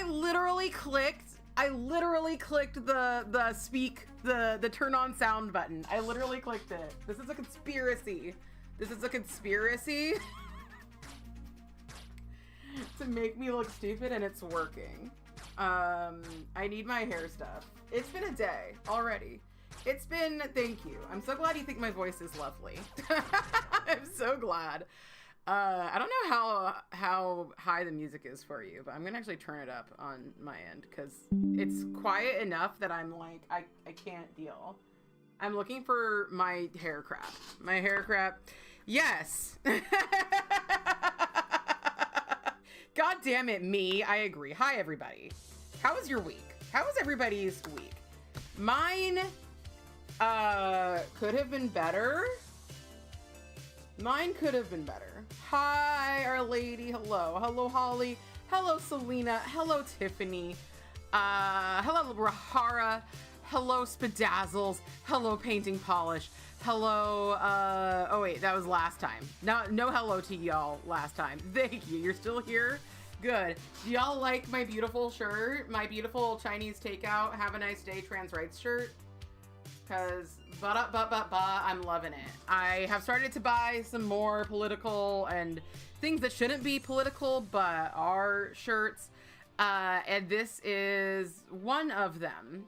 I literally clicked the turn on sound button. I literally clicked it. This is a conspiracy. This is a conspiracy to make me look stupid, and it's working. I need my hair stuff. It's been a day already. Thank you. I'm so glad you think my voice is lovely. I'm so glad. I don't know how high the music is for you, but I'm gonna actually turn it up on my end because it's quiet enough that I'm like, I can't deal. I'm looking for my hair crap. My hair crap. Yes. God damn it, me. I agree. Hi, everybody. How was your week? How was everybody's week? Mine could have been better. Mine could have been better. Hi, Our Lady. Hello. Hello, Holly. Hello, Selena. Hello, Tiffany. Hello, Rahara. Hello, Spadazzles. Hello, Painting Polish. Hello, oh wait, that was last time. No hello to y'all last time. Thank you. You're still here? Good. Do y'all like my beautiful shirt? My beautiful Chinese takeout, have a nice day, trans rights shirt? Because, I'm loving it. I have started to buy some more political and things that shouldn't be political, but are shirts. And this is one of them.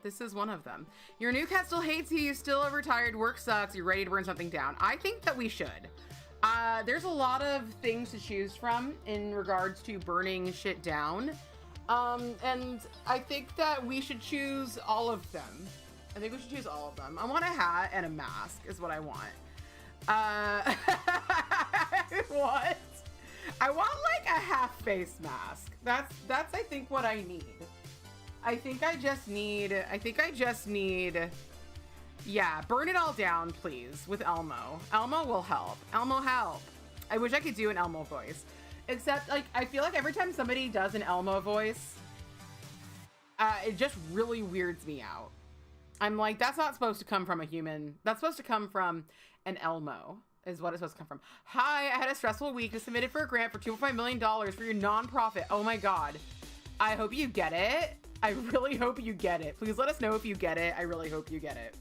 Your new cat still hates you. You're still overtired. Work sucks. You're ready to burn something down. I think that we should. There's a lot of things to choose from in regards to burning shit down. And I think that we should choose all of them. I want a hat and a mask is what I want. What? I want like a half face mask. That's I think what I need. I think I just need, yeah, burn it all down, please, with Elmo. Elmo will help. Elmo help. I wish I could do an Elmo voice. Except, like, I feel like every time somebody does an Elmo voice, it just really weirds me out. I'm like, that's not supposed to come from a human. That's supposed to come from an Elmo, is what it's supposed to come from. Hi, I had a stressful week. I submitted for a grant for $2.5 million for your nonprofit. Oh my God. I hope you get it. I really hope you get it. Please let us know if you get it. I really hope you get it.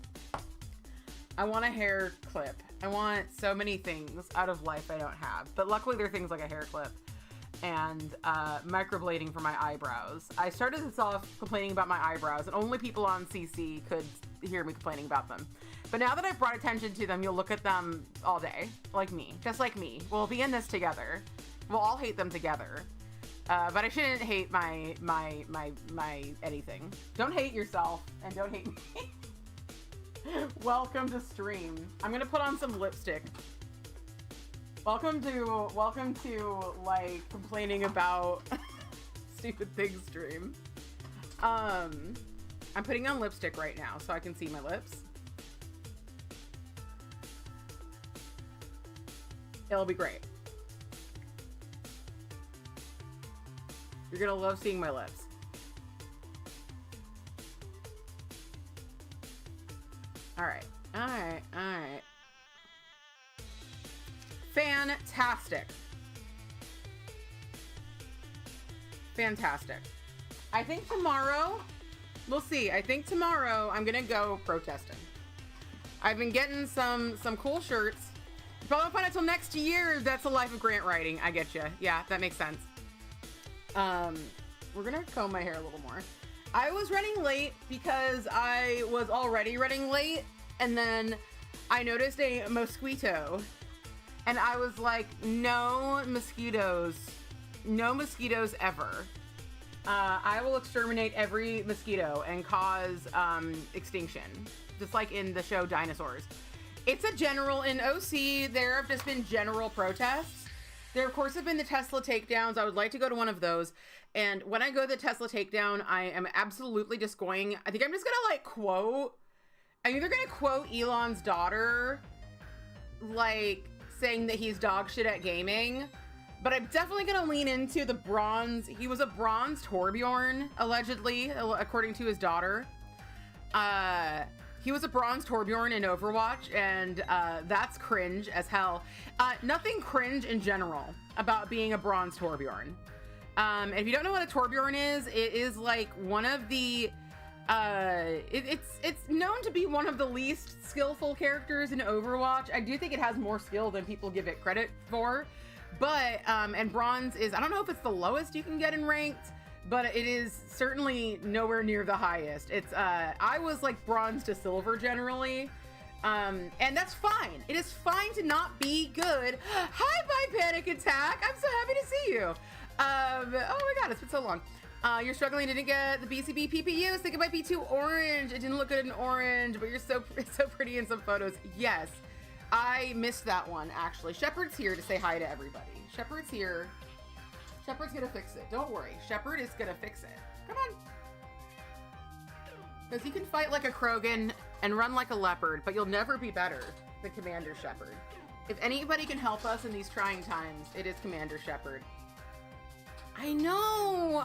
I want a hair clip. I want so many things out of life I don't have. But luckily there are things like a hair clip and microblading for my eyebrows. I started this off complaining about my eyebrows, and only people on CC could hear me complaining about them. But now that I've brought attention to them, you'll look at them all day, like me, just like me. We'll be in this together. We'll all hate them together. But I shouldn't hate my anything. Don't hate yourself, and don't hate me. Welcome to stream. I'm gonna put on some lipstick. Welcome to like complaining about stupid things stream. I'm putting on lipstick right now so I can see my lips. It'll be great. You're gonna love seeing my lips. All right. Fantastic. I think tomorrow, we'll see. I think tomorrow I'm gonna go protesting. I've been getting some cool shirts. Probably won't find out till next year. That's a life of grant writing. I get you. Yeah, that makes sense. We're gonna comb my hair a little more. I was running late because I was already running late, and then I noticed a mosquito, and I was like, no mosquitoes ever. I will exterminate every mosquito and cause extinction, just like in the show Dinosaurs. It's a general, in OC, there have just been general protests. There, of course, have been the Tesla takedowns. I would like to go to one of those. And when I go to the Tesla takedown, I am absolutely just going, I think I'm just going to, like, quote, I'm either going to quote Elon's daughter, like, saying that he's dog shit at gaming, but I'm definitely going to lean into the bronze. He was a bronze Torbjorn, allegedly, according to his daughter. He was a bronze Torbjorn in Overwatch, and that's cringe as hell. Nothing cringe in general about being a bronze Torbjorn. If you don't know what a Torbjorn is, it is like one of the it's known to be one of the least skillful characters in Overwatch. I do think it has more skill than people give it credit for, but and bronze is, I don't know if it's the lowest you can get in ranked, but it is certainly nowhere near the highest. It's I was like bronze to silver generally, and that's fine. It is fine to not be good. Hi, bye Panic Attack. I'm so happy to see you. Oh my god, it's been so long. You're struggling, didn't get the BCB PPU. Think it might be too orange. It didn't look good in orange, but you're so pretty in some photos. Yes, I missed that one actually. Shepard's here to say hi to everybody. Shepard's here. Shepard's gonna fix it. Don't worry. Shepard is gonna fix it. Come on. Because you can fight like a Krogan and run like a leopard, but you'll never be better than Commander Shepard. If anybody can help us in these trying times, it is Commander Shepard. I know.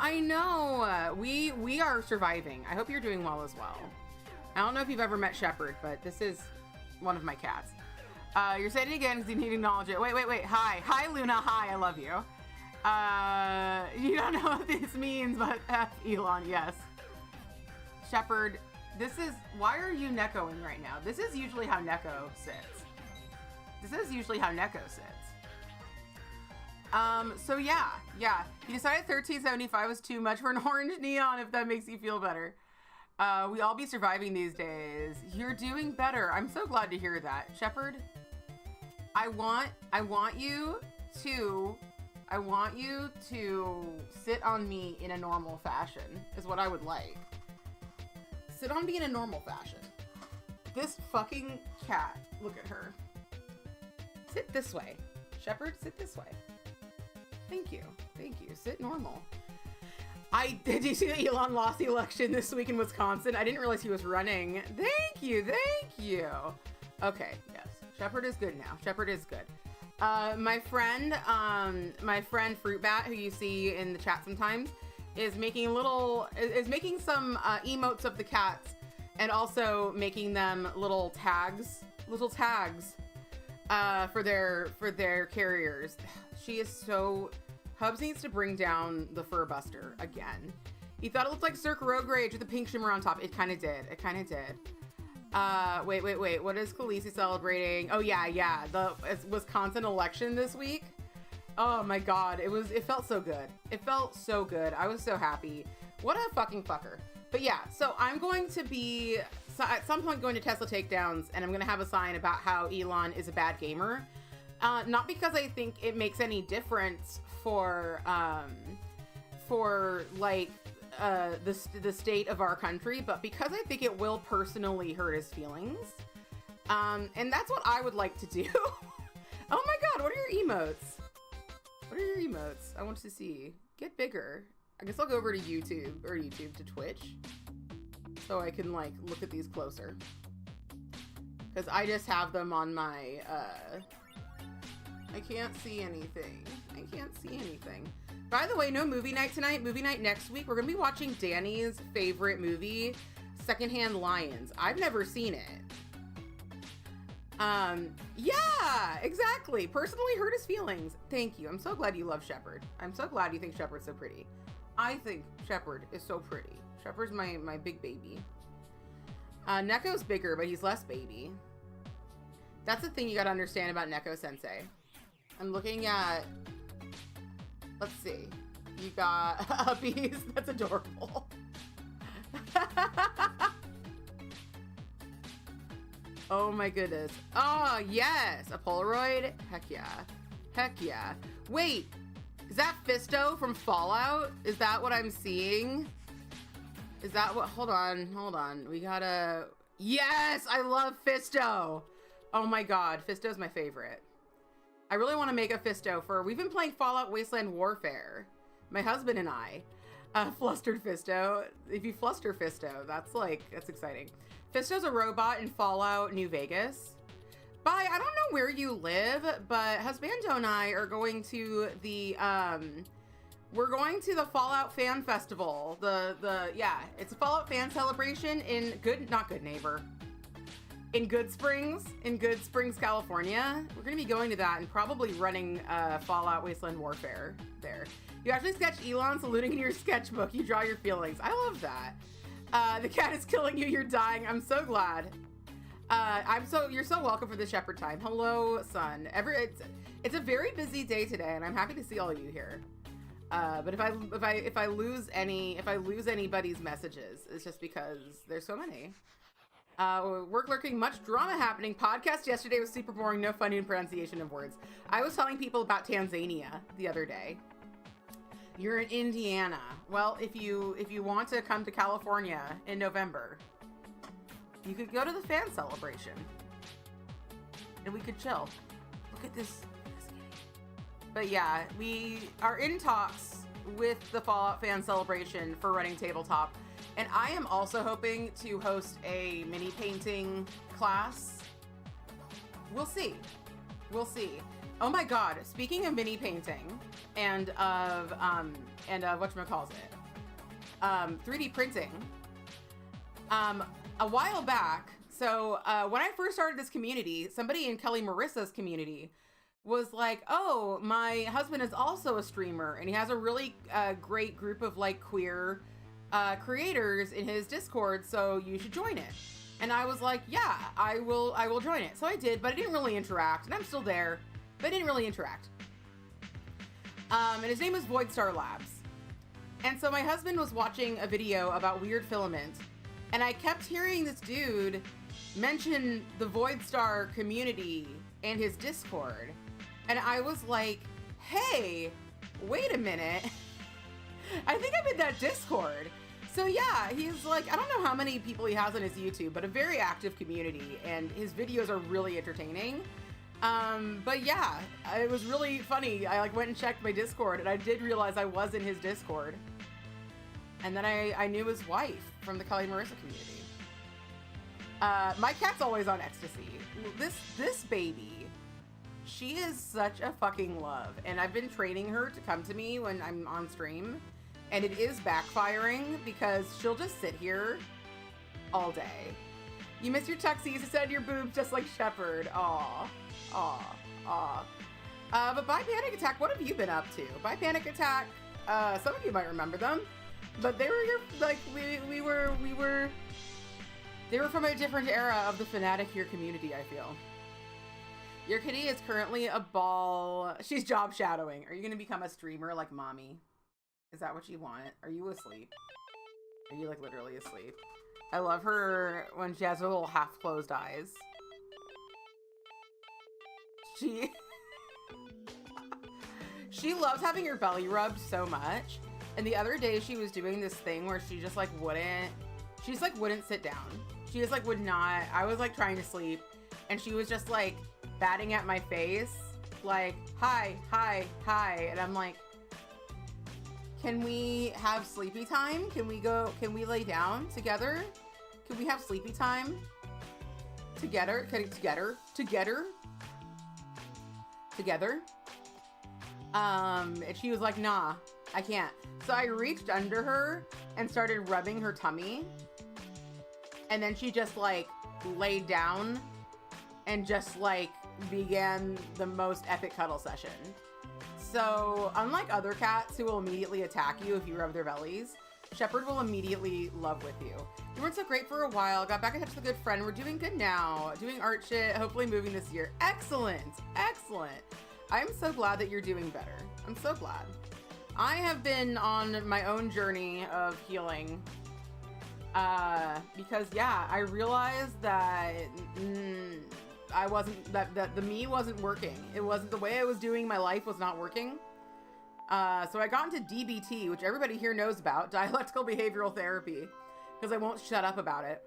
We are surviving. I hope you're doing well as well. I don't know if you've ever met Shepard, but this is one of my cats. You're saying it again because you need to acknowledge it. Wait. Hi, Luna. Hi, I love you. You don't know what this means, but F Elon, yes. Shepard, this is, why are you Nekoing right now? This is usually how Neko sits. So yeah. You decided 1375 was too much for an orange neon, if that makes you feel better. We all be surviving these days. You're doing better. I'm so glad to hear that. Shepard, I want you to sit on me in a normal fashion, is what I would like. Sit on me in a normal fashion. This fucking cat, look at her. Sit this way. Shepard, sit this way. Thank you. Sit normal. Did you see that Elon lost the election this week in Wisconsin? I didn't realize he was running. Thank you. Okay, yes. Shepard is good now. Shepard is good. My friend Fruitbat, who you see in the chat sometimes, is making some emotes of the cats, and also making them little tags for their carriers. She is so... Hubs needs to bring down the Furbuster again. He thought it looked like Cirque Rogue Rage with a pink shimmer on top. It kind of did. Wait. What is Khaleesi celebrating? Oh yeah. The Wisconsin election this week. Oh my god. It felt so good. I was so happy. What a fucking fucker. But yeah, so I'm going to be at some point going to Tesla takedowns, and I'm going to have a sign about how Elon is a bad gamer. Not because I think it makes any difference for like the state of our country, but because I think it will personally hurt his feelings. And that's what I would like to do. Oh my god, what are your emotes? I want to see. Get bigger. I guess I'll go over to YouTube to Twitch, so I can like look at these closer. Because I just have them on my I can't see anything. By the way, no movie night tonight. Movie night next week. We're going to be watching Danny's favorite movie, Secondhand Lions. I've never seen it. Yeah, exactly. Personally hurt his feelings. Thank you. I'm so glad you love Shepard. I'm so glad you think Shepard's so pretty. I think Shepard is so pretty. Shepard's my big baby. Neko's bigger, but he's less baby. That's the thing you gotta understand about Neko Sensei. I'm looking at... Let's see. You got uppies. That's adorable. Oh my goodness. Oh, yes. A Polaroid? Heck yeah. Wait. Is that Fisto from Fallout? Is that what I'm seeing? Is that what... Hold on. We gotta... Yes! I love Fisto! Oh my god. Fisto's my favorite. I really want to make a Fisto for... We've been playing Fallout Wasteland Warfare. My husband and I. Flustered Fisto. If you fluster Fisto, that's exciting. Fisto's a robot in Fallout New Vegas. I don't know where you live, but Husbando and I are going to the, we're going to the Fallout Fan Festival. Yeah, it's a Fallout Fan Celebration in not Good Neighbor. in Good Springs, California. We're gonna be going to that and probably running Fallout Wasteland Warfare there. You actually sketch Elon saluting in your sketchbook. You draw your feelings. I love that. The cat is killing you. You're dying. I'm so glad. You're so welcome for the Shepherd time. Hello, son. It's a very busy day today, and I'm happy to see all of you here. But if I lose anybody's messages, it's just because there's so many. Work lurking, much drama happening. Podcast yesterday was super boring, no funny pronunciation of words. I was telling people about Tanzania the other day. You're in Indiana. Well, if you want to come to California in November, you could go to the fan celebration, and we could chill. Look at this. But yeah, we are in talks with the Fallout fan celebration for running tabletop. And I am also hoping to host a mini painting class. We'll see. We'll see. Oh my God. Speaking of mini painting and of whatchamacallit, 3D printing, a while back, so when I first started this community, somebody in Kelly Marissa's community was like, oh, my husband is also a streamer and he has a really great group of like queer creators in his Discord, so you should join it. And I was like, yeah, I will join it. So I did, but I didn't really interact, and I'm still there, but I didn't really interact. And his name is Voidstar Labs. And so my husband was watching a video about weird filament, and I kept hearing this dude mention the Voidstar community and his Discord. And I was like, hey, wait a minute. I think I'm in that Discord. So yeah, he's like, I don't know how many people he has on his YouTube, but a very active community, and his videos are really entertaining. But yeah, it was really funny. I like went and checked my Discord, and I did realize I was in his Discord. And then I knew his wife from the Kelly Marissa community. My cat's always on ecstasy. This baby, she is such a fucking love. And I've been training her to come to me when I'm on stream. And it is backfiring because she'll just sit here all day. You miss your tuxies, said your boobs just like Shepherd. Aw, aw, aw. But by Panic Attack, what have you been up to? By Panic Attack, some of you might remember them, but they were your, like, we were, they were from a different era of the Fnatic here community, I feel. Your kitty is currently a ball. She's job shadowing. Are you going to become a streamer like mommy? Is that what you want? Are you asleep? Are you like literally asleep? I love her when she has her little half closed eyes. She loves having her belly rubbed so much. And the other day she was doing this thing where she just like wouldn't sit down. She just like would not. I was like trying to sleep and she was just like batting at my face like, hi, hi, hi. And I'm like, can we have sleepy time? Can we lay down together? Can we have sleepy time together? Together? And she was like, nah, I can't. So I reached under her and started rubbing her tummy. And then she just like laid down and just like began the most epic cuddle session. So, unlike other cats who will immediately attack you if you rub their bellies, Shepherd will immediately love with you. You weren't so great for a while, got back in touch with a good friend, we're doing good now, doing art shit, hopefully moving this year. Excellent, excellent. I'm so glad that you're doing better. I'm so glad. I have been on my own journey of healing because yeah, I realized that that the me wasn't working. It wasn't the way I was doing my life was not working. So I got into DBT, which everybody here knows about, dialectical behavioral therapy, because I won't shut up about it.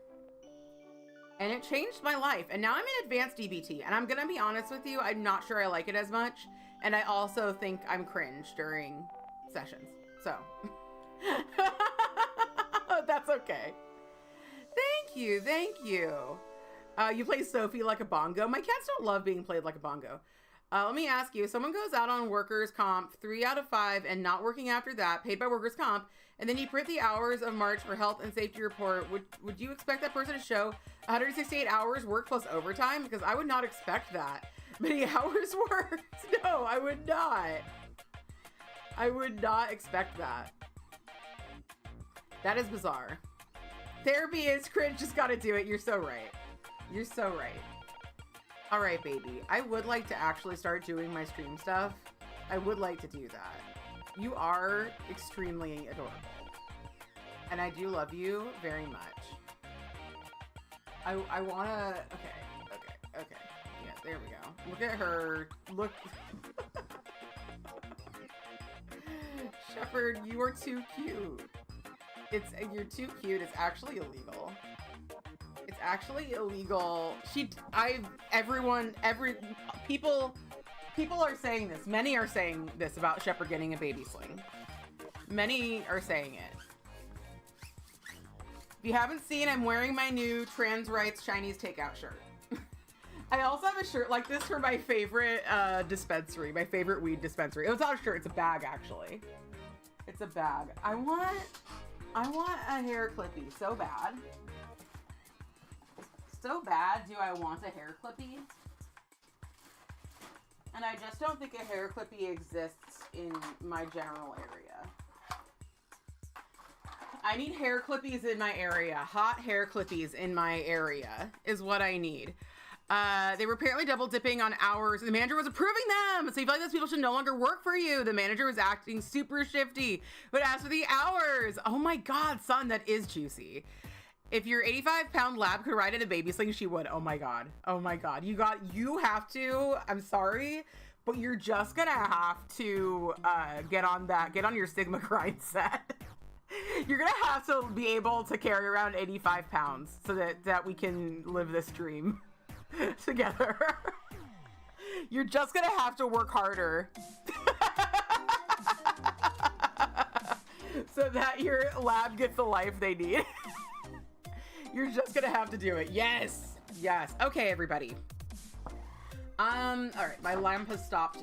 And it changed my life. And now I'm in advanced DBT. And I'm going to be honest with you, I'm not sure I like it as much. And I also think I'm cringe during sessions. So that's okay. Thank you. Thank you. You play Sophie like a bongo. My cats don't love being played like a bongo. Let me ask you, if someone goes out on workers' comp 3 out of 5 and not working after that, paid by workers' comp, and then you print the hours of March for health and safety report, would you expect that person to show 168 hours work plus overtime? Because I would not expect that many hours worked. No, I would not. I would not expect that. That is bizarre. Therapy is cringe, just gotta do it. You're so right. You're so right. All right, baby. I would like to actually start doing my stream stuff. I would like to do that. You are extremely adorable. And I do love you very much. I wanna, okay. Yeah, there we go. Look at her, look. Shepherd, you are too cute. You're too cute, it's actually illegal. It's actually illegal. People are saying this. Many are saying this about Shepherd getting a baby sling. Many are saying it. If you haven't seen, I'm wearing my new trans rights Chinese takeout shirt. I also have a shirt like this for my favorite dispensary, my favorite weed dispensary. It's not a shirt, it's a bag actually. It's a bag. I want a hair clippy so bad. So bad do I want a hair clippy. And I just don't think a hair clippy exists in my general area. I need hair clippies in my area. Hot hair clippies in my area is what I need. They were apparently double dipping on hours. The manager was approving them. So you feel like those people should no longer work for you. The manager was acting super shifty, but as for the hours, oh my God, son, that is juicy. If your 85-pound lab could ride in a baby sling, she would. Oh my God. Oh my God. You have to, I'm sorry, but you're just gonna have to get on your Sigma grind set. You're gonna have to be able to carry around 85 pounds so that we can live this dream together. You're just gonna have to work harder so that your lab gets the life they need. You're just gonna have to do it. Yes. Okay, everybody. All right, my lamp has stopped.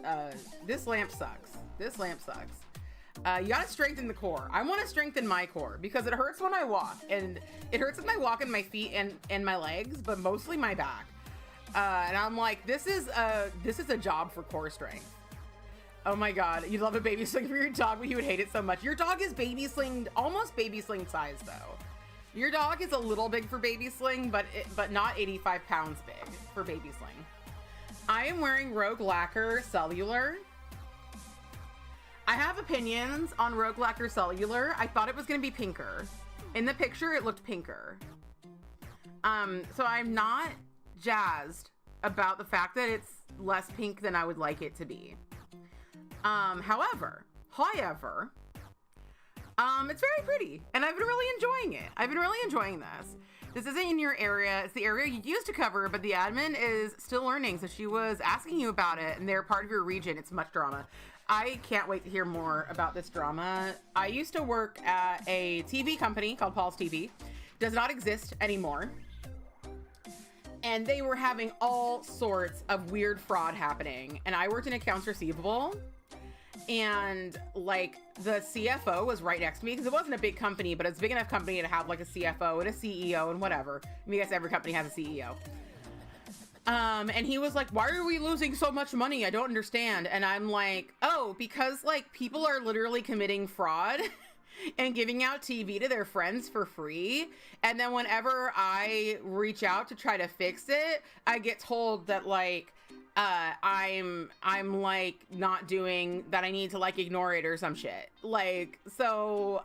This lamp sucks. You gotta strengthen the core. I want to strengthen my core because it hurts when I walk, and it hurts when I walk in my feet and my legs, but mostly my back. And I'm like, this is a job for core strength. Oh my God, you'd love a baby sling for your dog, but you would hate it so much. Your dog is baby slinged, almost baby sling size though. Your dog is a little big for baby sling, but not 85 pounds big for baby sling. I am wearing Rogue Lacquer Cellular. I have opinions on Rogue Lacquer Cellular. I thought it was gonna be pinker. In the picture, it looked pinker. So I'm not jazzed about the fact that it's less pink than I would like it to be. However, it's very pretty, and I've been really enjoying it. I've been really enjoying this. This isn't in your area. It's the area you used to cover, but the admin is still learning, so she was asking you about it, and they're part of your region. It's much drama. I can't wait to hear more about this drama. I used to work at a TV company called Paul's TV. Does not exist anymore. And they were having all sorts of weird fraud happening, and I worked in accounts receivable. And like the CFO was right next to me because it wasn't a big company, but it's a big enough company to have like a CFO and a CEO and whatever. I mean, I guess every company has a CEO. And he was like, why are we losing so much money? I don't understand. And I'm like, oh, because like people are literally committing fraud and giving out TV to their friends for free. And then whenever I reach out to try to fix it, I get told that like, I'm like not doing that. I need to like ignore it or some shit. Like, so,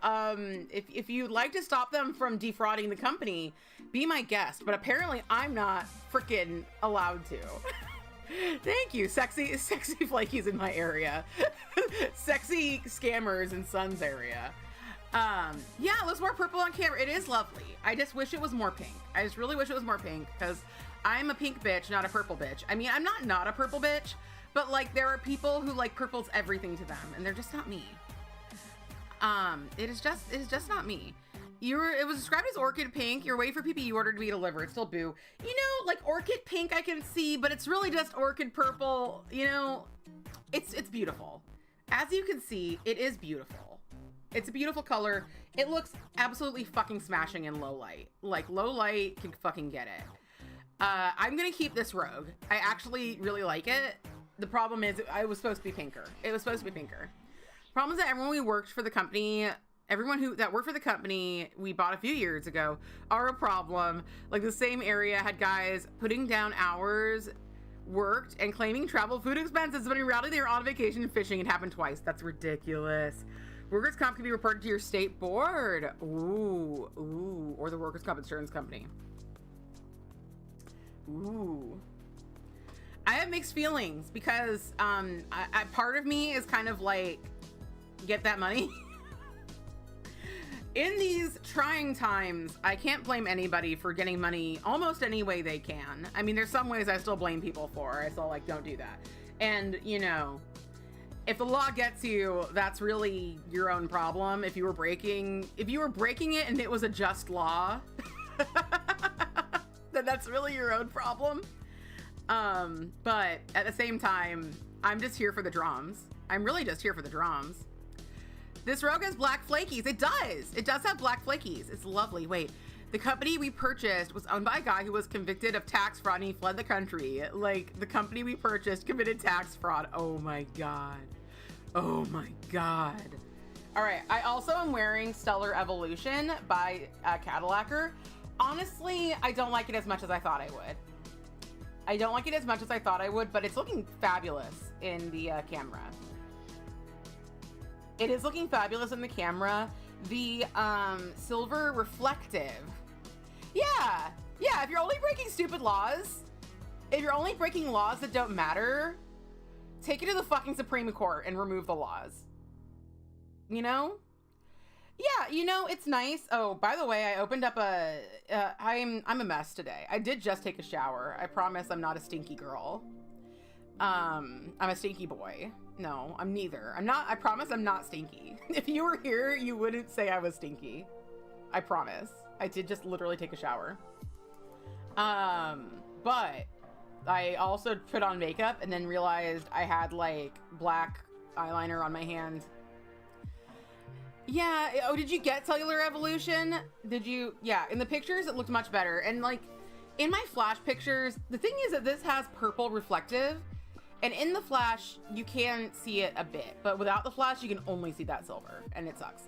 if you'd like to stop them from defrauding the company, be my guest. But apparently I'm not freaking allowed to. Thank you. Sexy flakies in my area. Sexy scammers in Sun's area. Yeah, let's wear purple on camera. It is lovely. I just wish it was more pink. I just really wish it was more pink because I'm a pink bitch, not a purple bitch. I mean, I'm not a purple bitch, but like there are people who like purple's everything to them and they're just not me. It is just not me. It was described as orchid pink. You're waiting for PPU order to be delivered. Still boo. You know, like orchid pink I can see, but it's really just orchid purple. You know, it's beautiful. As you can see, it is beautiful. It's a beautiful color. It looks absolutely fucking smashing in low light. Like low light can fucking get it. I'm gonna keep this rogue. I actually really like it. The problem is it was supposed to be pinker. It was supposed to be pinker. Problem is that everyone worked for the company we bought a few years ago are a problem. Like the same area had guys putting down hours worked and claiming travel food expenses, but in reality they were on vacation and fishing. It happened twice. That's ridiculous. Workers' comp can be reported to your state board. Ooh, or the workers' comp insurance company. Ooh. I have mixed feelings because part of me is kind of like, get that money. In these trying times, I can't blame anybody for getting money almost any way they can. I mean, there's some ways I still blame people for. I still like, don't do that. And, you know, if the law gets you, that's really your own problem. If you were breaking it and it was a just law, then that's really your own problem. But at the same time, I'm just here for the drums. I'm really just here for the drums. This rogue has black flakies. It does have black flakies. It's lovely. Wait, the company we purchased was owned by a guy who was convicted of tax fraud and he fled the country. Like, the company we purchased committed tax fraud. Oh my God. Oh my God. All right, I also am wearing Stellar Evolution by Cadillacer. Honestly, I don't like it as much as I thought I would. But it's looking fabulous in the camera. It is looking fabulous in the camera. The silver reflective. Yeah, if you're only breaking stupid laws, if you're only breaking laws that don't matter, take it to the fucking Supreme Court and remove the laws. You know? Yeah, you know, it's nice. Oh, by the way, I opened up I'm a mess today. I did just take a shower. I promise I'm not a stinky girl. I'm a stinky boy. No, I'm neither. I promise I'm not stinky. If you were here, you wouldn't say I was stinky. I promise. I did just literally take a shower. But I also put on makeup and then realized I had like black eyeliner on my hand. Yeah. Oh, did you get Cellular Evolution? Did you? Yeah. In the pictures, it looked much better. And like in my flash pictures, the thing is that this has purple reflective. And in the flash, you can see it a bit, but without the flash, you can only see that silver, and it sucks.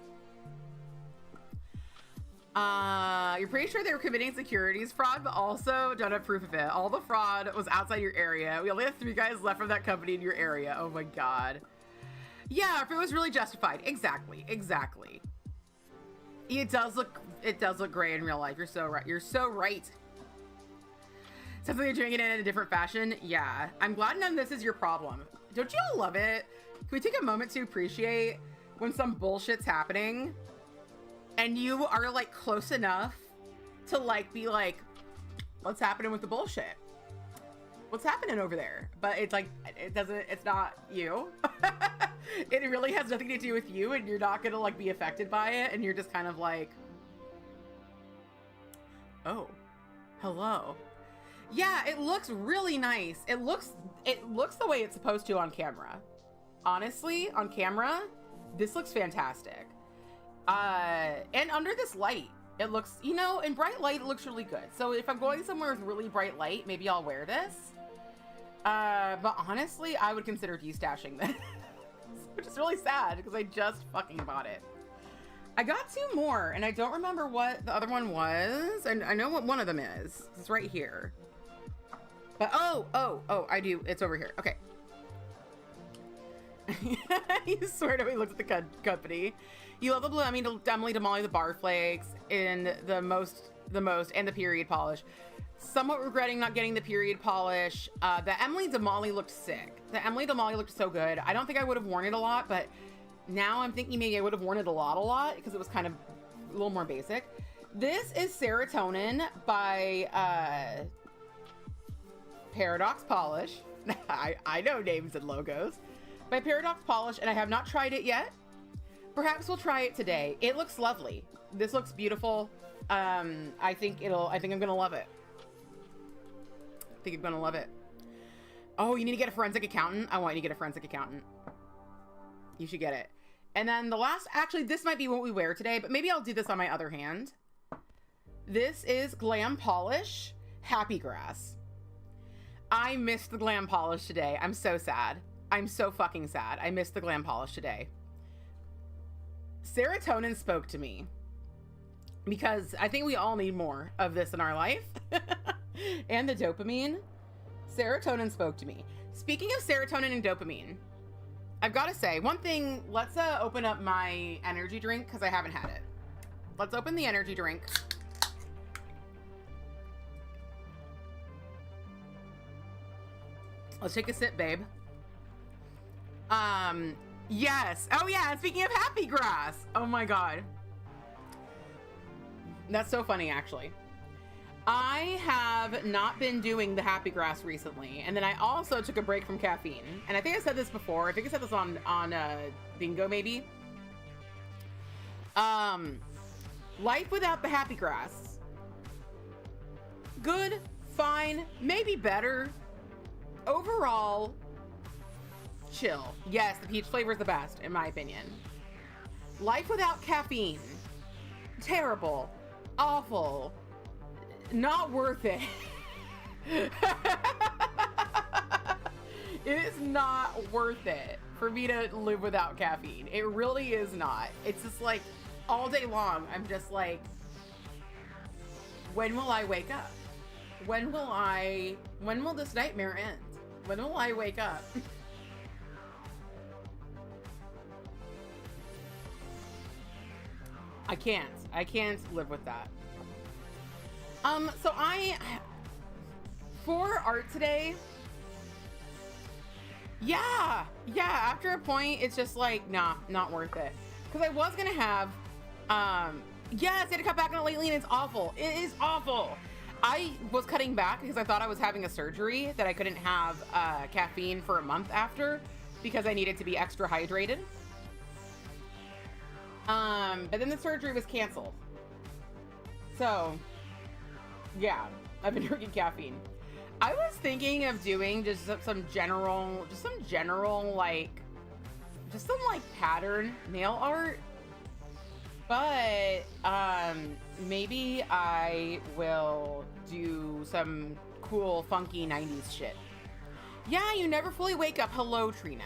You're pretty sure they were committing securities fraud, but also don't have proof of it. All the fraud was outside your area. We only have 3 guys left from that company in your area. Oh my God. Yeah, if it was really justified. Exactly. It does look great in real life. You're so right. Sounds like you're doing it in a different fashion. Yeah, I'm glad none of this is your problem. Don't you all love it? Can we take a moment to appreciate when some bullshit's happening and you are like close enough to like be like, what's happening with the bullshit? What's happening over there? But it's like, it's not you. It really has nothing to do with you and you're not gonna like be affected by it. And you're just kind of like, oh, hello. Yeah, it looks really nice. It looks the way it's supposed to on camera. Honestly, on camera, this looks fantastic. And under this light, it looks, you know, in bright light, it looks really good. So if I'm going somewhere with really bright light, maybe I'll wear this. But honestly, I would consider destashing this, which is really sad because I just fucking bought it. I got 2 more and I don't remember what the other one was. And I know what one of them is. It's right here. But oh, I do. It's over here. Okay. You swear to me, looked at the company. You love the blue Emily Damali, the bar flakes, and the most, and the period polish. Somewhat regretting not getting the period polish. The Emily Damali looked sick. The Emily Damali looked so good. I don't think I would have worn it a lot, but now I'm thinking maybe I would have worn it a lot because it was kind of a little more basic. This is Serotonin by Paradox Polish. I know names and logos. By Paradox Polish, and I have not tried it yet. Perhaps we'll try it today. It looks lovely. This looks beautiful. I think I'm gonna love it. I think I'm gonna love it. Oh, you need to get a forensic accountant? I want you to get a forensic accountant. You should get it. And then the last, actually, this might be what we wear today, but maybe I'll do this on my other hand. This is Glam Polish Happy Grass. I missed the Glam Polish today. I'm so sad. I'm so fucking sad. I missed the Glam Polish today. Serotonin spoke to me because I think we all need more of this in our life. And the dopamine. Serotonin spoke to me. Speaking of serotonin and dopamine, I've got to say one thing. Let's open up my energy drink because I haven't had it. Let's open the energy drink. Let's take a sip, babe. Yes. Oh yeah, speaking of happy grass. Oh my God. That's so funny, actually. I have not been doing the happy grass recently, and then I also took a break from caffeine. And I think I said this before. I think I said this on Bingo, maybe. Life without the happy grass. Good, fine, maybe better. Overall, chill. Yes, the peach flavor is the best, in my opinion. Life without caffeine. Terrible. Awful. Not worth it. It is not worth it for me to live without caffeine. It really is not. It's just like all day long, I'm just like, when will I wake up? When will this nightmare end? When will I wake up? I can't live with that. So for art today, yeah, after a point, it's just like, nah, not worth it. Because I was gonna have, yes, I had to cut back on it lately, and it's awful. It is awful. I was cutting back because I thought I was having a surgery that I couldn't have caffeine for a month after because I needed to be extra hydrated. But then the surgery was canceled. So, yeah, I've been drinking caffeine. I was thinking of doing just some general, like pattern nail art. But, maybe I will do some cool, funky 90s shit. Yeah, you never fully wake up. Hello, Trina.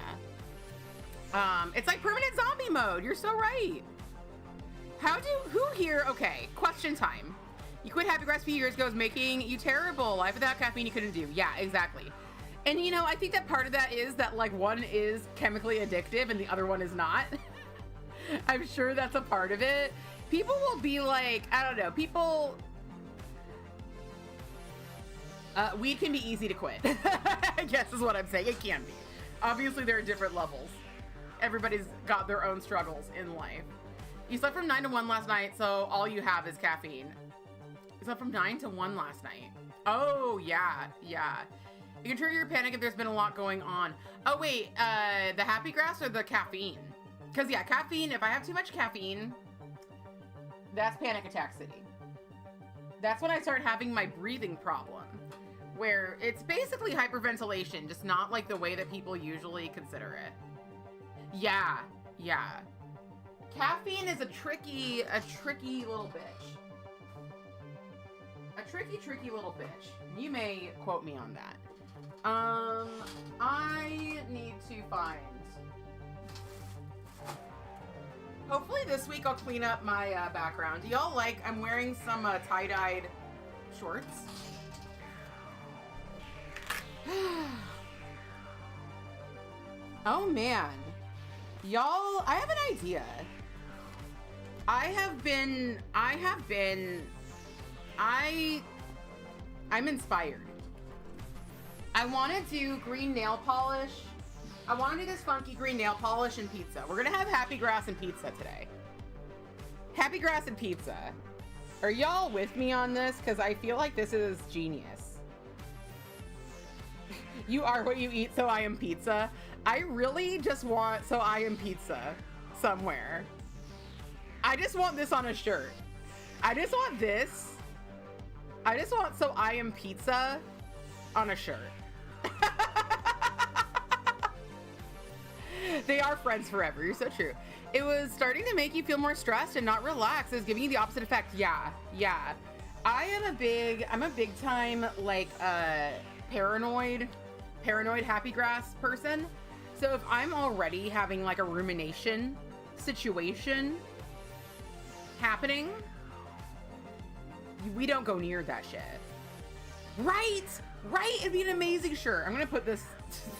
It's like permanent zombie mode. You're so right. Who here, okay, question time. You quit Happy Grass a few years ago, is making you terrible. Life without caffeine you couldn't do. Yeah, exactly. And you know, I think that part of that is that like one is chemically addictive and the other one is not. I'm sure that's a part of it. People will be like, I don't know, weed can be easy to quit. I guess is what I'm saying. It can be. Obviously there are different levels. Everybody's got their own struggles in life. You slept from 9 to 1 last night, so all you have is caffeine. You slept from 9 to 1 last night. Oh, yeah. You can trigger your panic if there's been a lot going on. Oh, wait, the happy grass or the caffeine? Because, yeah, caffeine, if I have too much caffeine, that's panic attack city. That's when I start having my breathing problem, where it's basically hyperventilation, just not like the way that people usually consider it. Yeah. Caffeine is a tricky little bitch. A tricky little bitch. You may quote me on that. I need to find... Hopefully this week I'll clean up my background. Do y'all like, I'm wearing some tie-dyed shorts. Oh man. Y'all, I have an idea. I'm inspired. I want to do green nail polish. I want to do this funky green nail polish and pizza. We're gonna have happy grass and pizza today. Happy grass and pizza. Are y'all with me on this? Because I feel like this is genius. You are what you eat, so I am pizza. I really just want so I am pizza somewhere. I just want this on a shirt. I just want this. I just want So I Am Pizza on a shirt. They are friends forever. You're so true. It was starting to make you feel more stressed and not relaxed. It's giving you the opposite effect. Yeah. I'm a big time like paranoid happy grass person. So if I'm already having like a rumination situation happening, we don't go near that shit. Right? It'd be an amazing shirt. I'm gonna put it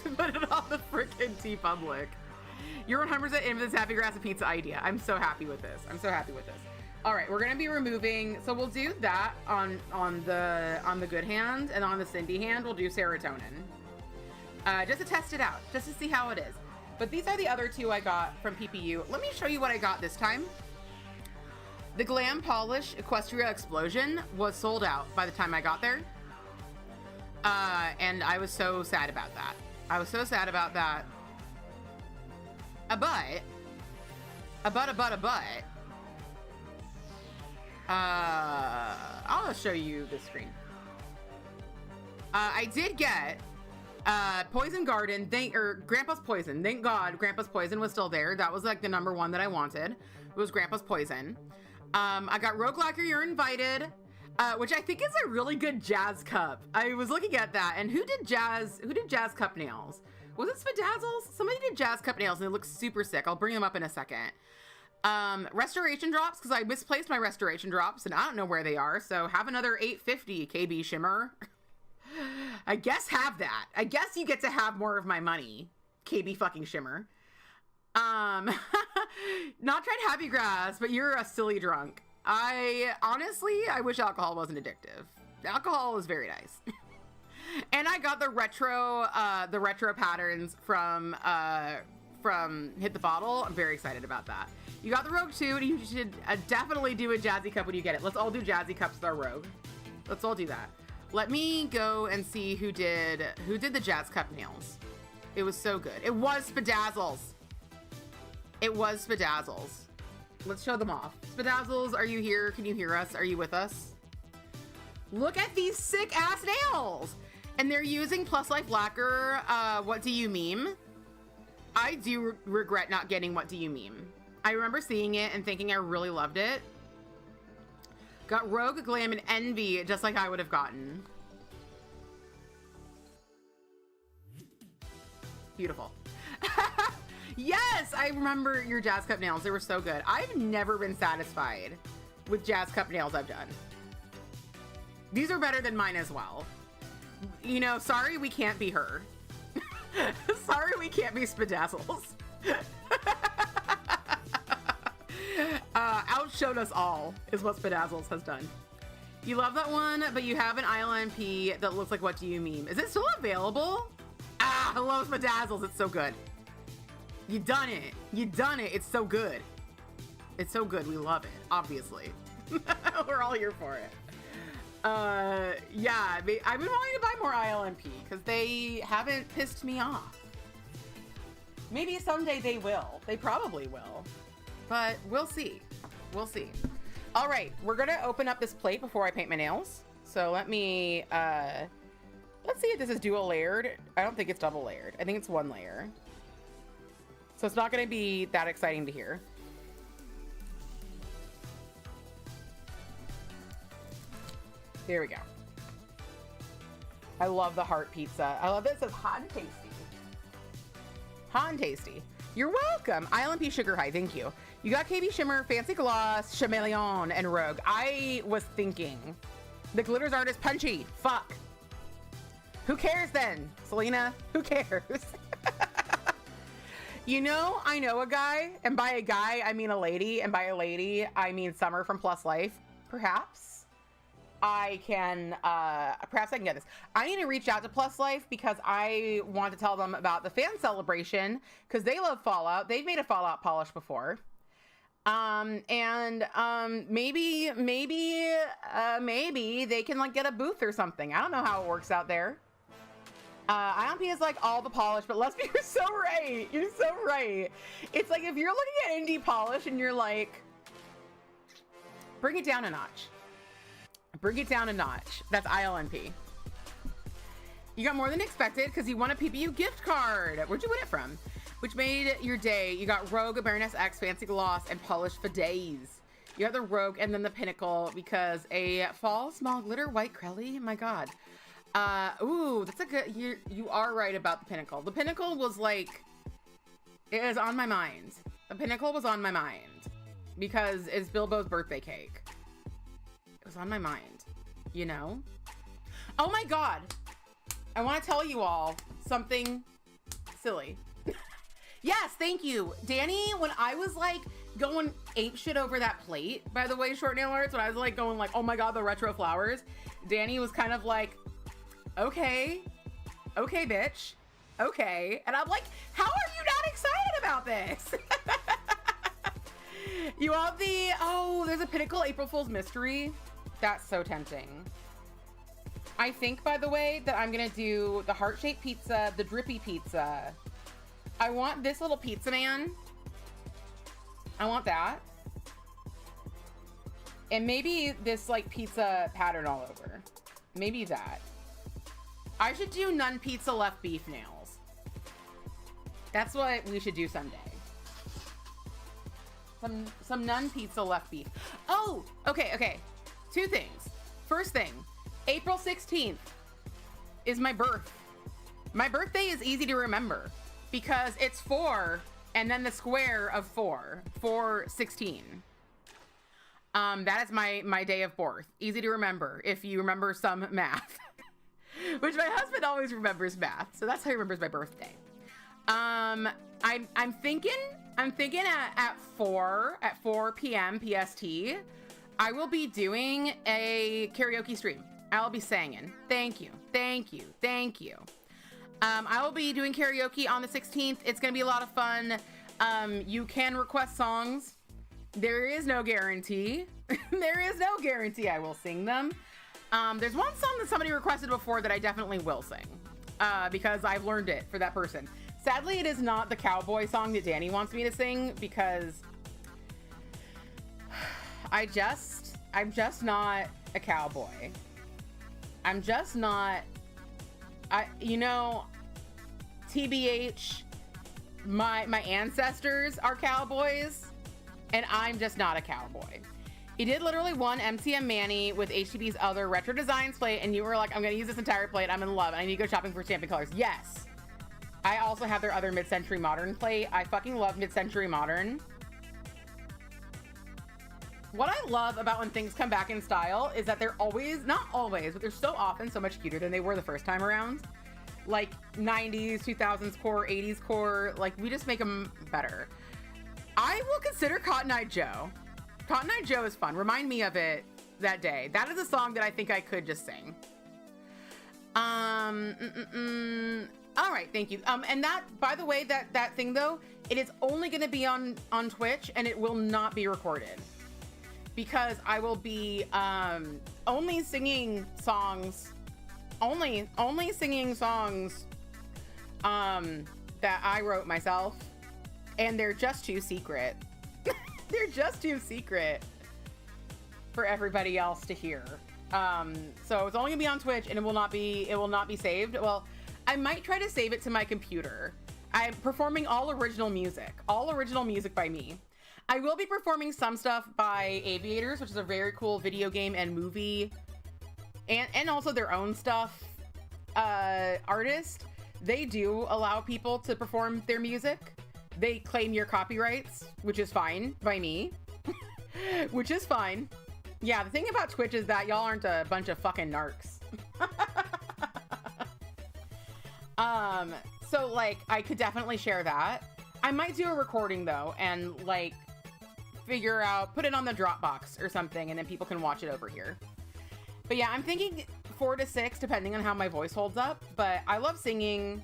on the freaking TeePublic. You're 100% in this happy grass and pizza idea. I'm so happy with this. All right, we're gonna be removing. So we'll do that on the good hand, and on the Cindy hand, we'll do serotonin. Just to test it out, just to see how it is. But these are the other two I got from PPU. Let me show you what I got this time. The Glam Polish Equestria Explosion was sold out by the time I got there. And I was so sad about that. But I'll show you the screen. I did get Poison Garden, Grandpa's Poison. Thank God Grandpa's Poison was still there. That was like the number one that I wanted. It was Grandpa's Poison. I got Rogue Lacquer, You're Invited, which I think is a really good jazz cup. I was looking at that, and who did jazz cup nails? Was it Spadazzles? Somebody did jazz cup nails, and they look super sick. I'll bring them up in a second. Restoration drops, because I misplaced my restoration drops, and I don't know where they are, so have another 850 KB Shimmer. I guess have that. I guess you get to have more of my money, KB fucking Shimmer. Not tried Happy Grass, but you're a silly drunk. I wish alcohol wasn't addictive. Alcohol is very nice. And I got the retro patterns from Hit the Bottle. I'm very excited about that. You got the Rogue too, and you should definitely do a Jazzy Cup when you get it. Let's all do Jazzy Cups with our Rogue. Let's all do that. Let me go and see who did the Jazz Cup nails. It was so good. It was Spadazzles. Let's show them off. Spadazzles, are you here? Can you hear us? Are you with us? Look at these sick ass nails. And they're using Plus Life Lacquer. What do you meme? I do regret not getting What Do You Meme. I remember seeing it and thinking I really loved it. Got Rogue, Glam, and Envy, just like I would have gotten. Beautiful. Yes, I remember your Jazz Cup nails. They were so good. I've never been satisfied with Jazz Cup nails I've done. These are better than mine as well. You know, sorry we can't be her. Sorry we can't be Spadazzles. Outshowed us all is what Spadazzles has done. You love that one, but you have an ILMP that looks like What Do You Meme? Is it still available? Hello Spadazzles, it's so good. You done it. It's so good. It's so good. We love it, obviously. We're all here for it. Yeah, I've been wanting to buy more ILMP because they haven't pissed me off. Maybe someday they will. They probably will. But we'll see. All right, we're gonna open up this plate before I paint my nails. So let me, let's see if this is dual layered. I don't think it's double layered. I think it's one layer. So it's not gonna be that exciting to hear. Here we go. I love the heart pizza. I love that it says hot and tasty. Hot and tasty. You're welcome. ILMP Sugar High, thank you. You got KB Shimmer, Fancy Gloss, Chameleon, and Rogue. I was thinking, the glitters aren't as punchy. Fuck. Who cares then, Selena? Who cares? You know, I know a guy, and by a guy, I mean a lady, and by a lady, I mean Summer from Plus Life, perhaps. Perhaps I can get this. I need to reach out to Plus Life because I want to tell them about the fan celebration because they love Fallout. They've made a Fallout polish before. Maybe they can like get a booth or something. I don't know how it works out there. ILP is like all the polish, but Leslie, you're so right. You're so right. It's like if you're looking at indie polish and you're like, bring it down a notch. Bring it down a notch. That's ILNP. You got more than expected because you won a PPU gift card. Where'd you win it from? Which made your day. You got Rogue, Baroness X, Fancy Gloss, and Polish for days. You got the Rogue and then the Pinnacle because a fall small glitter white Crelly. My God. Ooh, that's a good, you are right about the Pinnacle. The Pinnacle was like, it was on my mind. The Pinnacle was on my mind because it's Bilbo's birthday cake. It was on my mind, you know? Oh my God. I want to tell you all something silly. Yes, thank you. Danny, when I was like going ape shit over that plate, by the way, short nail arts, when I was like going like, oh my God, the retro flowers, Danny was kind of like, okay, bitch, okay. And I'm like, how are you not excited about this? You want the, oh, there's a Pinnacle April Fool's mystery. That's so tempting. I think, by the way, that I'm gonna do the heart-shaped pizza, the drippy pizza. I want this little pizza man. I want that. And maybe this like pizza pattern all over. Maybe that. I should do none pizza left beef nails. That's what we should do someday. Some none pizza left beef. Oh, okay. Two things. First thing, April 16th is my birth. My birthday is easy to remember because it's 4 and then the square of 4, 4/16. That is my day of birth. Easy to remember if you remember some math. Which my husband always remembers math, so that's how he remembers my birthday. I'm thinking at 4 p.m. PST, I will be doing a karaoke stream. I'll be singing. Thank you. I will be doing karaoke on the 16th. It's gonna be a lot of fun. You can request songs. There is no guarantee. There is no guarantee I will sing them. There's one song that somebody requested before that I definitely will sing because I've learned it for that person. Sadly, it is not the cowboy song that Danny wants me to sing because I'm just not a cowboy. I'm just not, TBH, my ancestors are cowboys and I'm just not a cowboy. He did literally one MCM Manny with HTB's other retro designs plate, and you were like, I'm gonna use this entire plate, I'm in love, and I need to go shopping for Champion Colors. Yes. I also have their other mid-century modern plate. I fucking love mid-century modern. What I love about when things come back in style is that they're always, not always, but they're so often so much cuter than they were the first time around. Like 90s, 2000s core, 80s core, like we just make them better. I will consider Cotton Eye Joe. Cotton Eye Joe is fun. Remind me of it that day. That is a song that I think I could just sing. All right, thank you. And that, by the way, that thing though, it is only going to be on Twitch and it will not be recorded because I will be only singing songs that I wrote myself, and they're just too secret. They're just too secret for everybody else to hear. So it's only gonna be on Twitch and it will not be saved. Well, I might try to save it to my computer. I'm performing all original music by me. I will be performing some stuff by Aviators, which is a very cool video game and movie and also their own stuff artist. They do allow people to perform their music. They claim your copyrights, which is fine by me, which is fine. Yeah, the thing about Twitch is that y'all aren't a bunch of fucking narcs. So like, I could definitely share that. I might do a recording though, and like figure out, put it on the Dropbox or something, and then people can watch it over here. But yeah, I'm thinking 4 to 6, depending on how my voice holds up, but I love singing.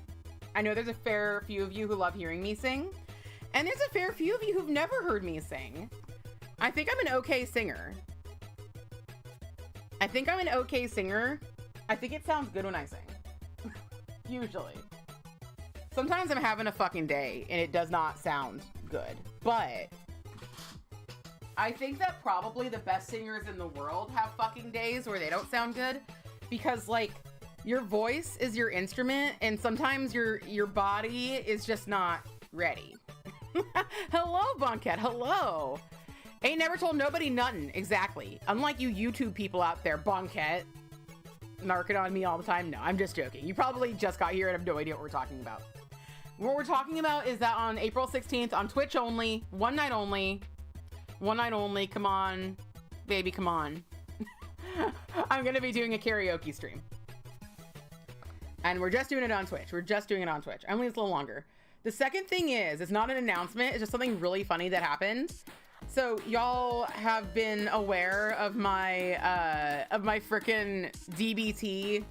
I know there's a fair few of you who love hearing me sing, and there's a fair few of you who've never heard me sing. I think I'm an okay singer. I think it sounds good when I sing. Usually. Sometimes I'm having a fucking day and it does not sound good. But I think that probably the best singers in the world have fucking days where they don't sound good. Because, like, your voice is your instrument, and sometimes your body is just not ready. Hello, Bunket. Hello. Ain't never told nobody nothing. Exactly. Unlike you YouTube people out there, Bunket. Narking on me all the time. No, I'm just joking. You probably just got here and have no idea what we're talking about. What we're talking about is that on April 16th, on Twitch only, one night only, come on, baby, come on. I'm going to be doing a karaoke stream. And we're just doing it on Twitch. Emily, it's a little longer. The second thing is, it's not an announcement. It's just something really funny that happened. So y'all have been aware of my frickin' DBT,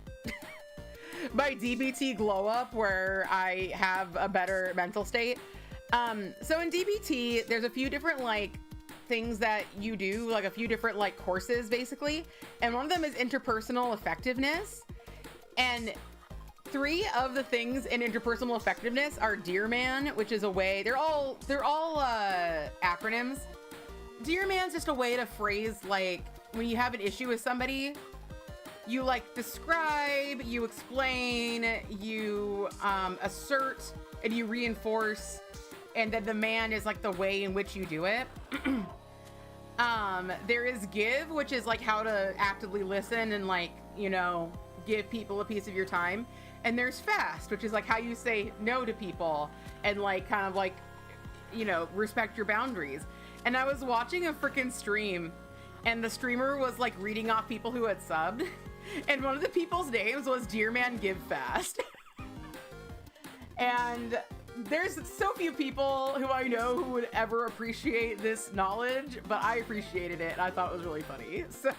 my DBT glow up where I have a better mental state. So in DBT, there's a few different like things that you do, like a few different like courses basically. And one of them is interpersonal effectiveness. And 3 of the things in interpersonal effectiveness are Dear Man, which is a way, they're all acronyms. Dear Man's just a way to phrase, like, when you have an issue with somebody, you like describe, you explain, you assert, and you reinforce, and then the man is like the way in which you do it. There is Give, which is like how to actively listen and like, you know, give people a piece of your time. And there's Fast, which is like how you say no to people and like kind of like, you know, respect your boundaries. And I was watching a freaking stream and the streamer was like reading off people who had subbed. And one of the people's names was Dear Man Give Fast. And there's so few people who I know who would ever appreciate this knowledge, but I appreciated it and I thought it was really funny. So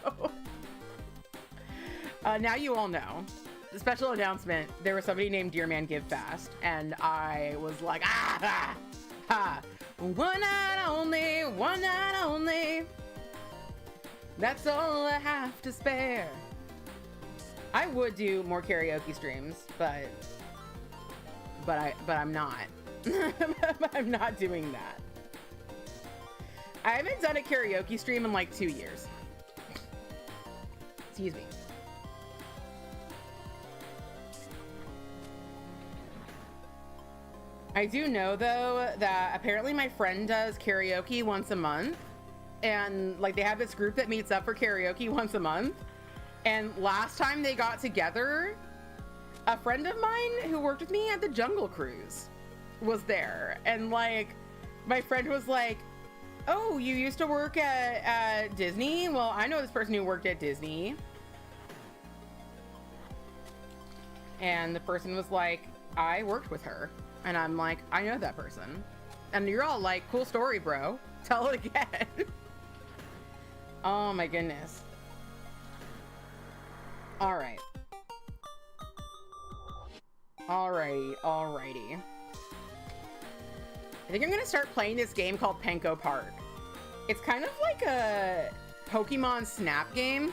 now you all know. The special announcement, there was somebody named Dear Man Give Fast, and I was like, one night only, that's all I have to spare. I would do more karaoke streams, but I'm not. I'm not doing that. I haven't done a karaoke stream in like 2 years. Excuse me. I do know though that apparently my friend does karaoke once a month, and like they have this group that meets up for karaoke once a month. And last time they got together, a friend of mine who worked with me at the Jungle Cruise was there, and like my friend was like, oh, you used to work at Disney? Well, I know this person who worked at Disney. And the person was like, I worked with her. And I'm like, I know that person. And you're all like, cool story, bro. Tell it again. Oh my goodness. All right. Alrighty. I think I'm gonna start playing this game called Penko Park. It's kind of like a Pokemon Snap game.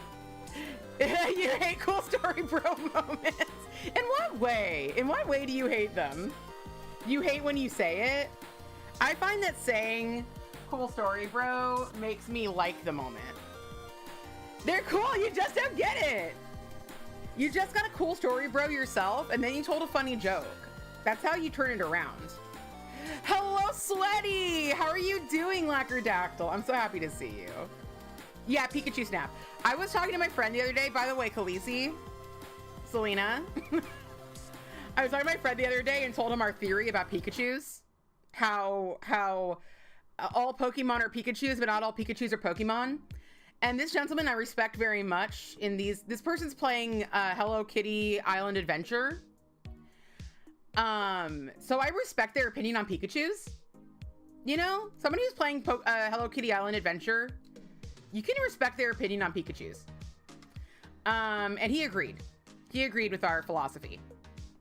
You hate cool story bro moments. In what way? In what way do you hate them? You hate when you say it? I find that saying cool story bro makes me like the moment. They're cool, you just don't get it. You just got a cool story bro yourself and then you told a funny joke. That's how you turn it around. Hello, Sweaty! How are you doing, Lacquerdactyl? I'm so happy to see you. Yeah, Pikachu Snap. I was talking to my friend the other day, by the way, Khaleesi, Selena. I was talking to my friend the other day and told him our theory about Pikachus. How all Pokemon are Pikachus, but not all Pikachus are Pokemon. And this gentleman I respect very much in this person's playing Hello Kitty Island Adventure. So I respect their opinion on Pikachus. You know, somebody who's playing Hello Kitty Island Adventure, you can respect their opinion on Pikachus. And he agreed. He agreed with our philosophy.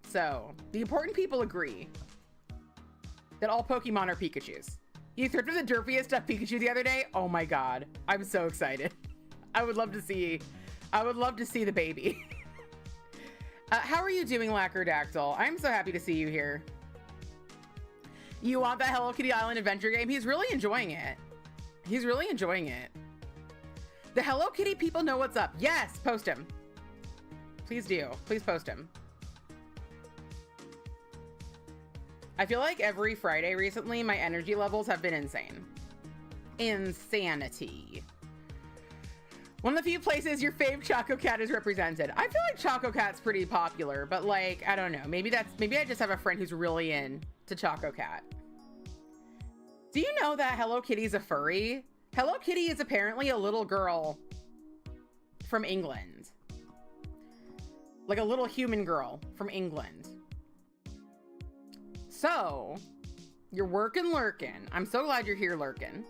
So the important people agree that all Pokemon are Pikachus. You thrifted the derpiest stuffed Pikachu the other day. Oh my God. I'm so excited. I would love to see the baby. How are you doing, Lacquerdactyl? I'm so happy to see you here. You want that Hello Kitty Island adventure game? He's really enjoying it. He's really enjoying it. The Hello Kitty people know what's up. Yes, post him. Please do. Please post him. I feel like every Friday recently, my energy levels have been insane. Insanity. One of the few places your fave Choco Cat is represented. I feel like Choco Cat's pretty popular, but like, I don't know. Maybe I just have a friend who's really into Choco Cat. Do you know that Hello Kitty's a furry? Hello Kitty is apparently a little girl from England. Like a little human girl from England. So, you're working lurking. I'm so glad you're here lurking.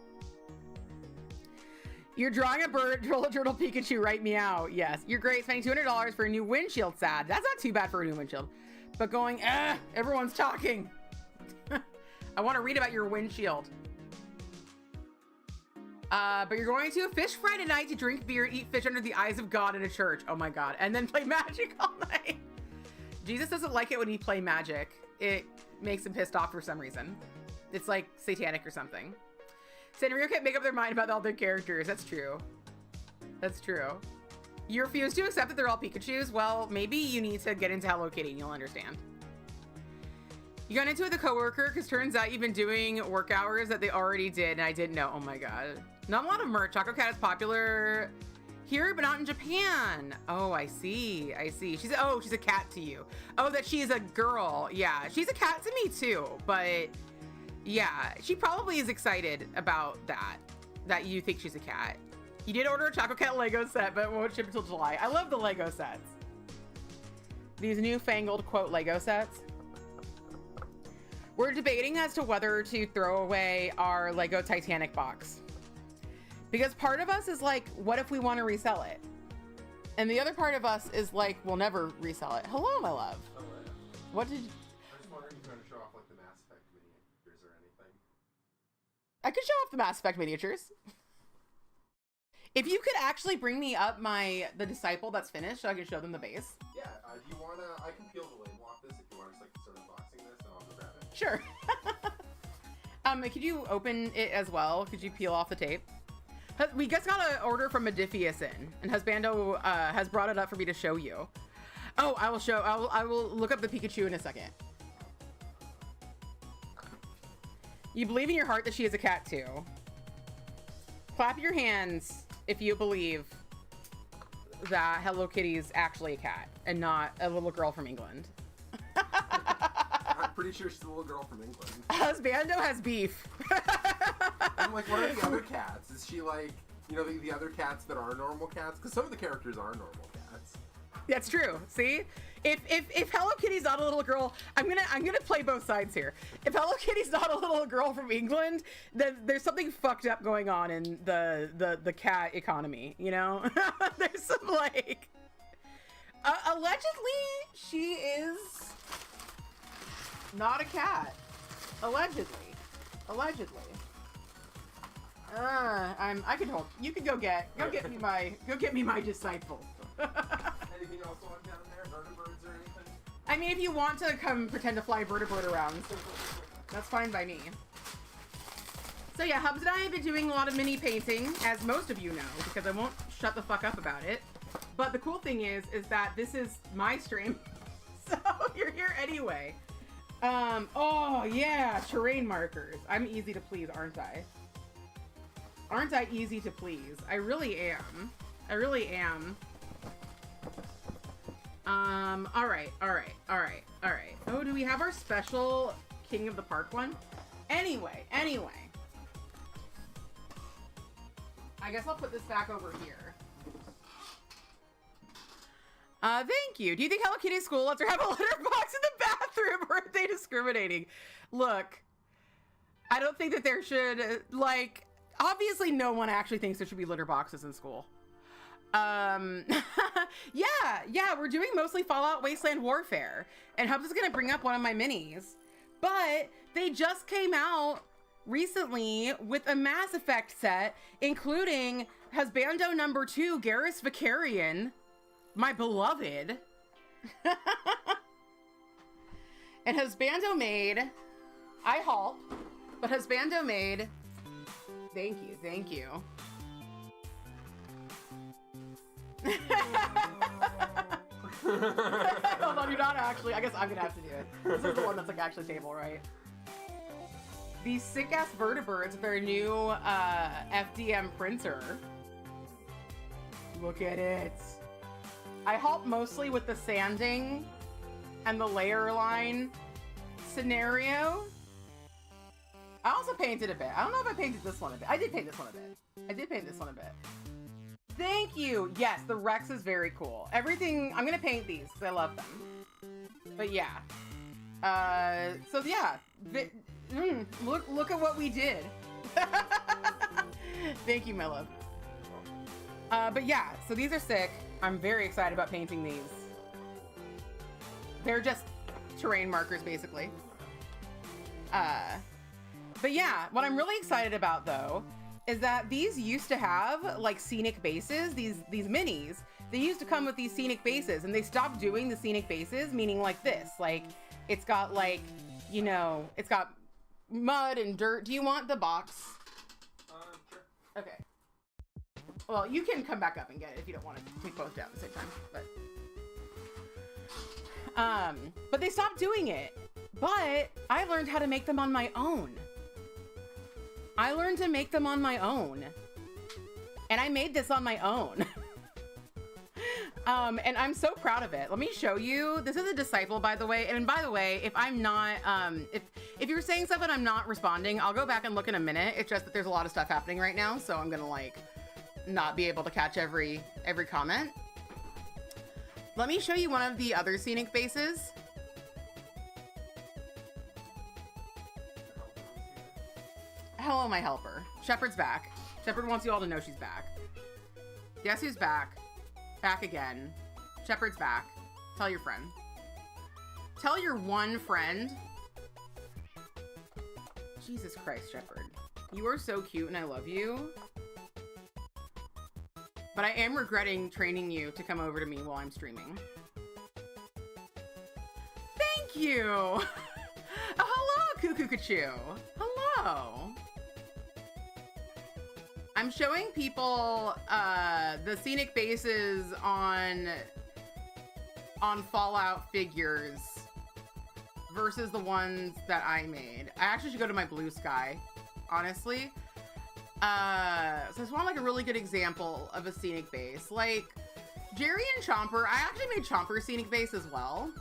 You're drawing a bird, turtle Pikachu, right? Meow. Yes, you're great. Spending $200 for a new windshield, sad. That's not too bad for a new windshield. But going, everyone's talking. I want to read about your windshield. But you're going to a fish fry tonight to drink beer and eat fish under the eyes of God in a church. Oh my God. And then play Magic all night. Jesus doesn't like it when you play Magic. It makes him pissed off for some reason. It's like satanic or something. Sanrio can't make up their mind about all their characters. That's true. That's true. You refuse to accept that they're all Pikachus? Well, maybe you need to get into Hello Kitty and you'll understand. You got into it with a coworker because turns out you've been doing work hours that they already did and I didn't know. Oh my God. Not a lot of merch. Choco Cat is popular here, but not in Japan. Oh, I see. I see. She's a cat to you. Oh, that she's a girl. Yeah, she's a cat to me too, but yeah, she probably is excited about that you think she's a cat. You did order a Choco Cat Lego set, but it won't ship until July. I love the Lego sets. These newfangled, quote, Lego sets. We're debating as to whether to throw away our Lego Titanic box. Because part of us is like, what if we want to resell it? And the other part of us is like, we'll never resell it. Hello, my love. Hello. What did you... I was just wondering if you're going to show off like the Mass Effect miniatures or anything. I could show off the Mass Effect miniatures. If you could actually bring me up the Disciple that's finished so I can show them the base. Yeah, do you want to... I can peel the label off this if you want to just like start unboxing this and I'll go grab it. Sure. Could you open it as well? Could you peel off the tape? We just got an order from Modifius in, and Husbando has brought it up for me to show you. Oh, I will look up the Pikachu in a second. You believe in your heart that she is a cat too. Clap your hands if you believe that Hello Kitty is actually a cat and not a little girl from England. I'm pretty sure she's a little girl from England. Husbando has beef. I'm like, what are the other cats? Is she like, you know, the other cats that are normal cats? Because some of the characters are normal cats. That's true. See, if Hello Kitty's not a little girl, I'm gonna play both sides here. If Hello Kitty's not a little girl from England, then there's something fucked up going on in the cat economy. You know, there's some like, allegedly she is not a cat. Allegedly. I can hold. You can go get me my disciple. Anything else on down there? Vertebrates or anything? I mean, if you want to come pretend to fly vertebrate around, that's fine by me. So yeah, Hubs and I have been doing a lot of mini painting, as most of you know, because I won't shut the fuck up about it. But the cool thing is that this is my stream, so you're here anyway. Oh yeah, terrain markers. I'm easy to please, aren't I? Aren't I easy to please? I really am. I really am. All right. Oh, do we have our special King of the Park one? Anyway. I guess I'll put this back over here. Thank you. Do you think Hello Kitty School lets her have a litter box in the bathroom, or are they discriminating? Look, I don't think that there should, like, obviously no one actually thinks there should be litter boxes in school. Yeah, we're doing mostly Fallout Wasteland Warfare, and Hubs is gonna bring up one of my minis, but they just came out recently with a Mass Effect set, including Husbando number 2, Garrus Vicarian, my beloved, And Husbando made, I halt, but Husbando made, thank you. Hold on, you're not actually, I guess I'm gonna have to do it. This is the one that's like actually table, right? These sick-ass vertebrates with their new FDM printer. Look at it. I help mostly with the sanding and the layer line scenario. I also painted a bit. I don't know if I painted this one a bit. I did paint this one a bit. Thank you. Yes, the Rex is very cool. Everything, I'm gonna paint these because I love them. But yeah. So yeah. Look at what we did. Thank you, my love. But yeah, so these are sick. I'm very excited about painting these. They're just terrain markers, basically. But yeah, what I'm really excited about, though, is that these used to have, like, scenic bases, these minis. They used to come with these scenic bases, and they stopped doing the scenic bases, meaning like this. Like, it's got, like, you know, it's got mud and dirt. Do you want the box? Sure. Okay. Well, you can come back up and get it if you don't want to take both down at the same time, but they stopped doing it. But I learned how to make them on my own. And I made this on my own. And I'm so proud of it. Let me show you. This is a disciple, by the way. And by the way, if I'm not, if you're saying stuff and I'm not responding, I'll go back and look in a minute. It's just that there's a lot of stuff happening right now, so I'm gonna like not be able to catch every comment. Let me show you one of the other scenic bases. Hello, my helper. Shepard's back. Shepard wants you all to know she's back. Guess who's back? Back again. Shepard's back. Tell your friend. Tell your one friend. Jesus Christ, Shepard. You are so cute and I love you. But I am regretting training you to come over to me while I'm streaming. Thank you! Oh, hello, Cuckoo Cachoo. Hello. I'm showing people the scenic bases on Fallout figures versus the ones that I made. I actually should go to my blue sky, honestly. So it's one like a really good example of a scenic base. Like Jerry and Chomper, I actually made Chomper's scenic base as well.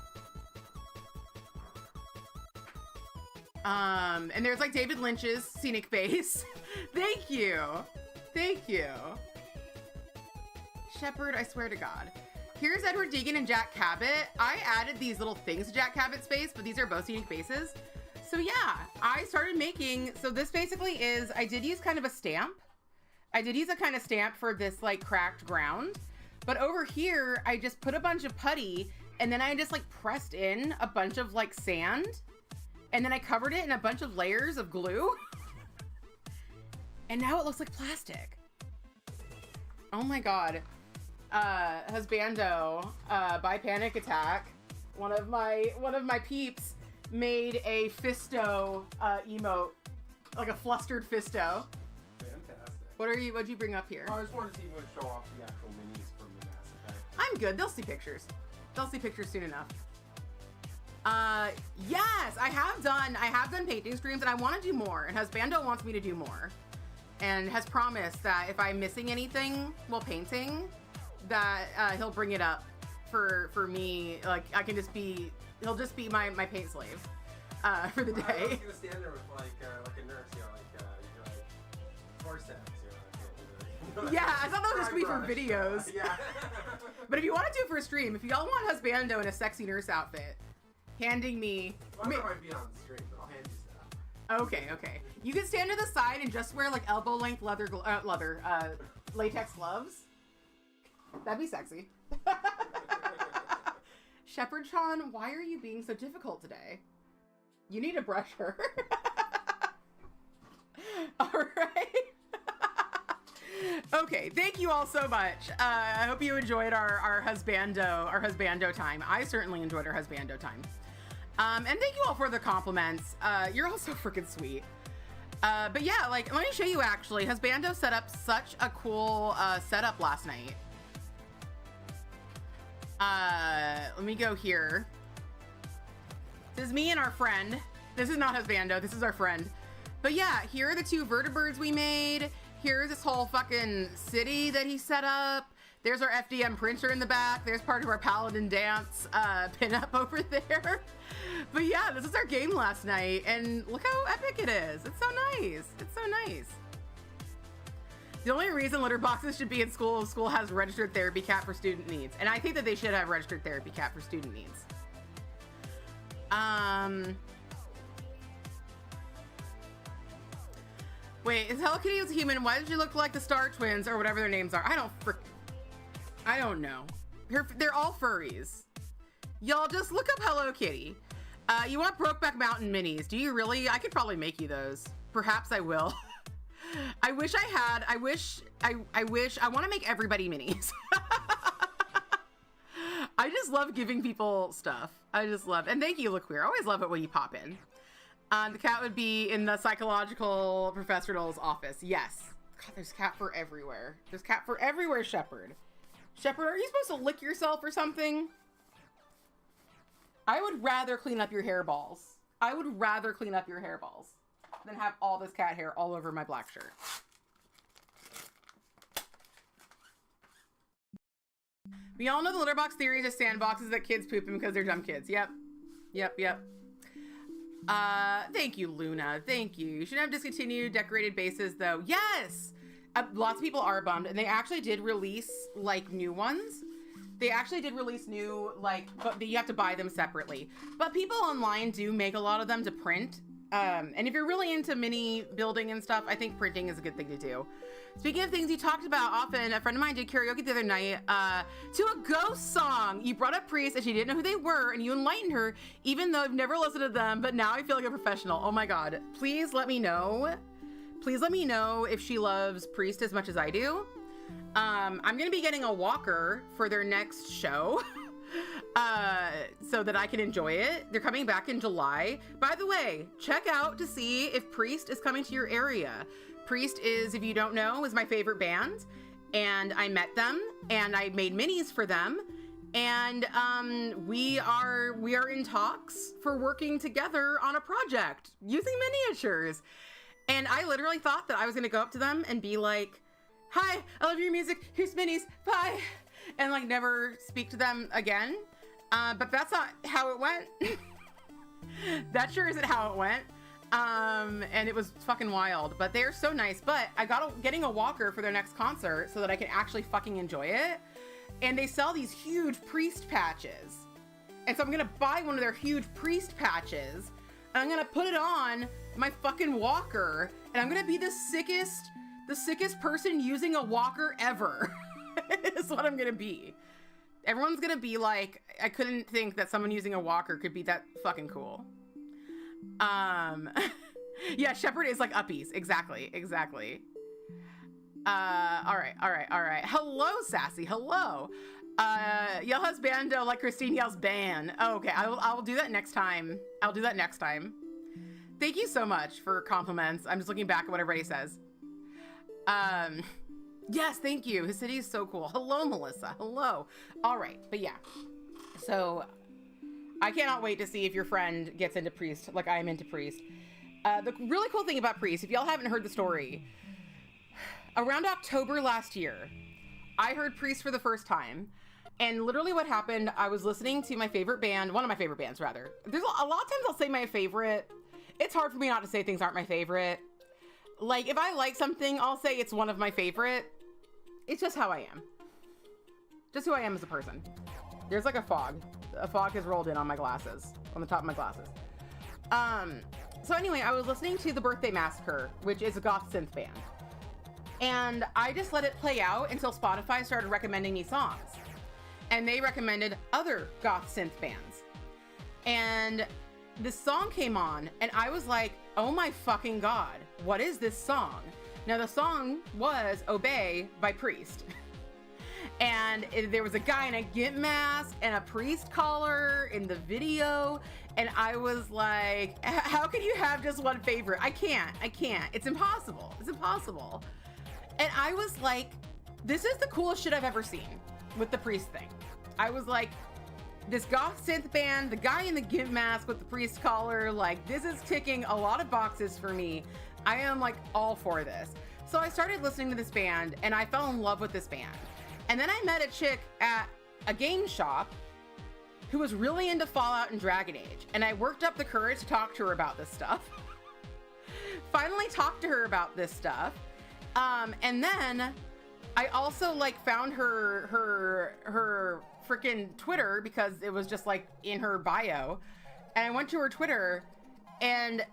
And there's like David Lynch's scenic base. Thank you. Thank you. Shepard, I swear to God. Here's Edward Deegan and Jack Cabot. I added these little things to Jack Cabot's base, but these are both scenic bases. So yeah, I started making, so this basically is, I did use kind of a stamp. I did use a kind of stamp for this like cracked ground. But over here, I just put a bunch of putty and then I just like pressed in a bunch of like sand. And then I covered it in a bunch of layers of glue. And now it looks like plastic. Oh my God. Husbando, by Panic Attack, one of my peeps made a fisto emote, like a flustered fisto. Fantastic. What'd you bring up here? I just wanted to see if you would show off the actual minis from the Mass Effect. I'm good. They'll see pictures. They'll see pictures soon enough. Yes, I have done painting streams and I want to do more, and Husbando wants me to do more and has promised that if I'm missing anything while painting, that he'll bring it up for me. Like he'll just be my paint slave for the day. I was gonna stand there with like a nurse, you know, like forceps, you know. Yeah, I thought that was just gonna be for videos. Yeah. But if you want to do it for a stream, if y'all want Husbando in a sexy nurse outfit, handing me. Well, I might be on the stream, but I'll hand you stuff. Okay. You can stand to the side and just wear like elbow length latex gloves. That'd be sexy. Shepherd Chan, why are you being so difficult today? You need to brush her. All right. Okay, thank you all so much. I hope you enjoyed our husbando time. I certainly enjoyed our husbando time. And thank you all for the compliments. You're all so freaking sweet. But yeah, like, let me show you actually. Husbando set up such a cool setup last night. Let me go here. This is me and our friend. This is not Husbando, this is our friend. But yeah, here are the 2 vertibirds we made. Here's this whole fucking city that he set up. There's our FDM printer in the back. There's part of our Paladin dance pinup over there. But yeah, this is our game last night, and look how epic it is. It's so nice. It's so nice. The only reason litter boxes should be in school has registered therapy cat for student needs. And I think that they should have registered therapy cat for student needs. Wait, is Hello Kitty was a human? Why did you look like the Star Twins or whatever their names are? I don't know. They're all furries. Y'all just look up Hello Kitty. You want Brokeback Mountain minis? Do you really? I could probably make you those. Perhaps I will. I wish I had. I want to make everybody minis. I just love giving people stuff. I just love, and thank you, LaQueer. I always love it when you pop in. The cat would be in the psychological professional's office. Yes. God, there's cat for everywhere. There's cat for everywhere, Shepherd. Shepherd, are you supposed to lick yourself or something? I would rather clean up your hairballs. I would rather clean up your hairballs than have all this cat hair all over my black shirt. We all know the litter box theory is just sandboxes that kids poop in because they're dumb kids. Yep. Thank you, Luna. Thank you. You should have discontinued decorated bases, though. Yes! Lots of people are bummed, and they actually did release, like, new ones. They actually did release new, like, but you have to buy them separately. But people online do make a lot of them to print. And if you're really into mini building and stuff, I think printing is a good thing to do. Speaking of things you talked about often, a friend of mine did karaoke the other night to a ghost song. You brought up Priest and she didn't know who they were, and you enlightened her, even though I've never listened to them, but now I feel like a professional. Oh my God. Please let me know. Please let me know if she loves Priest as much as I do. I'm going to be getting a walker for their next show. So that I can enjoy it. They're coming back in July. By the way, check out to see if Priest is coming to your area. Priest is, if you don't know, is my favorite band, and I met them and I made minis for them, and we are in talks for working together on a project using miniatures. And I literally thought that I was gonna go up to them and be like, "Hi, I love your music. Here's minis. Bye," and like never speak to them again. But that's not how it went. That sure isn't how it went. And it was fucking wild, but they're so nice. But I getting a walker for their next concert so that I can actually fucking enjoy it. And they sell these huge Priest patches. And so I'm gonna buy one of their huge Priest patches, and I'm gonna put it on my fucking walker, and I'm gonna be the sickest person using a walker ever. Is what I'm gonna be. Everyone's gonna be like, I couldn't think that someone using a walker could be that fucking cool. Yeah, Shepherd is like uppies. Exactly. All right. Hello, Sassy. Hello. Yell husbando like Christine yells ban. Oh, okay, I'll do that next time. Thank you so much for compliments. I'm just looking back at what everybody says. Yes, thank you. His city is so cool. Hello, Melissa. Hello. All right, but yeah. So I cannot wait to see if your friend gets into Priest like I'm into Priest. The really cool thing about Priest, if y'all haven't heard the story, around October last year, I heard Priest for the first time. And literally what happened, I was listening to my favorite band, one of my favorite bands rather. There's a lot of times I'll say my favorite. It's hard for me not to say things aren't my favorite. Like, if I like something, I'll say it's one of my favorite. It's just how I am. Just who I am as a person. There's like a fog. A fog has rolled in on my glasses, on the top of my glasses. So anyway, I was listening to The Birthday Massacre, which is a goth synth band. And I just let it play out until Spotify started recommending me songs. And they recommended other goth synth bands. And this song came on, and I was like, oh my fucking God, what is this song? Now the song was Obey by Priest. And there was a guy in a gimp mask and a priest collar in the video. And I was like, how can you have just one favorite? I can't. It's impossible. And I was like, this is the coolest shit I've ever seen with the priest thing. I was like, this goth synth band, the guy in the gimp mask with the priest collar, like, this is ticking a lot of boxes for me. I am like all for this. So I started listening to this band and I fell in love with this band. And then I met a chick at a game shop who was really into Fallout and Dragon Age. And I worked up the courage to talk to her about this stuff. Finally talked to her about this stuff. And then I also like found her freaking Twitter because it was just like in her bio. And I went to her Twitter and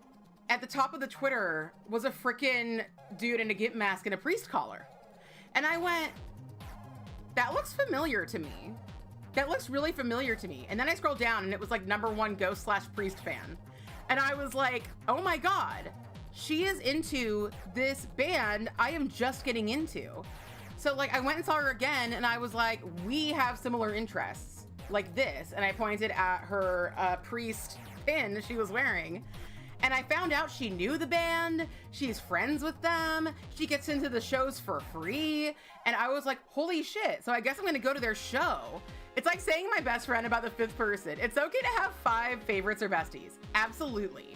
at the top of the Twitter was a freaking dude in a gimp mask and a priest collar. And I went, that looks familiar to me. That looks really familiar to me. And then I scrolled down and it was like #1 Ghost/Priest fan. And I was like, oh my God, she is into this band I am just getting into. So like I went and saw her again and I was like, we have similar interests like this. And I pointed at her priest pin she was wearing. And I found out she knew the band, she's friends with them, she gets into the shows for free, and I was like, holy shit, so I guess I'm gonna go to their show. It's like saying my best friend about the fifth person. It's okay to have 5 favorites or besties. Absolutely.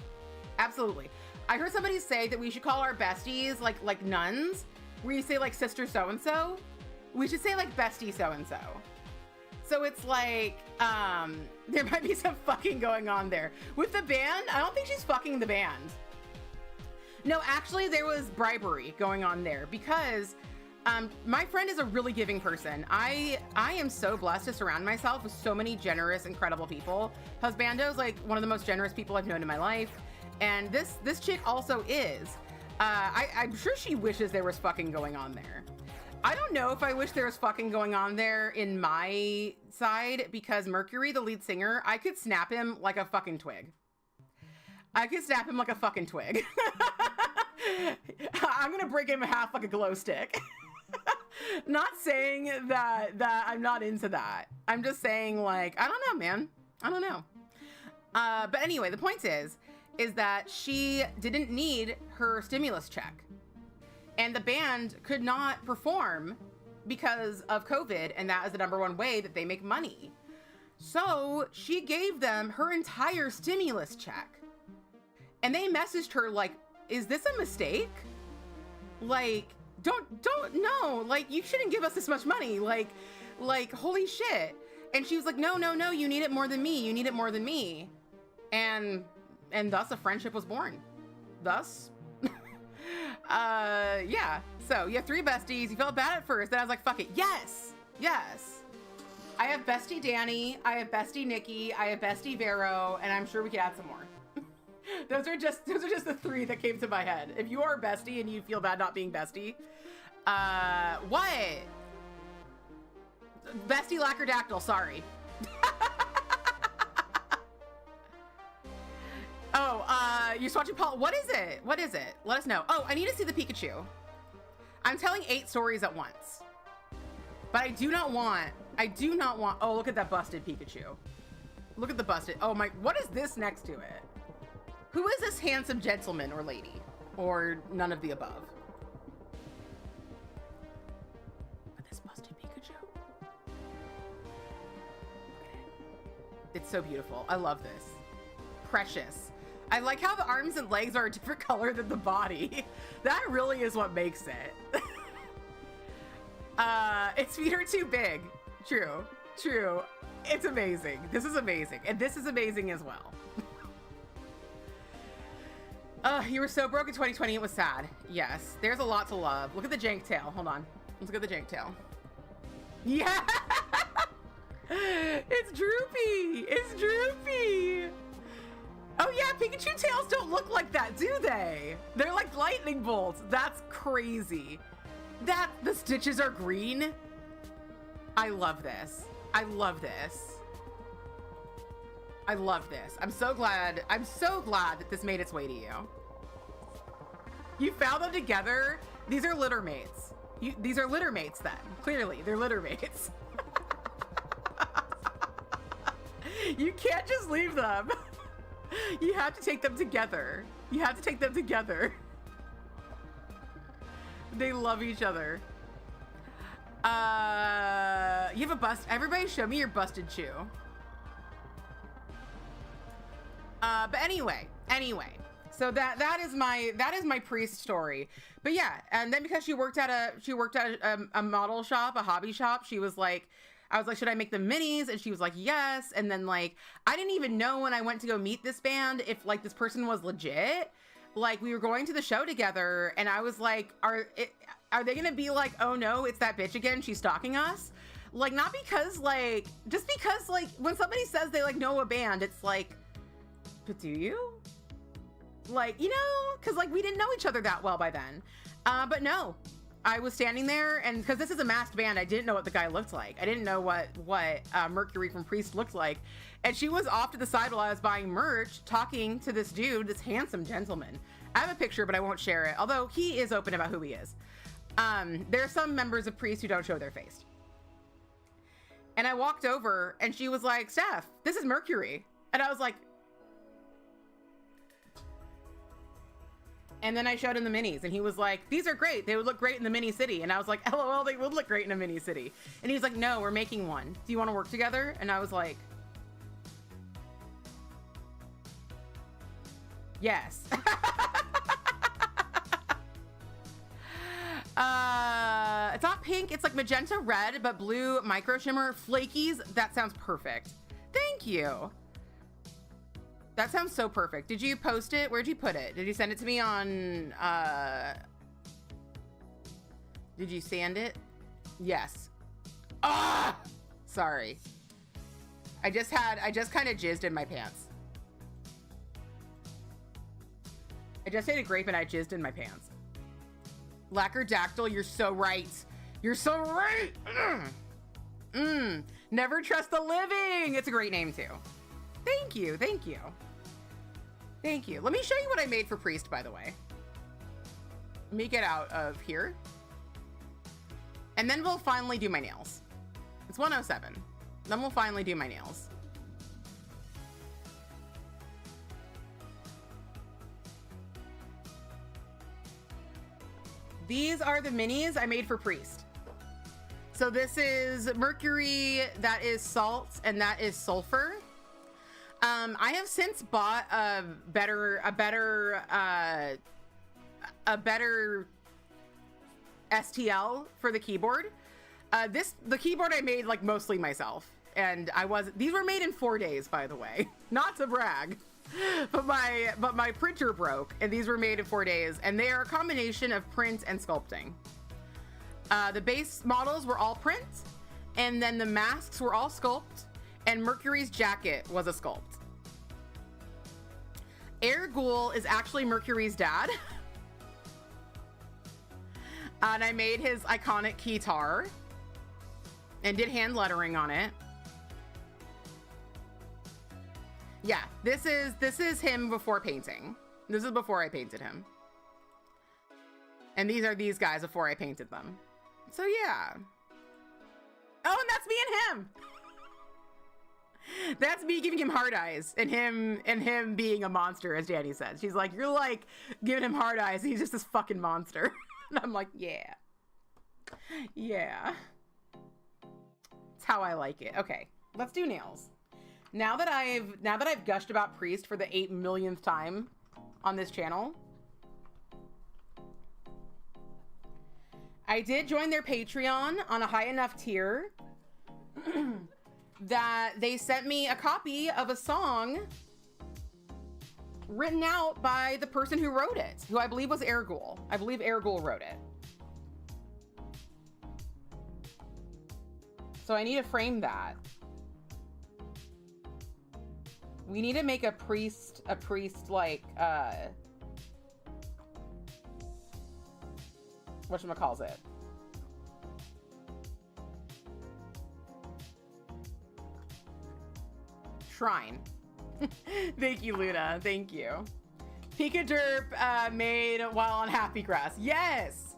Absolutely. I heard somebody say that we should call our besties like nuns, where you say like sister so-and-so. We should say like bestie so-and-so. So it's like, there might be some fucking going on there. With the band, I don't think she's fucking the band. No, actually there was bribery going on there because my friend is a really giving person. I am so blessed to surround myself with so many generous, incredible people. Husbando's like one of the most generous people I've known in my life. And this chick also is. I'm sure she wishes there was fucking going on there. I don't know if I wish there was fucking going on there in my side because Mercury, the lead singer, I could snap him like a fucking twig. I'm gonna break him in half like a glow stick. Not saying that I'm not into that. I'm just saying like, I don't know, man. I don't know. But anyway, the point is that she didn't need her stimulus check. And the band could not perform because of COVID, and that is the #1 way that they make money. So she gave them her entire stimulus check. And they messaged her like, is this a mistake? Like, don't no, like you shouldn't give us this much money. Like holy shit. And she was like, no, you need it more than me. And thus a friendship was born. Thus, yeah. So you have 3 besties. You felt bad at first. Then I was like, fuck it. Yes. I have bestie Danny. I have bestie Nikki. I have bestie Vero. And I'm sure we could add some more. Those are just the 3 that came to my head. If you are a bestie and you feel bad not being bestie, what? Bestie Lackerdactyl, sorry. Oh, you're watching Paul. What is it? Let us know. Oh, I need to see the Pikachu. I'm telling 8 stories at once. But I do not want, oh, look at that busted Pikachu. Look at the busted, oh my, what is this next to it? Who is this handsome gentleman or lady? Or none of the above? But this busted Pikachu. Look at it. It's so beautiful. I love this. Precious. I like how the arms and legs are a different color than the body. That really is what makes it. Its feet are too big. True. It's amazing. This is amazing. And this is amazing as well. You were so broke in 2020, it was sad. Yes, there's a lot to love. Look at the jank tail. Hold on. Let's look at the jank tail. Yeah! It's droopy! Oh yeah, Pikachu tails don't look like that, do they? They're like lightning bolts. That's crazy. The stitches are green. I love this. I'm so glad that this made its way to you. You found them together These are litter mates. These are litter mates then. Clearly, they're litter mates. You can't just leave them. You have to take them together. You have to take them together. They love each other. You have a bust. Everybody show me your busted shoe. But anyway. So that is my priest story. But yeah, and then because she worked at a model shop, a hobby shop, she was like, I was like, should I make them minis? And she was like, yes. And then like, I didn't even know when I went to go meet this band if like this person was legit. Like we were going to the show together, and I was like, are they gonna be like, oh no, it's that bitch again, she's stalking us? Like, not because like, just because like when somebody says they like know a band, it's like, but do you? Like, you know, because like we didn't know each other that well by then. But no, I was standing there, and because this is a masked band, I didn't know what the guy looked like. I didn't know what Mercury from Priest looked like. And she was off to the side while I was buying merch, talking to this dude, this handsome gentleman. I have a picture, but I won't share it, although he is open about who he is. There are some members of Priest who don't show their face. And I walked over, and she was like, Steph, this is Mercury. And I was like... And then I showed him the minis, and he was like, these are great. They would look great in the mini city. And I was like, LOL, they would look great in a mini city. And he was like, no, we're making one. Do you want to work together? And I was like, yes. It's not pink. It's like magenta red, but blue micro shimmer. Flakies. That sounds perfect. Thank you. That sounds so perfect. Did you post it? Where'd you put it? Did you send it to me on, did you sand it? Yes. Ah! Sorry. I just kind of jizzed in my pants. I just ate a grape and I jizzed in my pants. Lackerdactyl, you're so right. You're so right. Never trust the living. It's a great name too. Thank you. Thank you. Thank you. Let me show you what I made for Priest, by the way. Let me get out of here. And then we'll finally do my nails. It's 1:07. Then we'll finally do my nails. These are the minis I made for Priest. So this is Mercury, that is Salt, and that is Sulfur. I have since bought a better STL for the keyboard. The keyboard I made like mostly myself, and these were made in 4 days, by the way, not to brag, but my printer broke, and these were made in 4 days, and they are a combination of print and sculpting. The base models were all print, and then the masks were all sculpt, and Mercury's jacket was a sculpt. Air Ghoul is actually Mercury's dad. And I made his iconic keytar and did hand lettering on it. Yeah, this is him before painting. This is before I painted him. And these are these guys before I painted them. So yeah. Oh, and that's me and him. That's me giving him hard eyes, and him being a monster, as Danny said. She's like, you're like giving him hard eyes, and he's just this fucking monster. And I'm like, yeah. Yeah. That's how I like it. Okay, let's do nails. Now that I've gushed about Priest for the 8 millionth time on this channel, I did join their Patreon on a high enough tier that they sent me a copy of a song written out by the person who wrote it, who I believe was Air Ghoul. I believe Air Ghoul wrote it. So I need to frame that. We need to make a priest like, whatchamacallit? Shrine. Thank you, Luna. Thank you. Pika Derp made while on Happy Grass. Yes!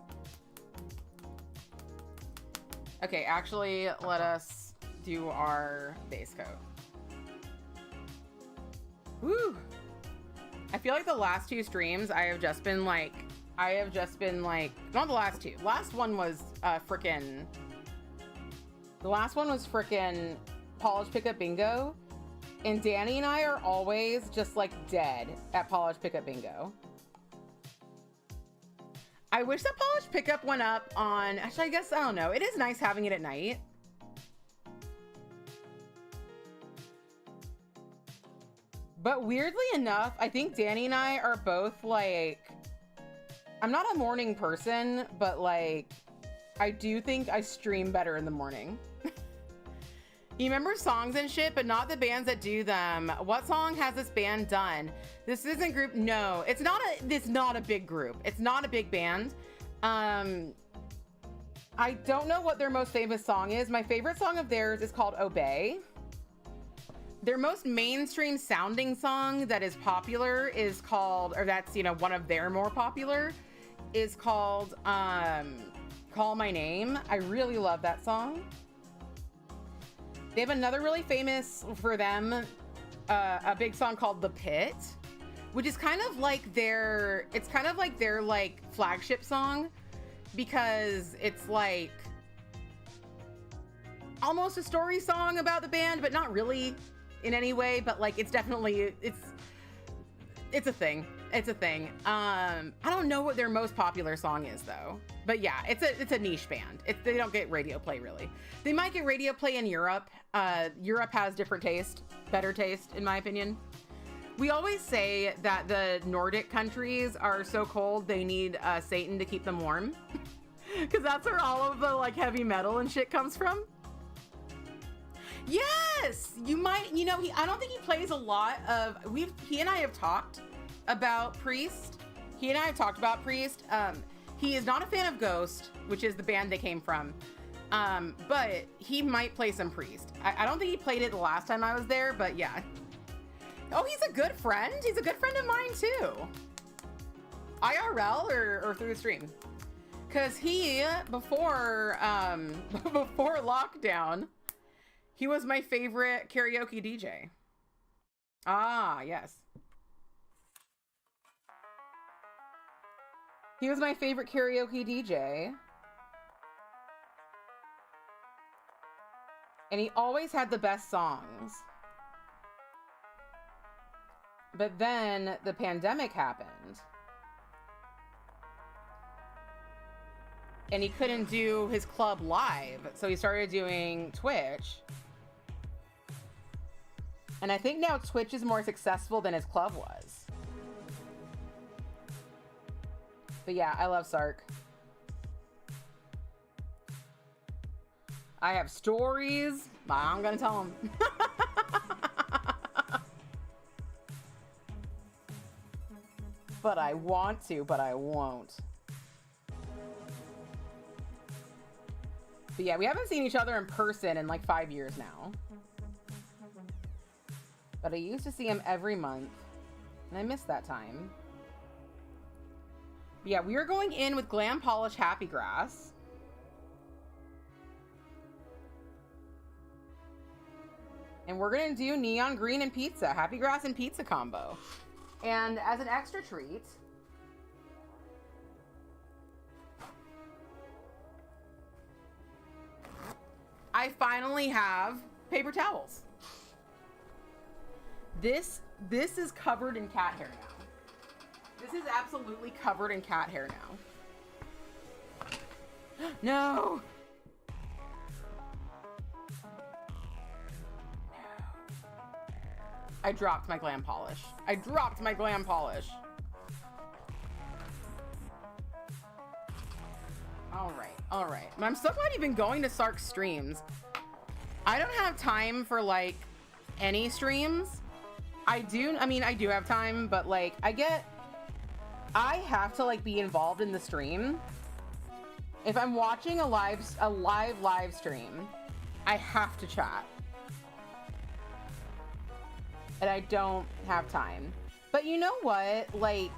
Okay, actually, let us do our base coat. Woo! I feel like the last two streams I have just been like, not the last two. Last one was frickin' Polish Pickup Bingo. And Danny and I are always just like dead at Polish Pickup Bingo. I wish that Polish Pickup went up on, actually, I guess, I don't know. It is nice having it at night. But weirdly enough, I think Danny and I are both like, I'm not a morning person, but like, I do think I stream better in the morning. You remember songs and shit, but not the bands that do them. What song has this band done? This isn't group. No, it's not a big group. It's not a big band. I don't know what their most famous song is. My favorite song of theirs is called Obey. Their most mainstream sounding song that is popular is called, or that's, you know, one of their more popular, is called Call My Name. I really love that song. They have another really famous for them, a big song called The Pit, which is kind of like their like flagship song, because it's like almost a story song about the band, but not really in any way, but like it's definitely, it's a thing. It's a thing. I don't know what their most popular song is though, but yeah, it's a niche band. They don't get radio play really. They might get radio play in Europe. Europe has different taste, better taste in my opinion. We always say that the Nordic countries are so cold they need Satan to keep them warm, because that's where all of the like heavy metal and shit comes from. Yes, you might. You know, I don't think he plays a lot of. He and I have talked about Priest. He is not a fan of Ghost, which is the band they came from. But he might play some Priest. I don't think he played it the last time I was there, but yeah. Oh, he's a good friend. He's a good friend of mine too. IRL or through the stream. Cause he, before lockdown, he was my favorite karaoke DJ. Ah, yes. He was my favorite karaoke DJ. And he always had the best songs. But then the pandemic happened. And he couldn't do his club live, so he started doing Twitch. And I think now Twitch is more successful than his club was. But yeah, I love Sark. I have stories, but I'm gonna tell them. But I want to, but I won't. But yeah, we haven't seen each other in person in like 5 years now. But I used to see him every month, and I miss that time. But yeah, we are going in with Glam Polish Happy Grass. And we're gonna do Neon Green and Pizza, Happy Grass and Pizza combo. And as an extra treat, I finally have paper towels. This is covered in cat hair now. This is absolutely covered in cat hair now. No! I dropped my glam polish. All right. I'm so glad you've been going to Sark's streams. I don't have time for like any streams. I do have time, but like I have to like be involved in the stream. If I'm watching a live stream, I have to chat. And I don't have time. But you know what? Like,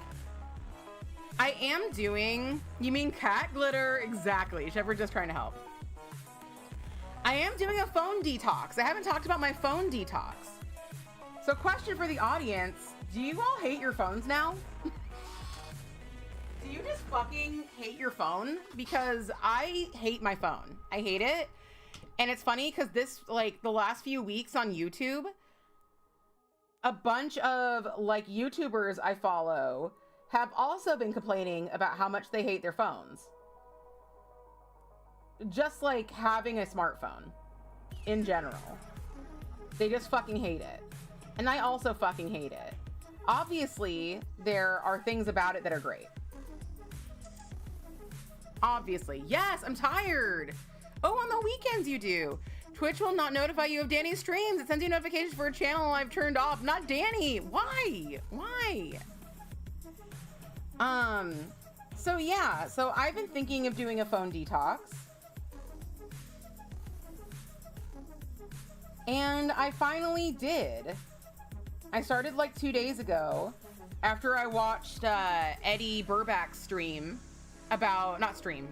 I am doing... You mean cat glitter? Exactly. Shepard's just trying to help. I am doing a phone detox. I haven't talked about my phone detox. So question for the audience, do you all hate your phones now? Do you just fucking hate your phone? Because I hate my phone. I hate it. And it's funny because this, like, the last few weeks on YouTube, a bunch of, like, YouTubers I follow have also been complaining about how much they hate their phones. Just like having a smartphone in general. They just fucking hate it. And I also fucking hate it. Obviously, there are things about it that are great. Obviously. Yes, I'm tired. Oh, on the weekends you do. Twitch will not notify you of Danny's streams. It sends you notifications for a channel I've turned off. Not Danny. Why? Why? So yeah, so I've been thinking of doing a phone detox. And I finally did. I started like 2 days ago after I watched Eddie Burback's stream about, not stream,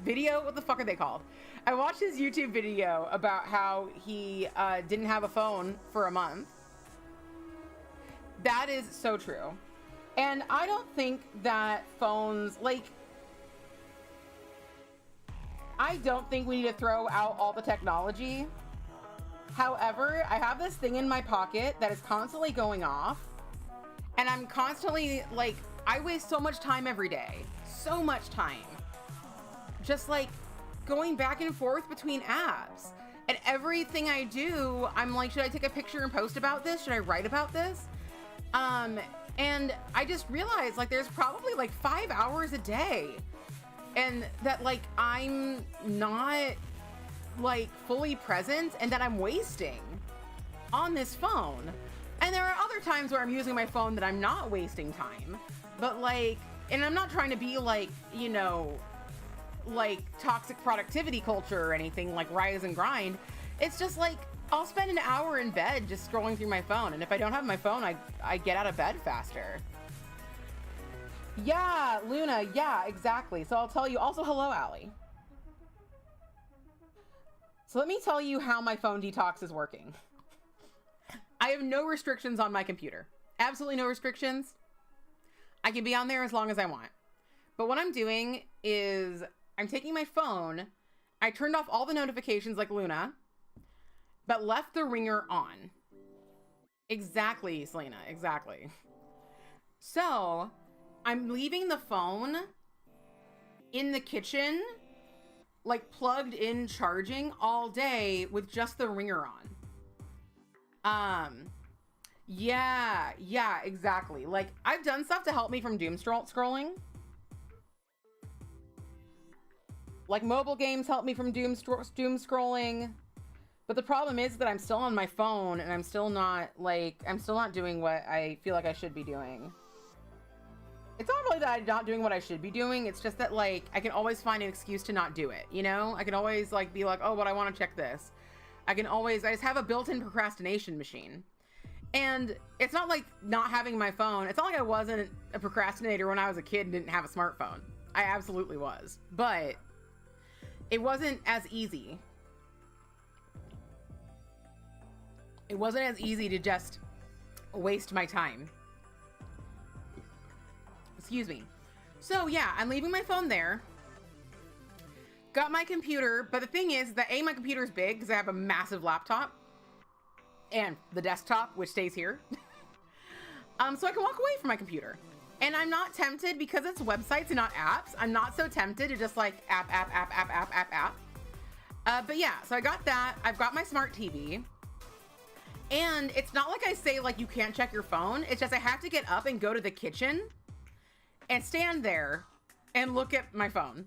video? What the fuck are they called? I watched his YouTube video about how he didn't have a phone for a month. That is so true. And I don't think that phones, like, I don't think we need to throw out all the technology. However, I have this thing in my pocket that is constantly going off. And I'm constantly, like, I waste so much time every day. So much time. Just, like, going back and forth between apps. And everything I do, I'm like, should I take a picture and post about this? Should I write about this? And I just realized, like, there's probably, like, 5 hours a day. And that, like, I'm not, like, fully present and that I'm wasting on this phone. And there are other times where I'm using my phone that I'm not wasting time. But, like, and I'm not trying to be, like, you know, like, toxic productivity culture or anything, like rise and grind. It's just, like, I'll spend an hour in bed just scrolling through my phone. And if I don't have my phone, I get out of bed faster. Yeah, Luna, yeah, exactly. So I'll tell you. Also, hello, Allie. So let me tell you how my phone detox is working. I have no restrictions on my computer. Absolutely no restrictions. I can be on there as long as I want. But what I'm doing is I'm taking my phone. I turned off all the notifications like Luna, but left the ringer on. Exactly, Selena, exactly. So I'm leaving the phone in the kitchen, like plugged in charging all day with just the ringer on. Yeah, exactly. Like, I've done stuff to help me from doom scrolling. Like, mobile games help me from doom scrolling. But the problem is that I'm still on my phone and I'm still not doing what I feel like I should be doing. It's not really that I'm not doing what I should be doing. It's just that, like, I can always find an excuse to not do it, you know? I can always, like, be like, oh, but I want to check this. I just have a built-in procrastination machine. And it's not like not having my phone. It's not like I wasn't a procrastinator when I was a kid and didn't have a smartphone. I absolutely was. But it wasn't as easy. It wasn't as easy to just waste my time. Excuse me. So yeah, I'm leaving my phone there. Got my computer, but the thing is that my computer is big because I have a massive laptop and the desktop, which stays here. So I can walk away from my computer. And I'm not tempted because it's websites and not apps. I'm not so tempted to just like app. But yeah, so I got that. I've got my smart TV. And it's not like I say like you can't check your phone. It's just I have to get up and go to the kitchen and stand there and look at my phone.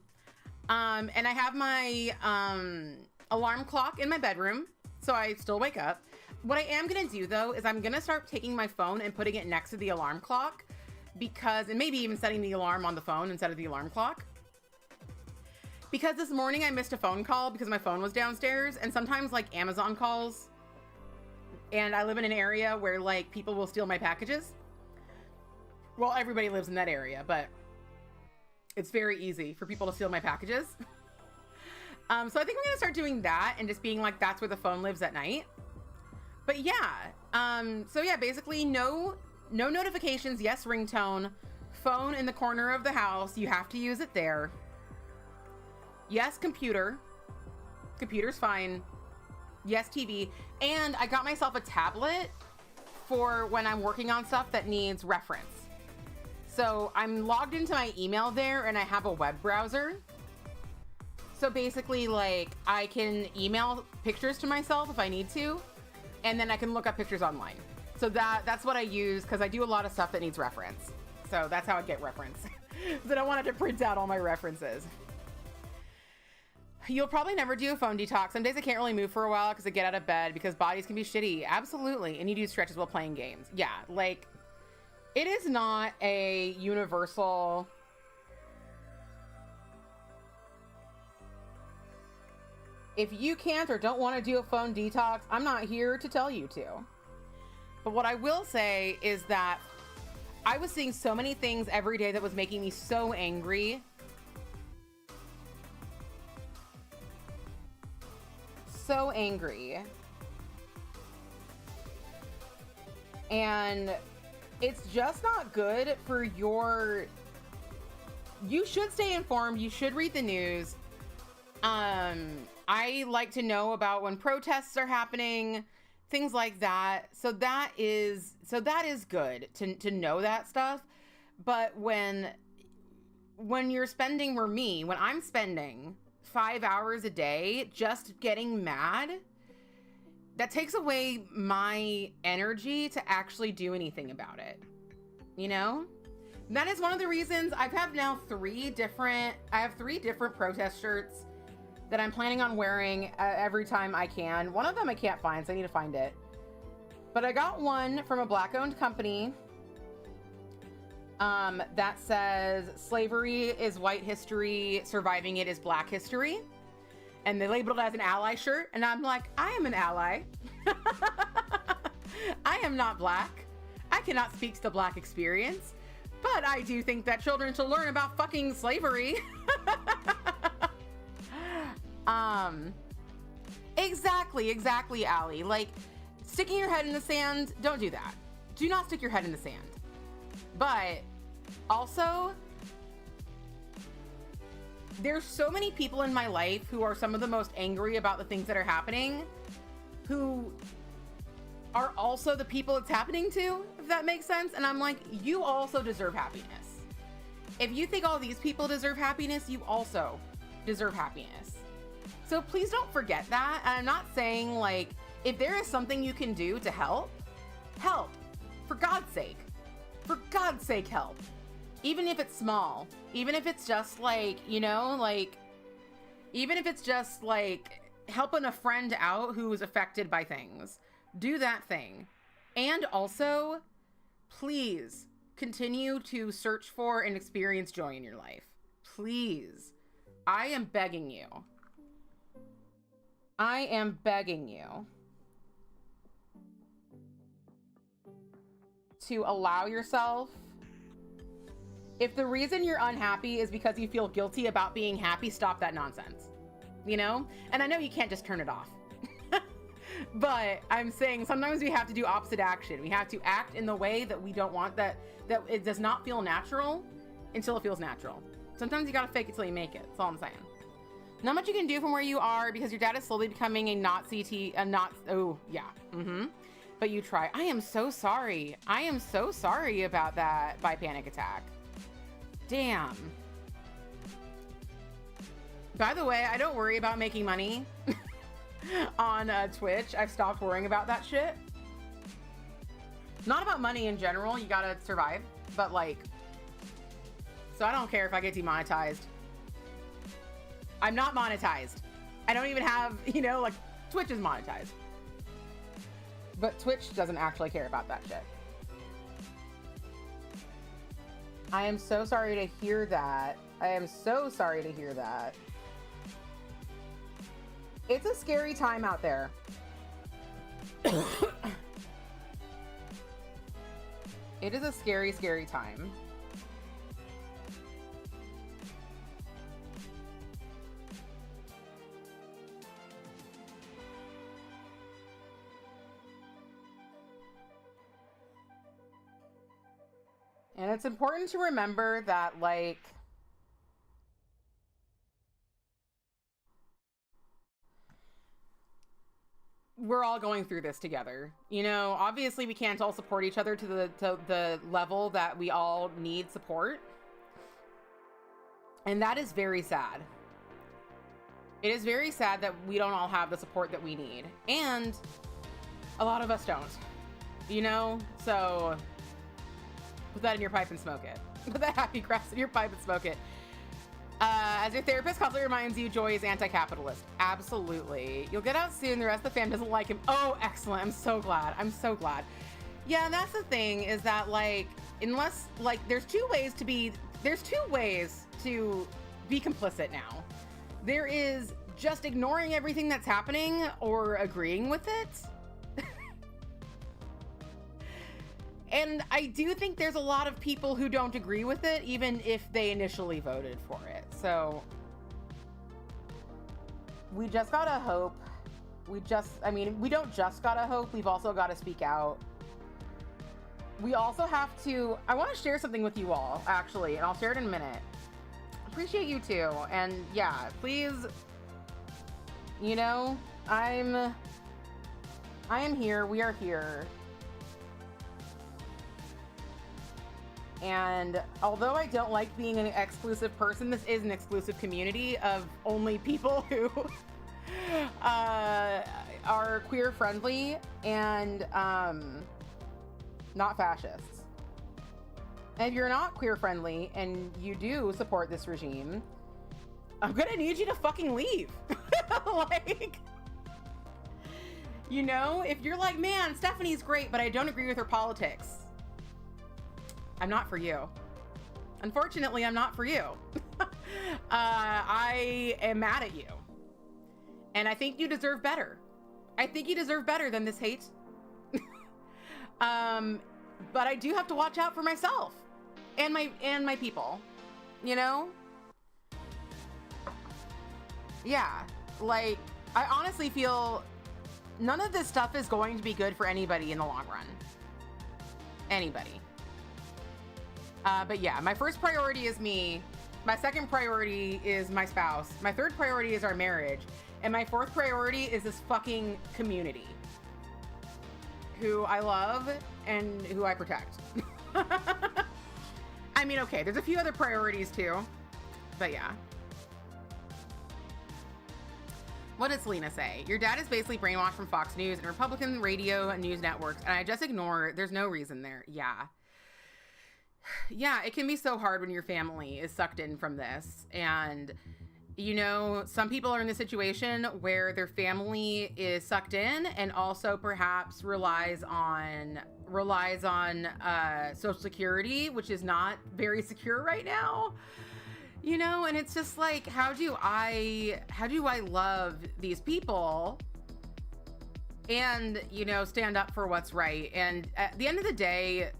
And I have my alarm clock in my bedroom, so I still wake up. What I am gonna do though is I'm gonna start taking my phone and putting it next to the alarm clock and maybe even setting the alarm on the phone instead of the alarm clock. Because this morning I missed a phone call because my phone was downstairs, and sometimes like Amazon calls, and I live in an area where like people will steal my packages. Well, everybody lives in that area, but it's very easy for people to steal my packages. So I think I'm gonna start doing that and just being like, that's where the phone lives at night. But yeah, so yeah, basically no notifications. Yes, ringtone. Phone in the corner of the house. You have to use it there. Yes, computer. Computer's fine. Yes, TV. And I got myself a tablet for when I'm working on stuff that needs reference. So I'm logged into my email there and I have a web browser. So basically, like, I can email pictures to myself if I need to, and then I can look up pictures online. So that's what I use, because I do a lot of stuff that needs reference. So that's how I get reference. Because I don't want it to print out all my references. You'll probably never do a phone detox. Some days I can't really move for a while because I get out of bed, because bodies can be shitty. Absolutely. And you do stretches while playing games. Yeah, like, it is not a universal... If you can't or don't want to do a phone detox, I'm not here to tell you to. But what I will say is that I was seeing so many things every day that was making me so angry. So angry. And it's just not good for your... You should stay informed. You should read the news. I like to know about when protests are happening, things like that. So that is good to know that stuff. But when you're spending, when I'm spending 5 hours a day just getting mad, that takes away my energy to actually do anything about it. You know? That is one of the reasons I have now 3 different protest shirts that I'm planning on wearing every time I can. One of them I can't find, so I need to find it. But I got one from a Black-owned company that says, slavery is white history, surviving it is Black history. And they labeled it as an ally shirt, and I'm like, I am an ally. I am not Black. I cannot speak to the Black experience, but I do think that children should learn about fucking slavery. Exactly, Allie. Like, sticking your head in the sand, don't do that. Do not stick your head in the sand. But also, there's so many people in my life who are some of the most angry about the things that are happening, who are also the people it's happening to, if that makes sense. And I'm like, you also deserve happiness. If you think all these people deserve happiness, you also deserve happiness. So please don't forget that. And I'm not saying, like, if there is something you can do to help. For God's sake. For God's sake, help. Even if it's small. Even if it's just like, you know, like, even if it's just like helping a friend out who is affected by things. Do that thing. And also, please continue to search for and experience joy in your life. Please. I am begging you. I am begging you to allow yourself, if the reason you're unhappy is because you feel guilty about being happy, stop that nonsense, you know? And I know you can't just turn it off, but I'm saying sometimes we have to do opposite action. We have to act in the way that we don't want, that it does not feel natural until it feels natural. Sometimes you gotta fake it till you make it. That's all I'm saying. Not much you can do from where you are because your dad is slowly becoming but you try. I am so sorry. I am so sorry about that by panic attack. Damn. By the way, I don't worry about making money on Twitch. I've stopped worrying about that shit. Not about money in general. You gotta survive. But like, so I don't care if I get demonetized. I'm not monetized. I don't even have, you know, like, Twitch is monetized. But Twitch doesn't actually care about that shit. I am so sorry to hear that. I am so sorry to hear that. It's a scary time out there. It is a scary, scary time. And it's important to remember that, like, we're all going through this together. You know, obviously we can't all support each other to the level that we all need support. And that is very sad. It is very sad that we don't all have the support that we need. And a lot of us don't. You know? So put that in your pipe and smoke it. Put that happy grass in your pipe and smoke it. As your therapist constantly reminds you, Joy is anti-capitalist. Absolutely. You'll get out soon. The rest of the fam doesn't like him. Oh, excellent. I'm so glad. I'm so glad. Yeah, and that's the thing, is that, like, unless, like, there's two ways to be complicit now. There is just ignoring everything that's happening or agreeing with it. And I do think there's a lot of people who don't agree with it, even if they initially voted for it. So we just gotta hope. We don't just gotta hope. We've also gotta speak out. We also have to, I want to share something with you all, actually, and I'll share it in a minute. Appreciate you too. And yeah, please, you know, I am here. We are here. And although I don't like being an exclusive person, this is an exclusive community of only people who are queer friendly and not fascists. And if you're not queer friendly and you do support this regime, I'm gonna need you to fucking leave. Like, you know, if you're like, man, Stephanie's great, but I don't agree with her politics, I'm not for you. Unfortunately, I'm not for you. I am mad at you. And I think you deserve better. I think you deserve better than this hate. But I do have to watch out for myself and my people, you know? Yeah, like, I honestly feel none of this stuff is going to be good for anybody in the long run. Anybody. But yeah, my first priority is me. My second priority is my spouse. My third priority is our marriage. And my fourth priority is this fucking community who I love and who I protect. I mean, okay, there's a few other priorities too, but yeah. What does Selena say? Your dad is basically brainwashed from Fox News and Republican radio and news networks, and I just ignore, there's no reason there. Yeah. Yeah, it can be so hard when your family is sucked in from this. And, you know, some people are in the situation where their family is sucked in and also perhaps relies on Social Security, which is not very secure right now. You know, and it's just like, how do I love these people and, you know, stand up for what's right? And at the end of the day,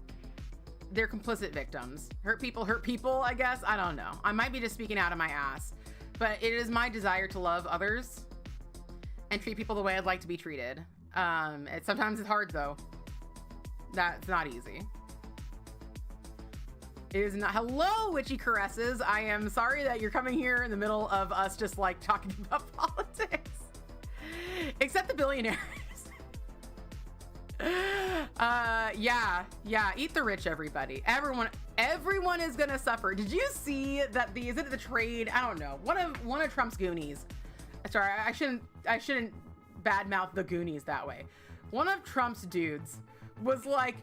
they're complicit victims. Hurt people, I guess. I don't know. I might be just speaking out of my ass, but it is my desire to love others and treat people the way I'd like to be treated. Sometimes it's hard though. That's not easy. It is not. Hello, Witchy Caresses. I am sorry that you're coming here in the middle of us just like talking about politics. Except the billionaires. Yeah, eat the rich, everybody. Everyone is gonna suffer. Did you see that is it the trade? I don't know. One of Trump's Goonies. Sorry, I shouldn't badmouth the Goonies that way. One of Trump's dudes was like,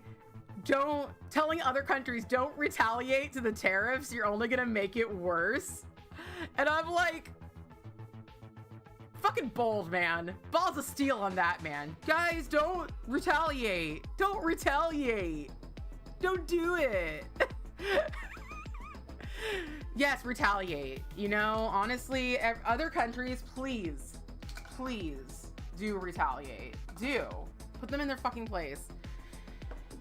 telling other countries, don't retaliate to the tariffs, you're only gonna make it worse. And I'm like, fucking bold, man. Balls of steel on that, man. Guys, don't retaliate. Don't retaliate. Don't do it. Yes, retaliate. You know, honestly, other countries, please do retaliate. Do. Put them in their fucking place.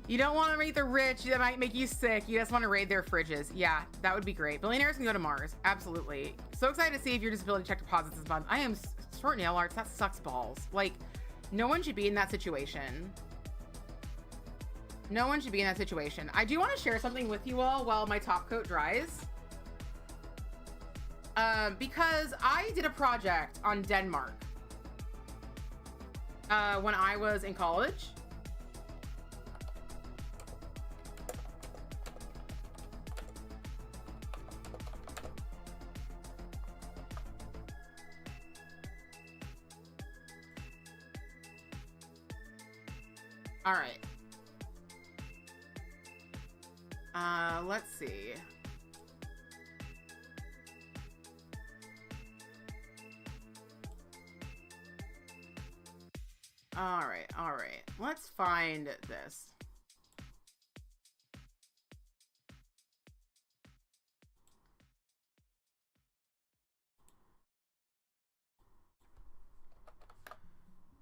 You don't want to raid the rich. That might make you sick. You just want to raid their fridges. Yeah, that would be great. Billionaires can go to Mars. Absolutely. So excited to see if your disability check deposits this month. I am short nail arts. That sucks balls. Like, no one should be in that situation. No one should be in that situation. I do want to share something with you all while my top coat dries. Because I did a project on Denmark when I was in college. All right. Let's see. All right. Let's find this.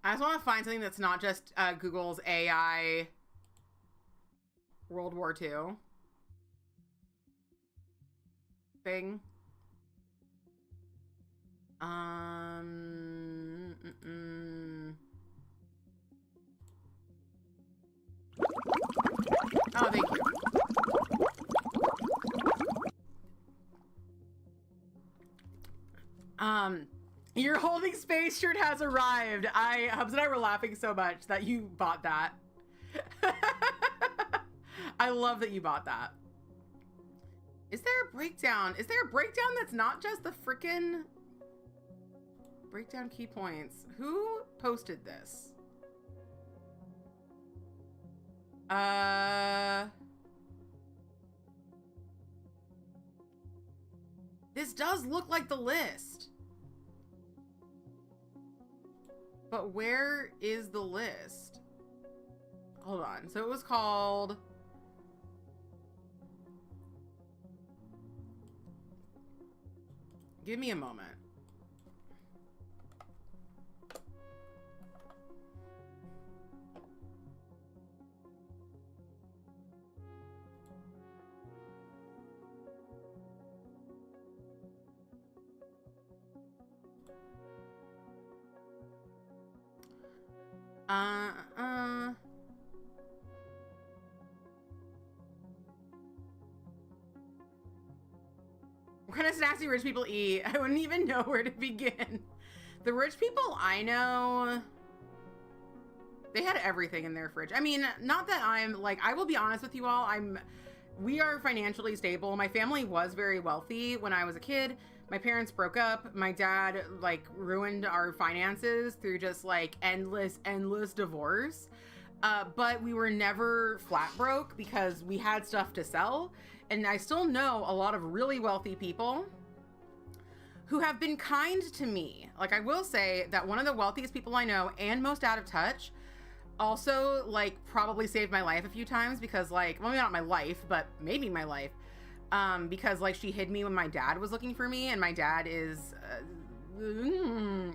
I just want to find something that's not just Google's AI World War II thing. Oh, thank you. Your holding space shirt has arrived. Hubs and I were laughing so much that you bought that. I love that you bought that. Is there a breakdown? Is there a breakdown that's not just the frickin' breakdown key points? Who posted this? This does look like the list. But where is the list? Hold on. So it was called... Give me a moment. What kind of snacks do rich people eat? I wouldn't even know where to begin. The rich people I know, they had everything in their fridge. I mean, not that I'm like, I will be honest with you all. We are financially stable. My family was very wealthy when I was a kid. My parents broke up. My dad like ruined our finances through just like endless divorce. But we were never flat broke because we had stuff to sell. And I still know a lot of really wealthy people who have been kind to me. Like, I will say that one of the wealthiest people I know and most out of touch also like probably saved my life a few times because like, well, maybe not my life, but maybe my life. Because like she hid me when my dad was looking for me, and my dad is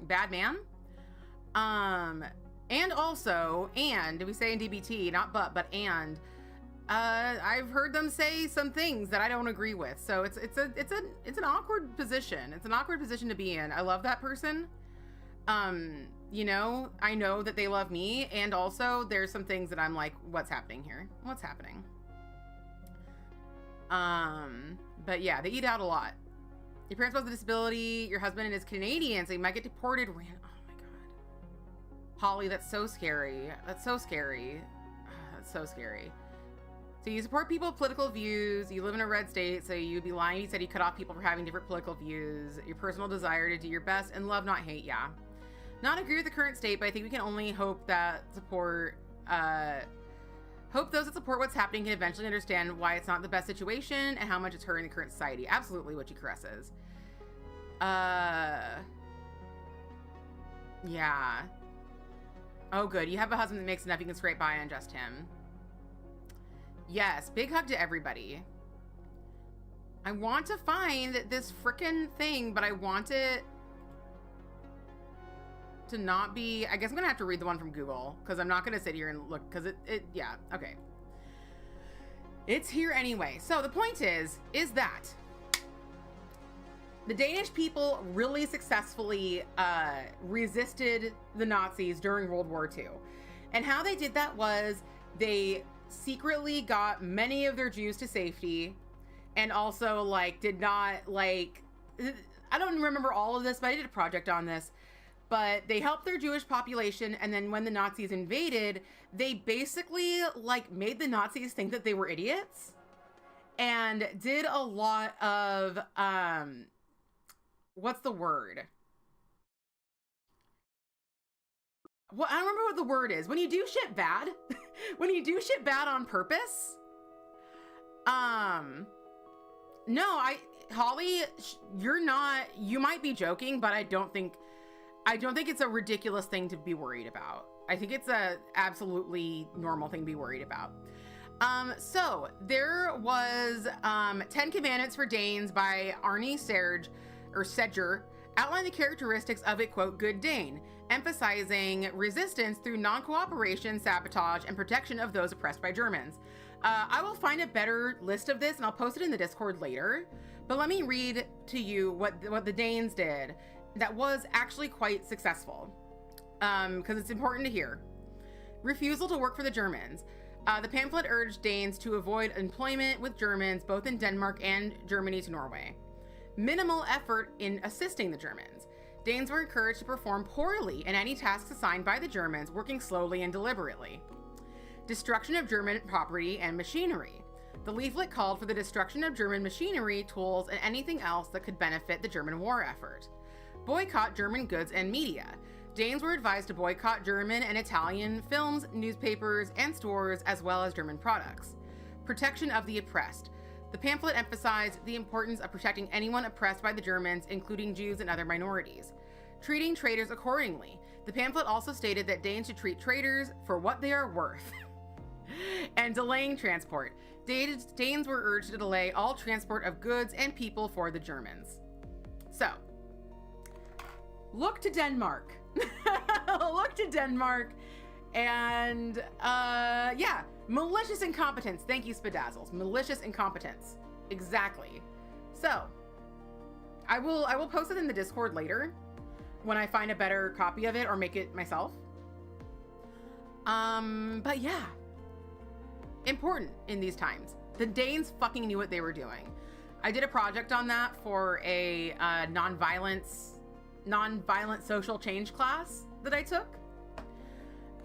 bad man. And also, and we say in DBT, not but and I've heard them say some things that I don't agree with. So it's an awkward position. It's an awkward position to be in. I love that person. You know, I know that they love me, and also there's some things that I'm like, what's happening here? What's happening? But yeah, they eat out a lot. Your parents both have a disability, your husband is Canadian, so you might get deported. Oh my God. Holly, that's so scary. That's so scary. That's so scary. So you support people with political views, you live in a red state, so you'd be lying if you said you cut off people for having different political views, your personal desire to do your best, and love, not hate, yeah. Not agree with the current state, but I think we can only hope that hope those that support what's happening can eventually understand why it's not the best situation and how much it's hurting the current society. Absolutely what you caresses. Yeah. Oh, good. You have a husband that makes enough you can scrape by on just him. Yes, big hug to everybody. I want to find this frickin' thing, but I want it to not be... I guess I'm gonna have to read the one from Google, because I'm not gonna sit here and look, because yeah, okay. It's here anyway. So the point is that the Danish people really successfully resisted the Nazis during World War II. And how they did that was they secretly got many of their Jews to safety, and also like did not like, I don't remember all of this, but I did a project on this. But they helped their Jewish population, and then when the Nazis invaded, they basically like made the Nazis think that they were idiots, and did a lot of what's the word? Well, I don't remember what the word is. When you do shit bad, when you do shit bad on purpose. No, Holly, you're not. You might be joking, but I don't think it's a ridiculous thing to be worried about. I think it's a absolutely normal thing to be worried about. So there was 10 Commandments for Danes by Arnie Sedger, outline the characteristics of a, quote, good Dane, emphasizing resistance through non-cooperation, sabotage, and protection of those oppressed by Germans. I will find a better list of this and I'll post it in the Discord later, but let me read to you what the Danes did that was actually quite successful, because it's important to hear. Refusal to work for the Germans. The pamphlet urged Danes to avoid employment with Germans, both in Denmark and Germany to Norway. Minimal effort in assisting the Germans. Danes were encouraged to perform poorly in any tasks assigned by the Germans, working slowly and deliberately. Destruction of German property and machinery. The leaflet called for the destruction of German machinery, tools, and anything else that could benefit the German war effort. Boycott German goods and media. Danes were advised to boycott German and Italian films, newspapers, and stores, as well as German products. Protection of the oppressed. The pamphlet emphasized the importance of protecting anyone oppressed by the Germans, including Jews and other minorities. Treating traitors accordingly. The pamphlet also stated that Danes should treat traitors for what they are worth. And delaying transport. Danes were urged to delay all transport of goods and people for the Germans. So, look to Denmark. Look to Denmark. And yeah, malicious incompetence. Thank you, Spadazzles. Malicious incompetence. Exactly. So I will post it in the Discord later when I find a better copy of it or make it myself. But yeah, important in these times. The Danes fucking knew what they were doing. I did a project on that for a non-violent social change class that I took.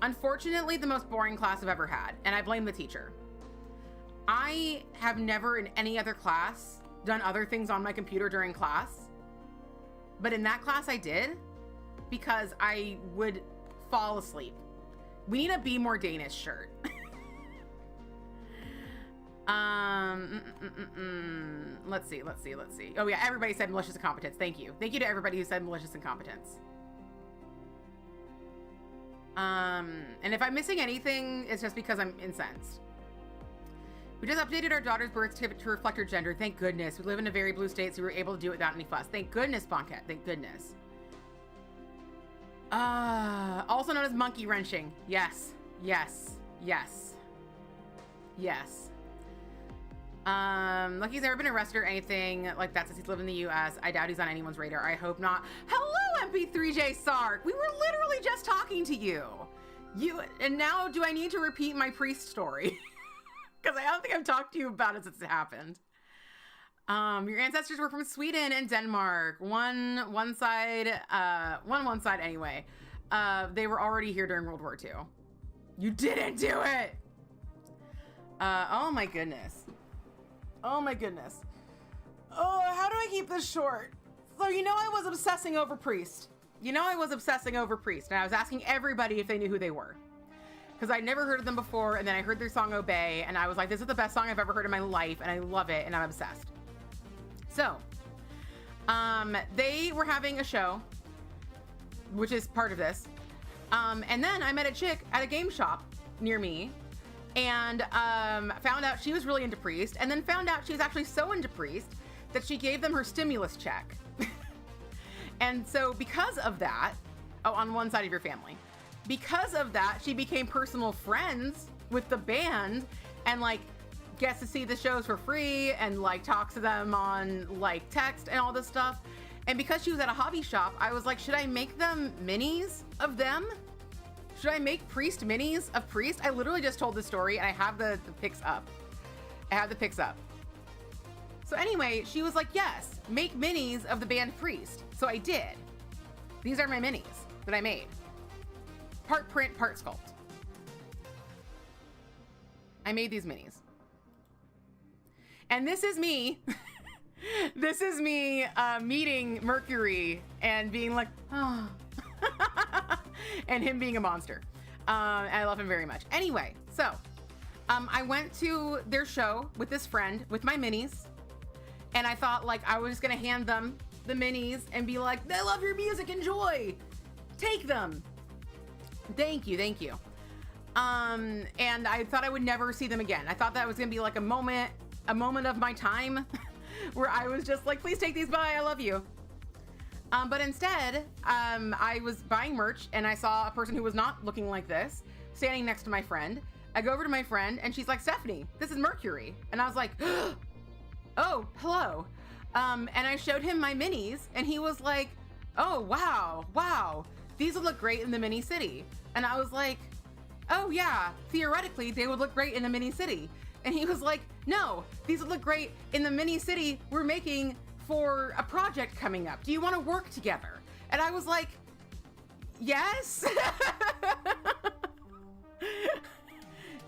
Unfortunately, the most boring class I've ever had, and I blame the teacher. I have never in any other class done other things on my computer during class, but in that class I did, because I would fall asleep. We need a Be More Danish shirt. Let's see. Oh yeah, everybody said malicious incompetence. Thank you to everybody who said malicious incompetence. And if I'm missing anything, it's just because I'm incensed. We just updated our daughter's birth certificate to reflect her gender. Thank goodness. We live in a very blue state, so we were able to do it without any fuss. Thank goodness, Bonket. Thank goodness. Also known as monkey wrenching. Yes. Lucky's never been arrested or anything like that since he's lived in the US. I doubt he's on anyone's radar. I hope not. Hello, MP3J Sark. We were literally just talking to you. And now do I need to repeat my priest story? Because I don't think I've talked to you about it since it happened. Your ancestors were from Sweden and Denmark. One side anyway. They were already here during World War II. You didn't do it. Oh my goodness. Oh, how do I keep this short? So, I was obsessing over Priest. And I was asking everybody if they knew who they were. Because I'd never heard of them before, and then I heard their song Obey, and I was like, this is the best song I've ever heard in my life, and I love it, and I'm obsessed. So, they were having a show, which is part of this. And then I met a chick at a game shop near me, and found out she was really into Priest, and then found out she was actually so into Priest that she gave them her stimulus check. And so because of that, on one side of your family, because of that, she became personal friends with the band and gets to see the shows for free and talks to them on text and all this stuff. And because she was at a hobby shop, I was like, should I make them minis of them? should I make Priest minis of Priest? I literally just told the story and I have the pics up. I have the pics up. So anyway, she was like, yes, make minis of the band Priest. So I did. These are my minis that I made. Part print, part sculpt. I made these minis. And this is me. This is me meeting Mercury and being like, oh. And him being a monster. I love him very much. Anyway, so I went to their show with this friend with my minis. And I thought like I was gonna hand them the minis and be like, I love your music, enjoy. Take them. Thank you, thank you. And I thought I would never see them again. I thought that was gonna be like a moment of my time where I was just like, please take these, bye, I love you. But instead, I was buying merch and I saw a person who was not looking like this standing next to my friend. I go over to my friend and she's like, Stephanie, this is Mercury. And I was like, oh, hello. And I showed him my minis and he was like, oh, wow. These would look great in the mini city. And I was like, oh yeah, theoretically they would look great in the mini city. And he was like, no, these would look great in the mini city we're making for a project coming up. Do you want to work together? And I was like, yes.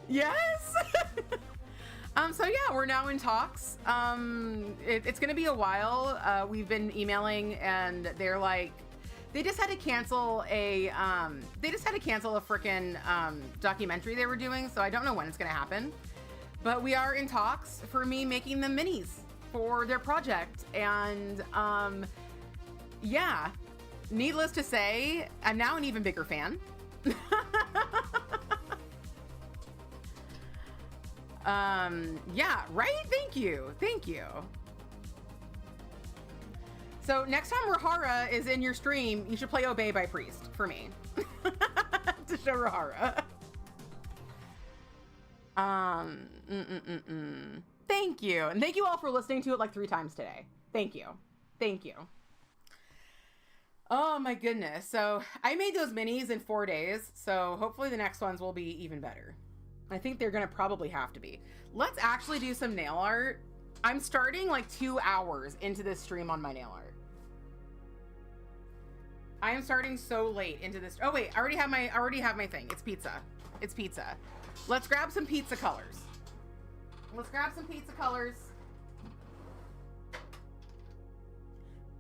Yes. So yeah, we're now in talks. It's gonna be a while. We've been emailing and they're like, they just had to cancel a frickin' documentary they were doing. So I don't know when it's gonna happen, but we are in talks for me making them minis for their project. And yeah, needless to say, I'm now an even bigger fan. Yeah, right? Thank you. So next time Rahara is in your stream, you should play Obey by Priest for me. To show Rahara. Thank you. And thank you all for listening to it like 3 times today. Thank you. Oh my goodness. So I made those minis in 4 days. So hopefully the next ones will be even better. I think they're gonna probably have to be. Let's actually do some nail art. I'm starting like 2 hours into this stream on my nail art. I am starting so late into this. Oh wait, I already have my thing. It's pizza. Let's grab some pizza colors.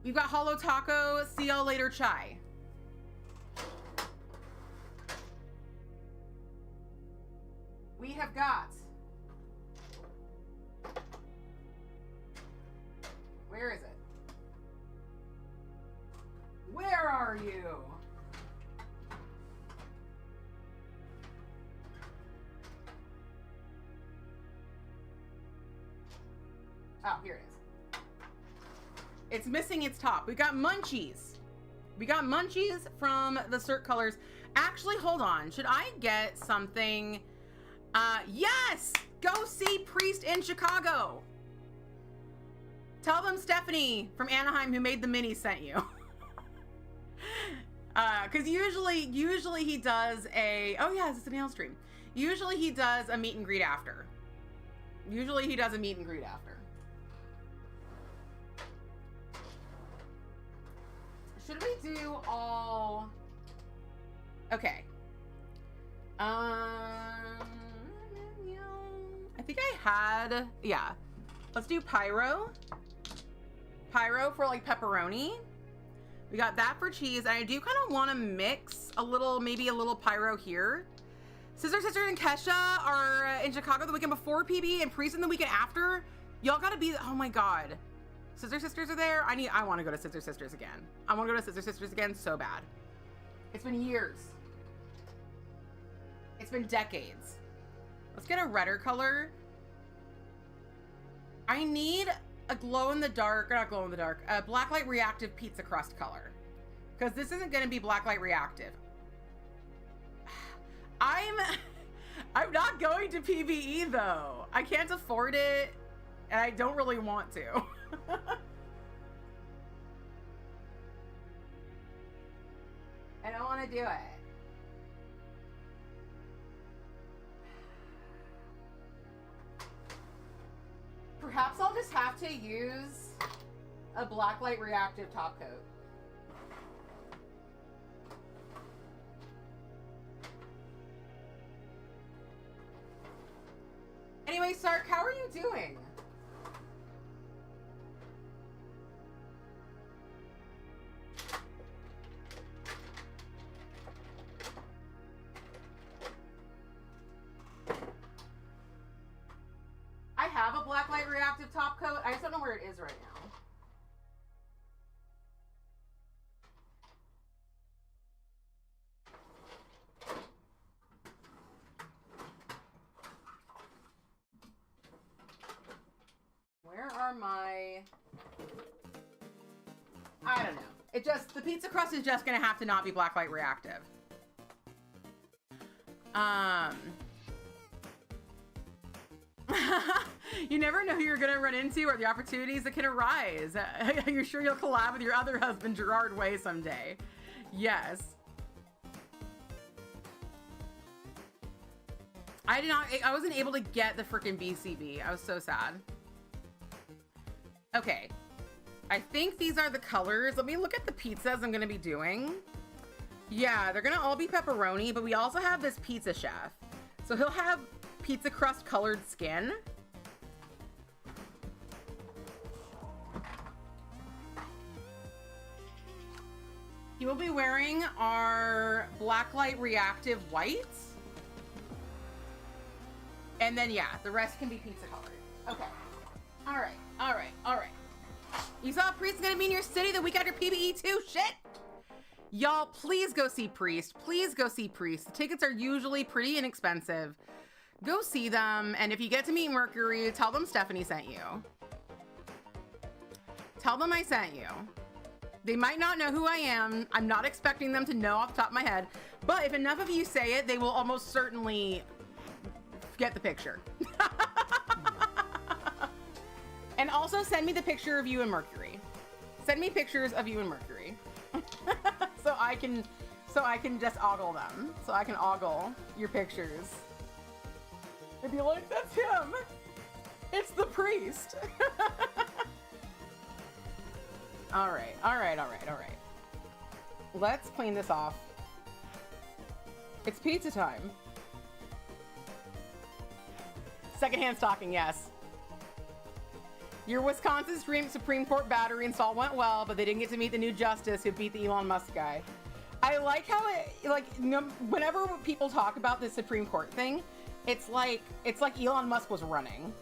We've got Hollow Taco, see y'all later chai. We have got, where is it? Where are you? Oh, here it is. It's missing its top. We got munchies. From the Cert Colors. Actually, hold on. Should I get something? Yes! Go see Priest in Chicago. Tell them Stephanie from Anaheim who made the mini sent you. Cause usually he does a, oh yeah, it's a nail stream. Usually he does a meet and greet after. Should we do all, okay. I think I had, yeah. Let's do Pyro. Pyro for like pepperoni. We got that for cheese. And I do kind of want to mix a little, maybe a little Pyro here. Sister and Kesha are in Chicago the weekend before PB and Priest in the weekend after. Y'all gotta be, oh my God. Sisters are there. I want to go to Sisters again. I want to go to Sisters again so bad. It's been years. It's been decades. Let's get a redder color. I need a glow-in-the-dark, or not glow-in-the-dark, a blacklight reactive pizza crust color. Because this isn't going to be blacklight reactive. I'm not going to PBE though. I can't afford it, and I don't really want to. I don't want to do it. have to use a blacklight reactive top coat. Anyway, Sark, how are you doing? I have a blacklight reactive top coat. I just don't know where it is right now. Where are my... I don't know. It just, the pizza crust is just gonna have to not be blacklight reactive. You never know who you're gonna run into or the opportunities that can arise. You're sure you'll collab with your other husband, Gerard Way, someday. Yes. I wasn't able to get the freaking BCB. I was so sad. Okay. I think these are the colors. Let me look at the pizzas I'm gonna be doing. Yeah, they're gonna all be pepperoni, but we also have this pizza chef. So he'll have pizza crust colored skin. He will be wearing our blacklight reactive whites. And then, yeah, the rest can be pizza colored. Okay. All right, all right, all right. You saw Priest is gonna be in your city the week after PPE too? Shit! Y'all, please go see Priest. Please go see Priest. The tickets are usually pretty inexpensive. Go see them, and if you get to meet Mercury, tell them Stephanie sent you. Tell them I sent you. They might not know who I am. I'm not expecting them to know off the top of my head, but if enough of you say it, they will almost certainly get the picture. And also send me the picture of you and Mercury. Send me pictures of you and Mercury. so I can just ogle them. So I can ogle your pictures. And be like, that's him. It's the priest. All right, all right, all right, all right. Let's clean this off. It's pizza time. Secondhand stocking, yes. Your Wisconsin Supreme Court battery install went well, but they didn't get to meet the new justice who beat the Elon Musk guy. I like how it, like, whenever people talk about the Supreme Court thing, it's like Elon Musk was running.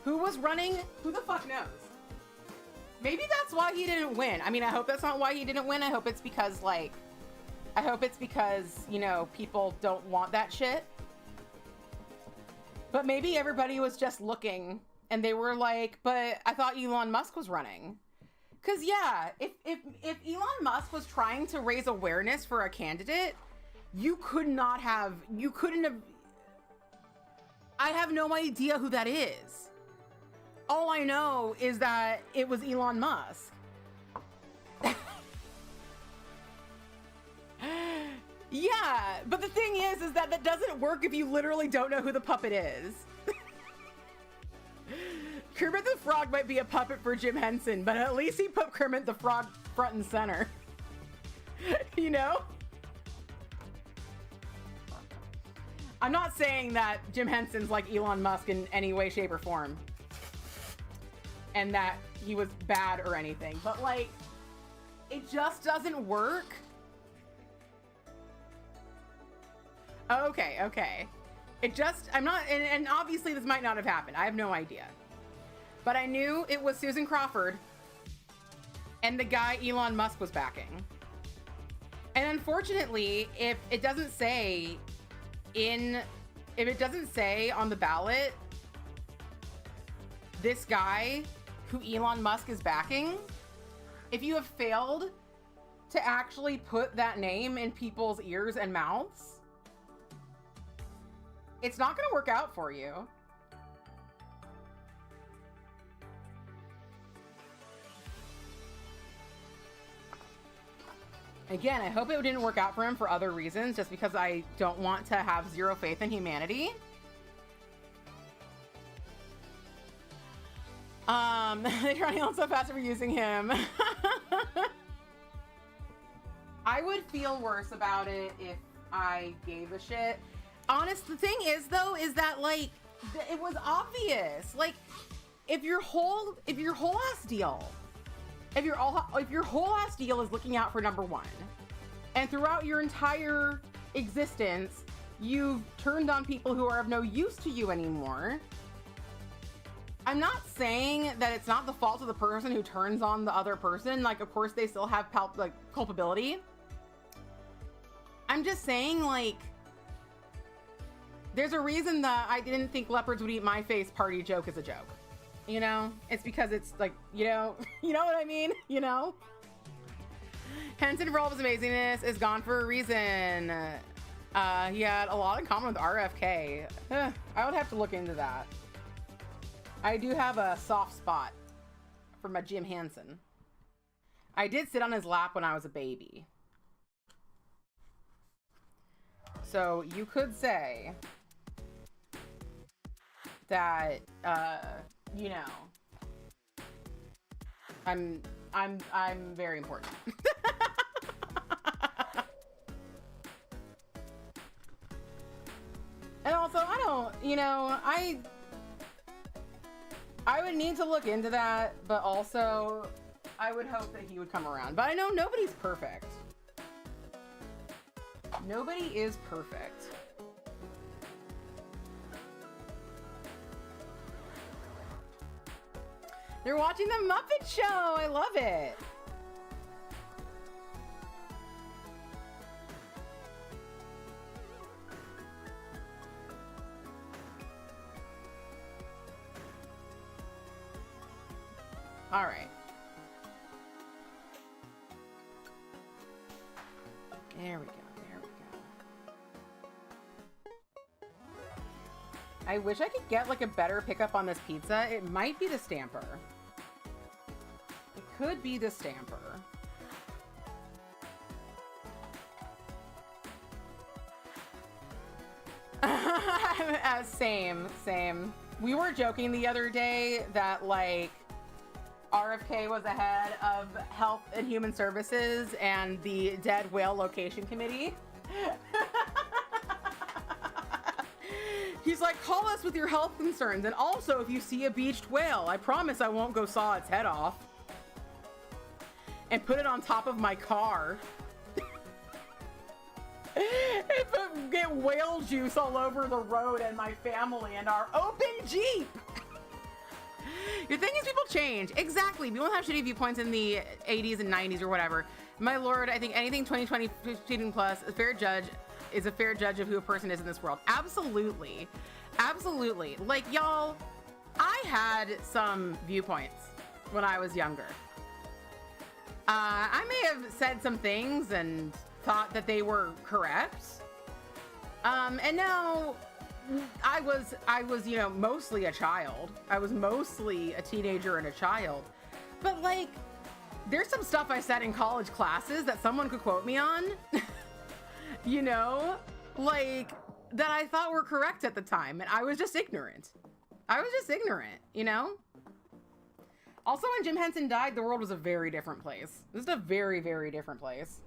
Who was running? Who the fuck knows? Maybe that's why he didn't win. I mean, I hope that's not why he didn't win. I hope it's because, like, you know, people don't want that shit. But maybe everybody was just looking and they were like, but I thought Elon Musk was running. Cause yeah, if Elon Musk was trying to raise awareness for a candidate, you couldn't have, I have no idea who that is. All I know is that it was Elon Musk. Yeah, but the thing is that doesn't work if you literally don't know who the puppet is. Kermit the Frog might be a puppet for Jim Henson, but at least he put Kermit the Frog front and center. You know? I'm not saying that Jim Henson's like Elon Musk in any way, shape, or form. And that he was bad or anything, but like, it just doesn't work. Okay, okay. It just, I'm not, and obviously this might not have happened. I have no idea. But I knew it was Susan Crawford and the guy Elon Musk was backing. And unfortunately, if it doesn't say on the ballot, this guy who Elon Musk is backing, if you have failed to actually put that name in people's ears and mouths, it's not going to work out for you. Again, I hope it didn't work out for him for other reasons, just because I don't want to have zero faith in humanity. They try to heal him so fast for using him. I would feel worse about it if I gave a shit. The thing is though, is that like, it was obvious. Like, if your whole ass deal is looking out for number one, and throughout your entire existence, you've turned on people who are of no use to you anymore. I'm not saying that it's not the fault of the person who turns on the other person. Like, of course, they still have culpability. I'm just saying, like, there's a reason that I didn't think leopards would eat my face party joke is a joke. You know? It's because it's like, you know what I mean? You know? Henson, for all of his amazingness, is gone for a reason. He had a lot in common with RFK. I would have to look into that. I do have a soft spot for my Jim Henson. I did sit on his lap when I was a baby. So you could say that, you know, I'm very important. And also, I don't, you know, I would need to look into that, but also I would hope that he would come around. But I know nobody's perfect. Nobody is perfect. They're watching the Muppet Show. I love it. All right. There we go. There we go. I wish I could get like a better pickup on this pizza. It might be the stamper. It could be the stamper. Same. We were joking the other day that like RFK was ahead of Health and Human Services and the Dead Whale Location Committee. He's like, call us with your health concerns, and also if you see a beached whale, I promise I won't go saw its head off and put it on top of my car. And get whale juice all over the road and my family and our open Jeep. Your thing is people change. Exactly. We won't have shitty viewpoints in the 80s and 90s or whatever. My lord, I think anything 2020 15 plus, a fair judge is a fair judge of who a person is in this world. Absolutely. Absolutely. Like, y'all, I had some viewpoints when I was younger. I may have said some things and thought that they were correct. And now I was, you know, mostly a child. I was mostly a teenager and a child. But like, there's some stuff I said in college classes that someone could quote me on, you know, like that I thought were correct at the time. And I was just ignorant. You know? Also, when Jim Henson died, the world was a very different place. This is a very, very different place.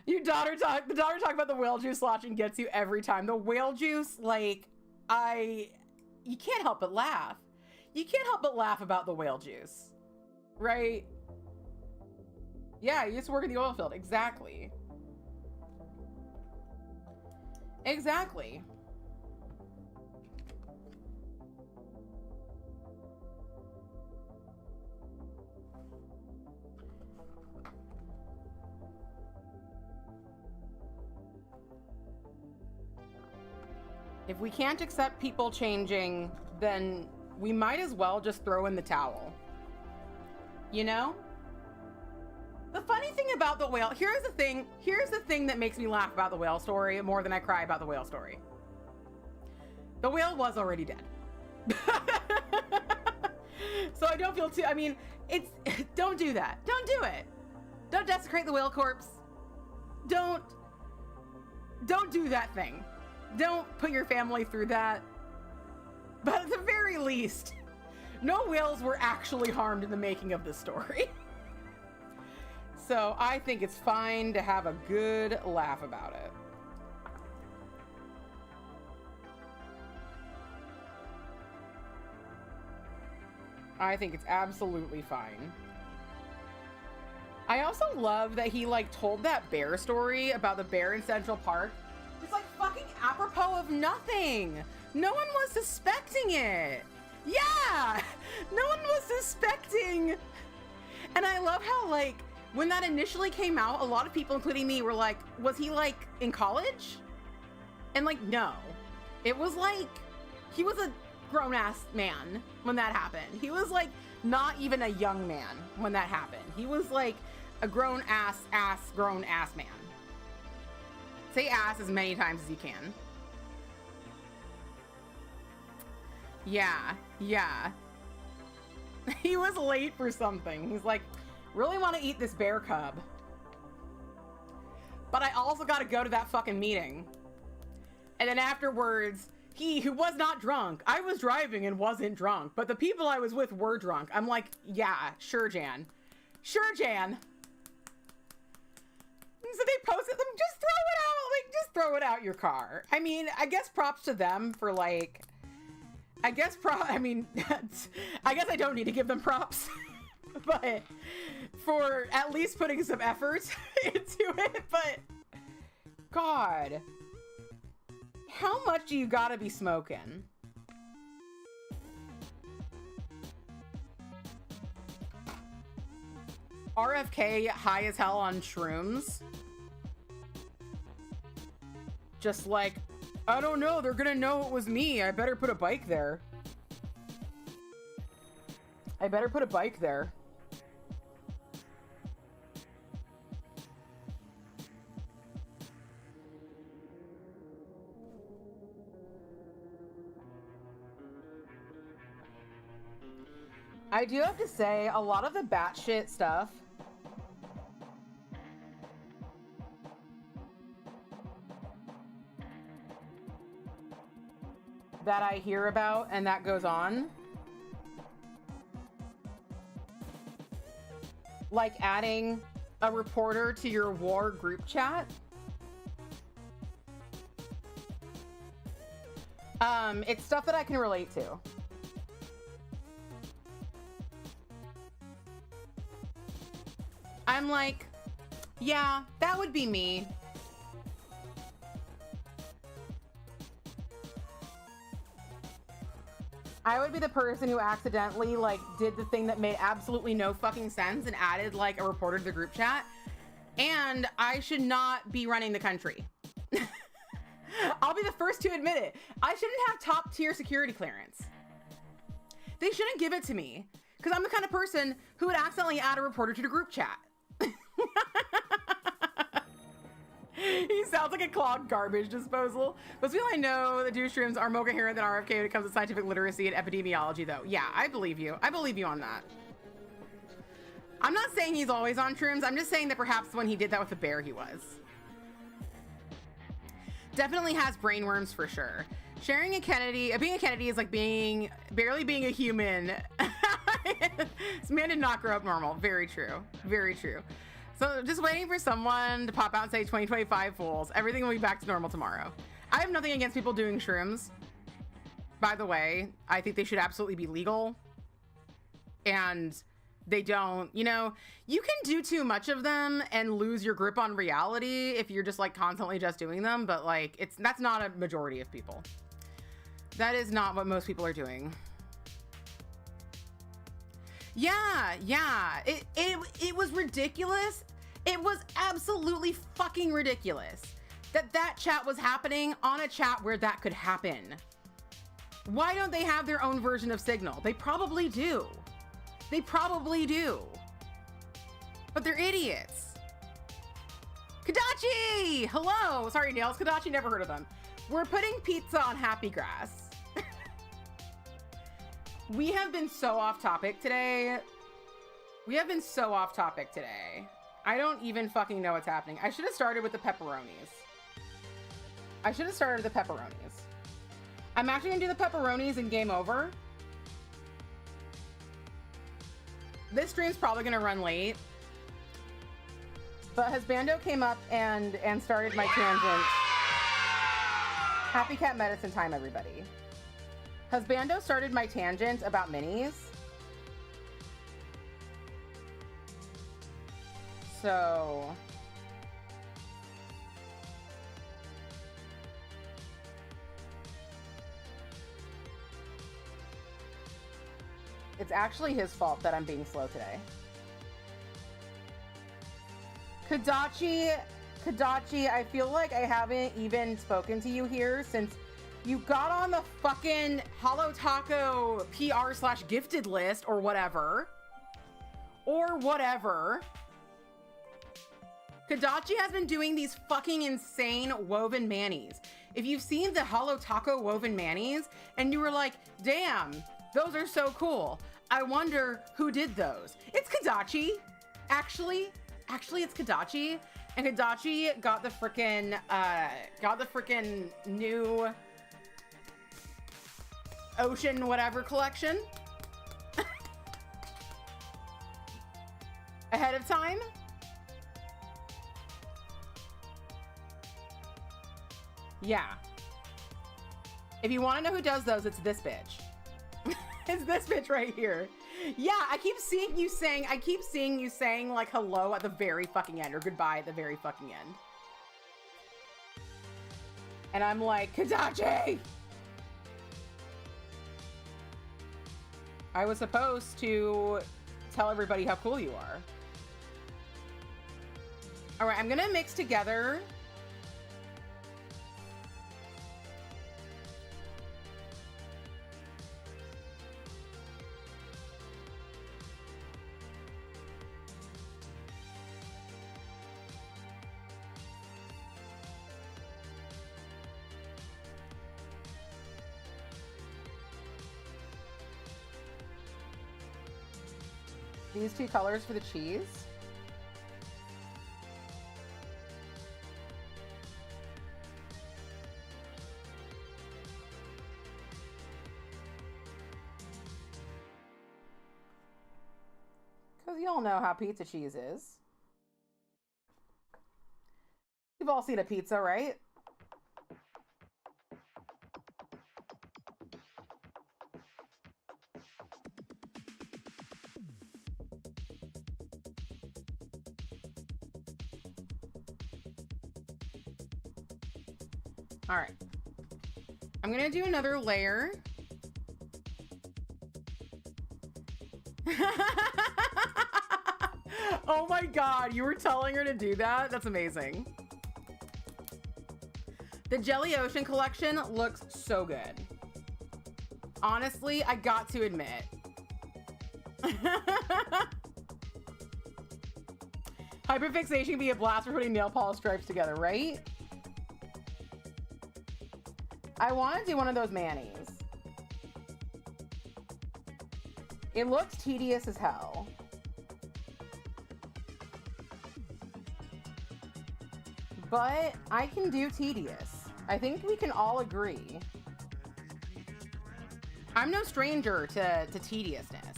The daughter talk about the whale juice sloshing gets you every time. The whale juice, like, you can't help but laugh. You can't help but laugh about the whale juice, right? Yeah, you used to work in the oil field. Exactly. Exactly. If we can't accept people changing, then we might as well just throw in the towel. You know? The funny thing about the whale, here's the thing that makes me laugh about the whale story more than I cry about the whale story. The whale was already dead. So I don't feel too, I mean, don't do that. Don't do it. Don't desecrate the whale corpse. Don't do that thing. Don't put your family through that. But at the very least, no whales were actually harmed in the making of this story. So I think it's fine to have a good laugh about it. I think it's absolutely fine. I also love that he like told that bear story about the bear in Central Park. It's like fucking apropos of nothing. No one was suspecting it. Yeah, no one was suspecting. And I love how like when that initially came out, a lot of people, including me, were like, was he like in college? And like, no, it was like, he was a grown ass man when that happened. He was like not even a young man when that happened. He was like a grown ass man. Say ass as many times as you can. Yeah. He was late for something. He's like, really want to eat this bear cub. But I also got to go to that fucking meeting. And then afterwards, he who was not drunk, I was driving and wasn't drunk, but the people I was with were drunk. I'm like, yeah, sure, Jan. Sure, Jan. So they posted them, just throw it out. Like, just throw it out your car. I mean, I guess props to them for like, I guess I don't need to give them props, but for at least putting some effort into it. But God, how much do you gotta be smoking? RFK high as hell on shrooms. Just like, I don't know, they're gonna know it was me. I better put a bike there. I do have to say, a lot of the batshit stuff that I hear about and that goes on, like adding a reporter to your war group chat, it's stuff that I can relate to. I'm like, yeah, that would be me. I would be the person who accidentally like did the thing that made absolutely no fucking sense and added like a reporter to the group chat. And I should not be running the country. I'll be the first to admit it. I shouldn't have top tier security clearance. They shouldn't give it to me because I'm the kind of person who would accidentally add a reporter to the group chat. He sounds like a clogged garbage disposal. But still, I know that douche rooms are more coherent than RFK when it comes to scientific literacy and epidemiology, though. Yeah, I believe you. I believe you on that. I'm not saying he's always on shrooms. I'm just saying that perhaps when he did that with the bear, he was. Definitely has brainworms for sure. Sharing a Kennedy, being a Kennedy is like barely being a human. This man did not grow up normal. Very true. Very true. So just waiting for someone to pop out and say 2025 fools. Everything will be back to normal tomorrow. I have nothing against people doing shrooms. By the way, I think they should absolutely be legal. And they don't, you know, you can do too much of them and lose your grip on reality if you're just like constantly just doing them. But like, that's not a majority of people. That is not what most people are doing. Yeah. It was ridiculous. It was absolutely fucking ridiculous that chat was happening on a chat where that could happen. Why don't they have their own version of Signal? They probably do. They probably do. But they're idiots. Kadachi! Hello! Sorry, Nails. Kadachi, never heard of them. We're putting pizza on Happy Grass. We have been so off topic today. I don't even fucking know what's happening. I should have started with the pepperonis. I'm actually gonna do the pepperonis and game over. this stream's probably gonna run late, but Husbando came up and started my tangent. Happy cat medicine time, everybody. Husbando started my tangent about minis. So it's actually his fault that I'm being slow today. Kadachi, I feel like I haven't even spoken to you here since you got on the fucking Holo Taco PR/gifted list or whatever. Kadachi has been doing these fucking insane woven manis. If you've seen the Holo Taco woven manis and you were like, damn, those are so cool, I wonder who did those. It's Kadachi. Actually, it's Kadachi. And Kadachi got the frickin' new ocean whatever collection ahead of time. Yeah. If you want to know who does those, it's this bitch. It's this bitch right here. Yeah, I keep seeing you saying like hello at the very fucking end or goodbye at the very fucking end. And I'm like, Kadachi! I was supposed to tell everybody how cool you are. All right, I'm gonna mix together these two colors for the cheese. Because you all know how pizza cheese is. You've all seen a pizza, right? All right. I'm gonna do another layer. Oh my God, you were telling her to do that? That's amazing. The Jelly Ocean collection looks so good. Honestly, I got to admit. Hyperfixation can be a blast for putting nail polish stripes together, right? I want to do one of those manis. It looks tedious as hell. But I can do tedious. I think we can all agree. I'm no stranger to tediousness.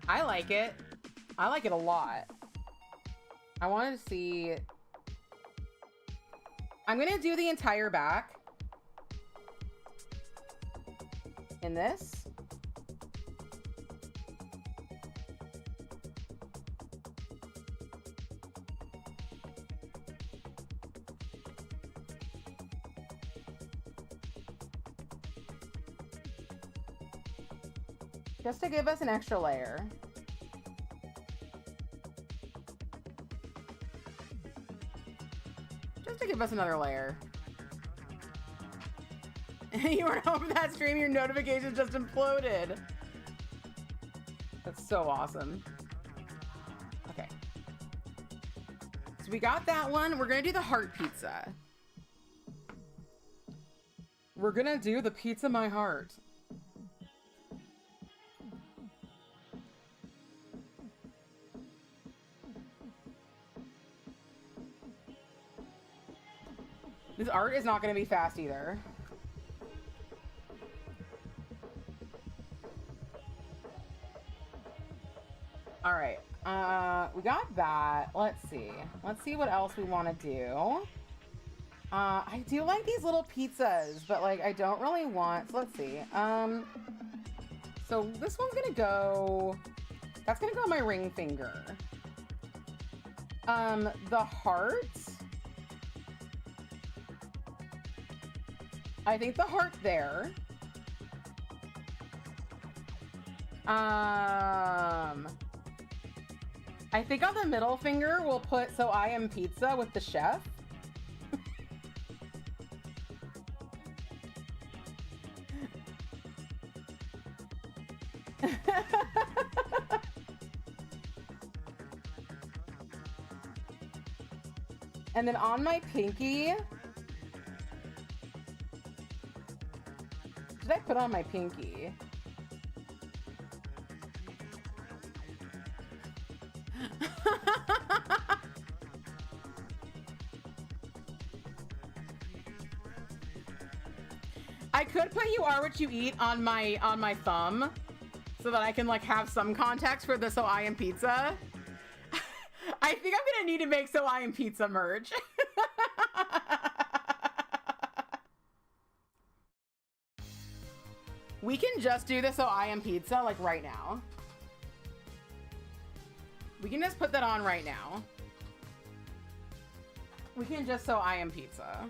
I like it. I like it a lot. I wanted to see... I'm gonna do the entire back in this. Just to give us an extra layer. Just to give us another layer. You weren't home for that stream, your notifications just imploded. That's so awesome. Okay. So we got that one. We're gonna do the heart pizza. We're gonna do the pizza my heart. This art is not going to be fast either. All right. We got that. Let's see. Let's see what else we want to do. I do like these little pizzas, but like I don't really want. So let's see. So this one's gonna go. That's gonna go on my ring finger. The heart. I think the heart there. I think on the middle finger we'll put "So I am pizza" with the chef. And then on my pinky, should I put on my pinky? I could put "You Are What You Eat" on my thumb so that I can like have some context for the "So I Am Pizza." I think I'm gonna need to make "So I Am Pizza" merch. We can just do the "So I Am Pizza" like right now. We can just put that on right now. We can just "So I Am Pizza."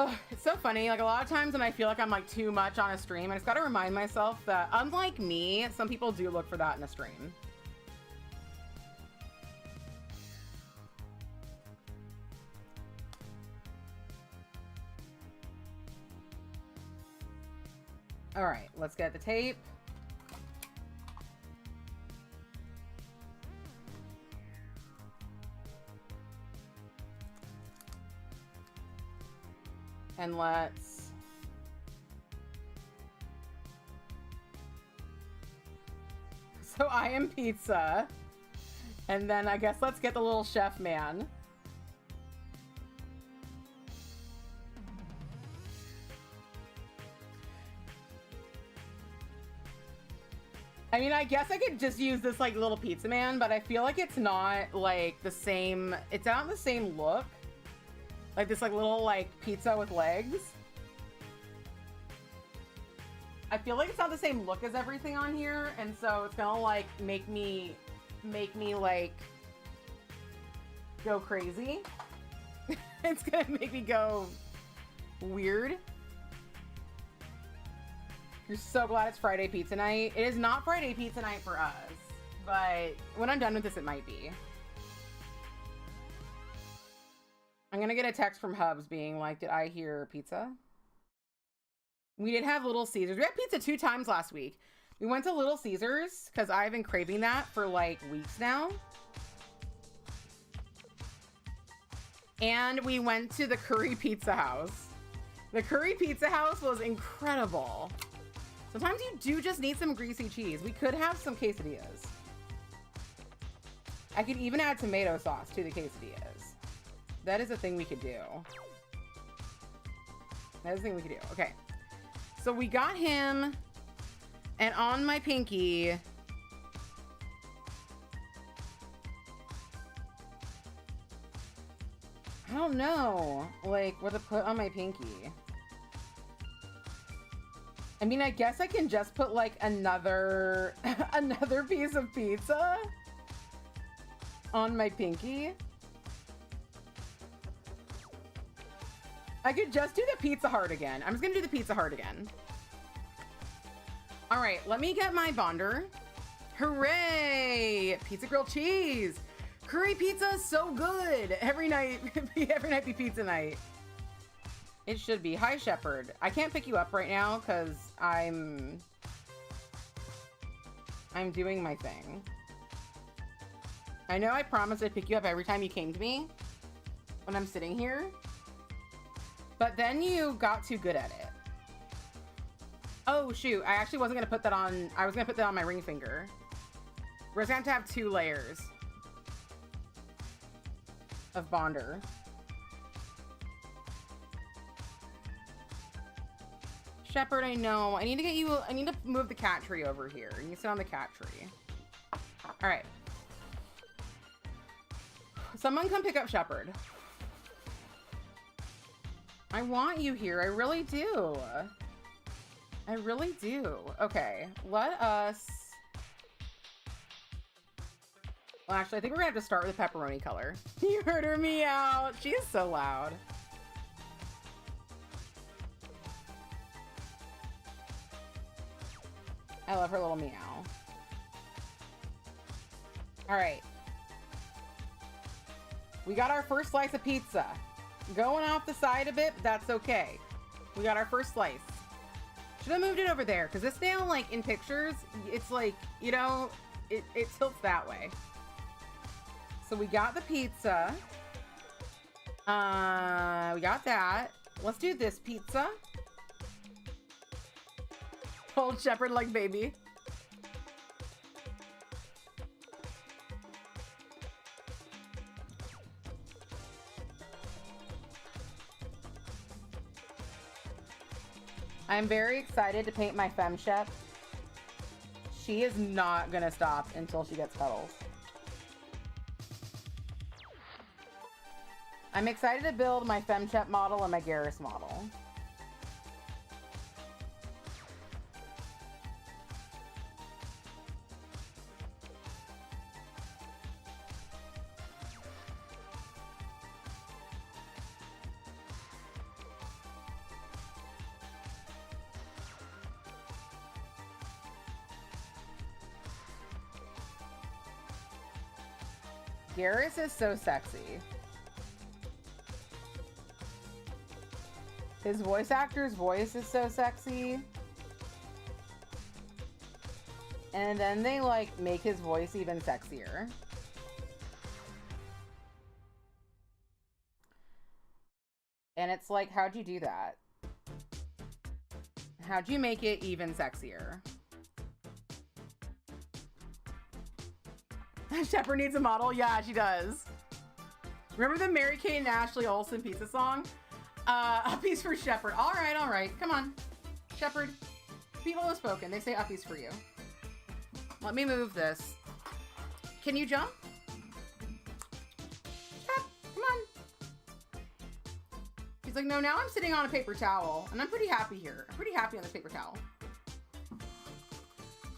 Oh, it's so funny. Like a lot of times when I feel like I'm like too much on a stream, I just gotta remind myself that unlike me, some people do look for that in a stream. All right, let's get the tape. And let's "So I Am Pizza." And then I guess let's get the little chef man. I mean, I guess I could just use this like little pizza man, but I feel like it's not like the same, it's not the same look. Like this like little like pizza with legs. I feel like it's not the same look as everything on here, and so it's gonna like make me like go crazy. It's gonna make me go weird. You're so glad it's Friday pizza night. It is not Friday pizza night for us, but when I'm done with this, it might be. I'm gonna get a text from Hubs being like, did I hear pizza? We did have Little Caesars. We had pizza 2 times last week. We went to Little Caesars because I've been craving that for like weeks now. And we went to the Curry Pizza House. The Curry Pizza House was incredible. Sometimes you do just need some greasy cheese. We could have some quesadillas. I could even add tomato sauce to the quesadillas. That is a thing we could do. That is a thing we could do. Okay. So we got him, and on my pinky, I don't know, like, what to put on my pinky. I mean, I guess I can just put, like, another piece of pizza on my pinky. I could just do the Pizza Heart again. I'm just gonna do the Pizza Heart again. All right, let me get my bonder. Hooray! Pizza grilled cheese. Curry pizza is so good. Every night be pizza night. It should be. Hi, Shepherd. I can't pick you up right now because I'm doing my thing. I know I promised I'd pick you up every time you came to me when I'm sitting here. But then you got too good at it. Oh, shoot. I actually wasn't going to put that on. I was going to put that on my ring finger. We're just going to have 2 layers of bonder. Shepherd, I know. I need to get you... I need to move the cat tree over here. You sit on the cat tree. All right. Someone come pick up Shepherd. I want you here. I really do. I really do. Okay. Let us... Well, actually, I think we're going to have to start with a pepperoni color. You heard her meow. She is so loud. I love her little meow. All right. We got our first slice of pizza. Going off the side a bit, but that's okay. We got our first slice. Should have moved it over there, because this nail, like, in pictures, it's like, you know, it tilts that way. So we got the pizza. We got that. Let's do this pizza. Hold Shepherd like baby. I'm very excited to paint my femme chef. She is not gonna stop until she gets petals. I'm excited to build my femme chef model and my Garrus model. Garrus is so sexy. His voice actor's voice is so sexy. And then they, like, make his voice even sexier. And it's like, how'd you do that? How'd you make it even sexier? Shepherd needs a model? Yeah, she does. Remember the Mary-Kate and Ashley Olsen pizza song? Uppies for Shepherd. All right. Come on. Shepherd. People have spoken. They say uppies for you. Let me move this. Can you jump? Shep, come on. He's like, no, now I'm sitting on a paper towel. And I'm pretty happy here. I'm pretty happy on this paper towel.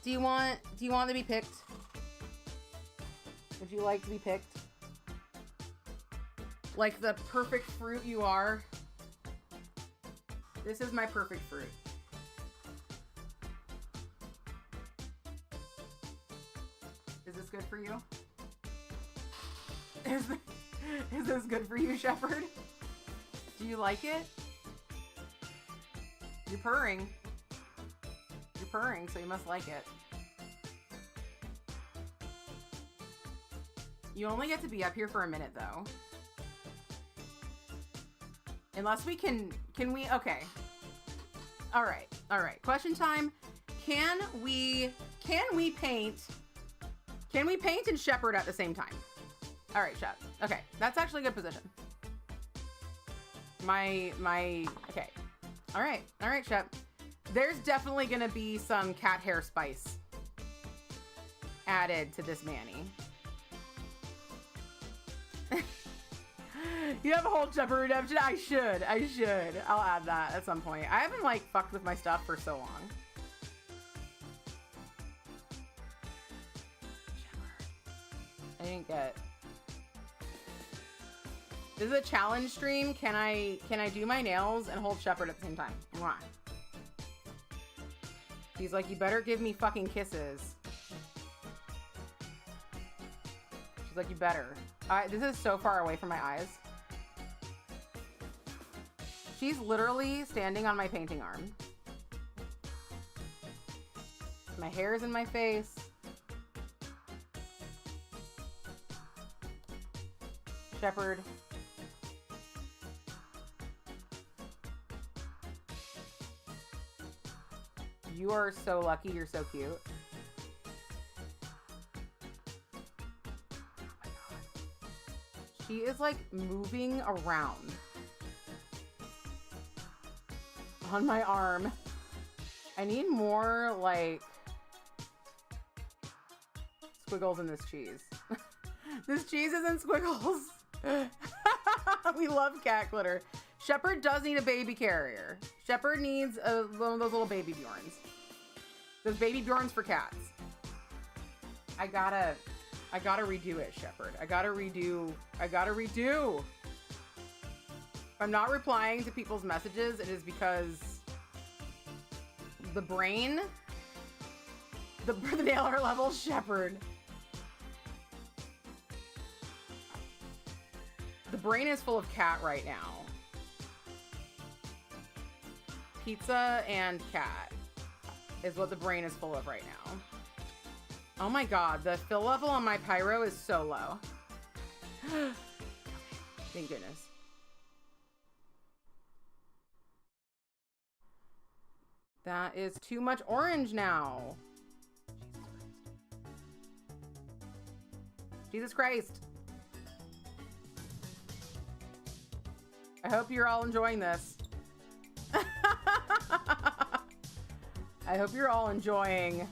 Do you want to be picked? Would you like to be picked? Like the perfect fruit you are? This is my perfect fruit. Is this good for you? Is this good for you, Shepherd? Do you like it? You're purring. You're purring, so you must like it. You only get to be up here for a minute, though. Unless we can we, okay. All right. Question time. Can we paint and Shepherd at the same time? All right, Shep. Okay, that's actually a good position. Okay. All right, Shep. There's definitely gonna be some cat hair spice added to this Manny. You have a whole Shepherd redemption? I should. I'll add that at some point. I haven't, like, fucked with my stuff for so long. I didn't get... This is a challenge stream. Can I do my nails and hold Shepherd at the same time? Mwah. He's like, you better give me fucking kisses. She's like, you better. This is so far away from my eyes. She's literally standing on my painting arm. My hair's in my face. Shepherd. You are so lucky. You're so cute. She is, like, moving around on my arm. I need more, like, squiggles in this cheese. This cheese isn't squiggles. We love cat glitter. Shepherd does need a baby carrier. Shepherd needs one of those little baby Bjorns. Those baby Bjorns for cats. I gotta redo it, Shepherd. I gotta redo. If I'm not replying to people's messages, it is because the brain, the nailer level Shepherd. The brain is full of cat right now. Pizza and cat is what the brain is full of right now. Oh my god, the fill level on my pyro is so low. Thank goodness. That is too much orange now. Jesus Christ. I hope you're all enjoying this. I hope you're all enjoying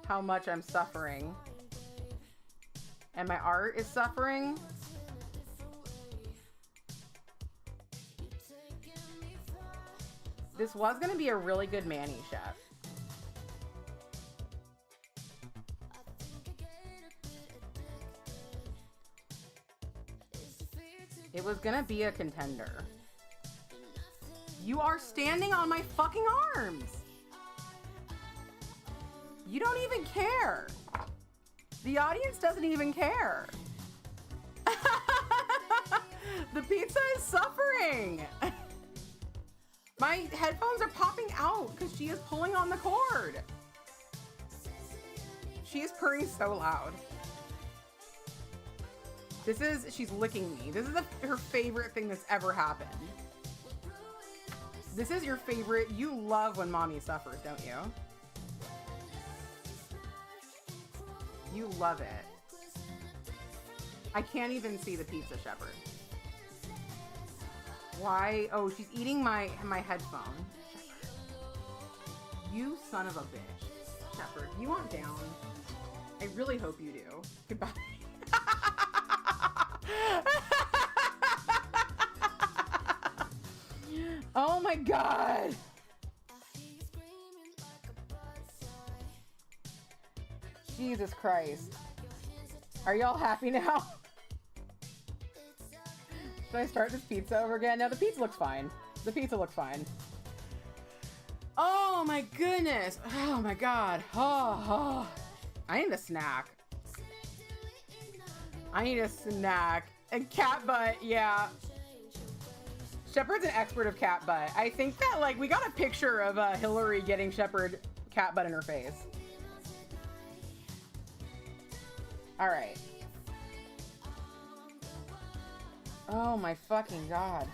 how much I'm suffering. And my art is suffering. This was gonna be a really good Manny chef. It was gonna be a contender. You are standing on my fucking arms. You don't even care. The audience doesn't even care. The pizza is suffering. My headphones are popping out because she is pulling on the cord. She is purring so loud. She's licking me. This is her favorite thing that's ever happened. This is your favorite. You love when mommy suffers, don't you? You love it. I can't even see the pizza, Shepherd. Why? Oh, she's eating my headphone. Shepherd. You son of a bitch. Shepherd, you want down? I really hope you do. Goodbye. Oh my god. Jesus Christ. Are y'all happy now? Should I start this pizza over again? No, the pizza looks fine. The pizza looks fine. Oh my goodness. Oh my god. Oh. I need a snack. I need a snack. And cat butt, yeah. Shepherd's an expert of cat butt. I think that, like, we got a picture of Hillary getting Shepherd cat butt in her face. All right. Oh my fucking god.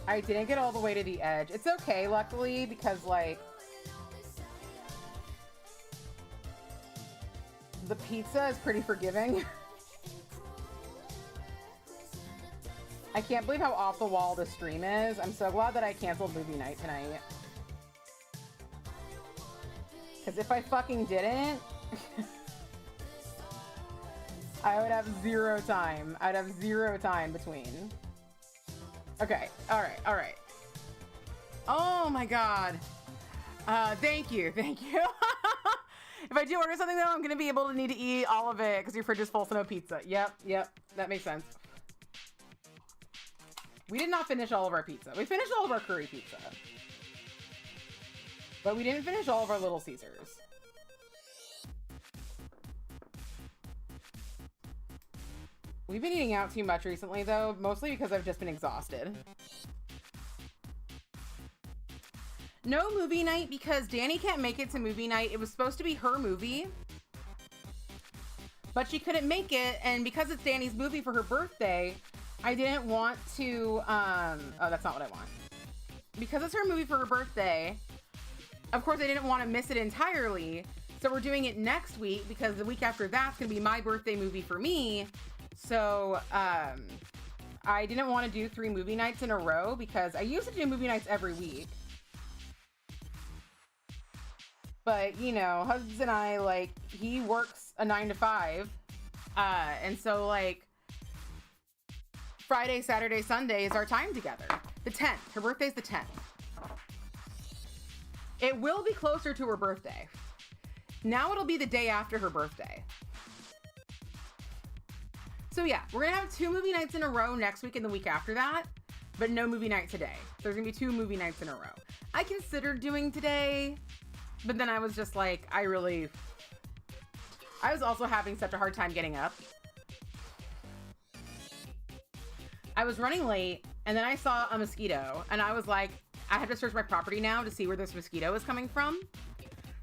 I didn't get all the way to the edge. It's okay, luckily, because, like, the pizza is pretty forgiving. I can't believe how off the wall the stream is. I'm so glad that I canceled movie night tonight. Because if I fucking didn't, I would have zero time. I'd have zero time between. Okay, alright. Oh my god. Thank you. If I do order something though, I'm gonna be able to need to eat all of it because your fridge is full, so no pizza. Yep, that makes sense. We did not finish all of our pizza. We finished all of our curry pizza. But we didn't finish all of our Little Caesars. We've been eating out too much recently though, mostly because I've just been exhausted. No movie night because Danny can't make it to movie night. It was supposed to be her movie, but she couldn't make it, and because it's Danny's movie for her birthday, I didn't want to, oh, that's not what I want. Because it's her movie for her birthday, of course I didn't want to miss it entirely, So we're doing it next week because the week after that's going to be my birthday movie for me. So I didn't want to do 3 movie nights in a row because I used to do movie nights every week. But, you know, Hubs and I, like, he works a 9 to 5. And so, like, Friday, Saturday, Sunday is our time together. The 10th. Her birthday's the 10th. It will be closer to her birthday. Now it'll be the day after her birthday. So yeah, we're gonna have 2 movie nights in a row next week and the week after that, but no movie night today. There's gonna be 2 movie nights in a row. I considered doing today, but then I was just like, I was also having such a hard time getting up. I was running late, and then I saw a mosquito, and I was like, I have to search my property now to see where this mosquito is coming from.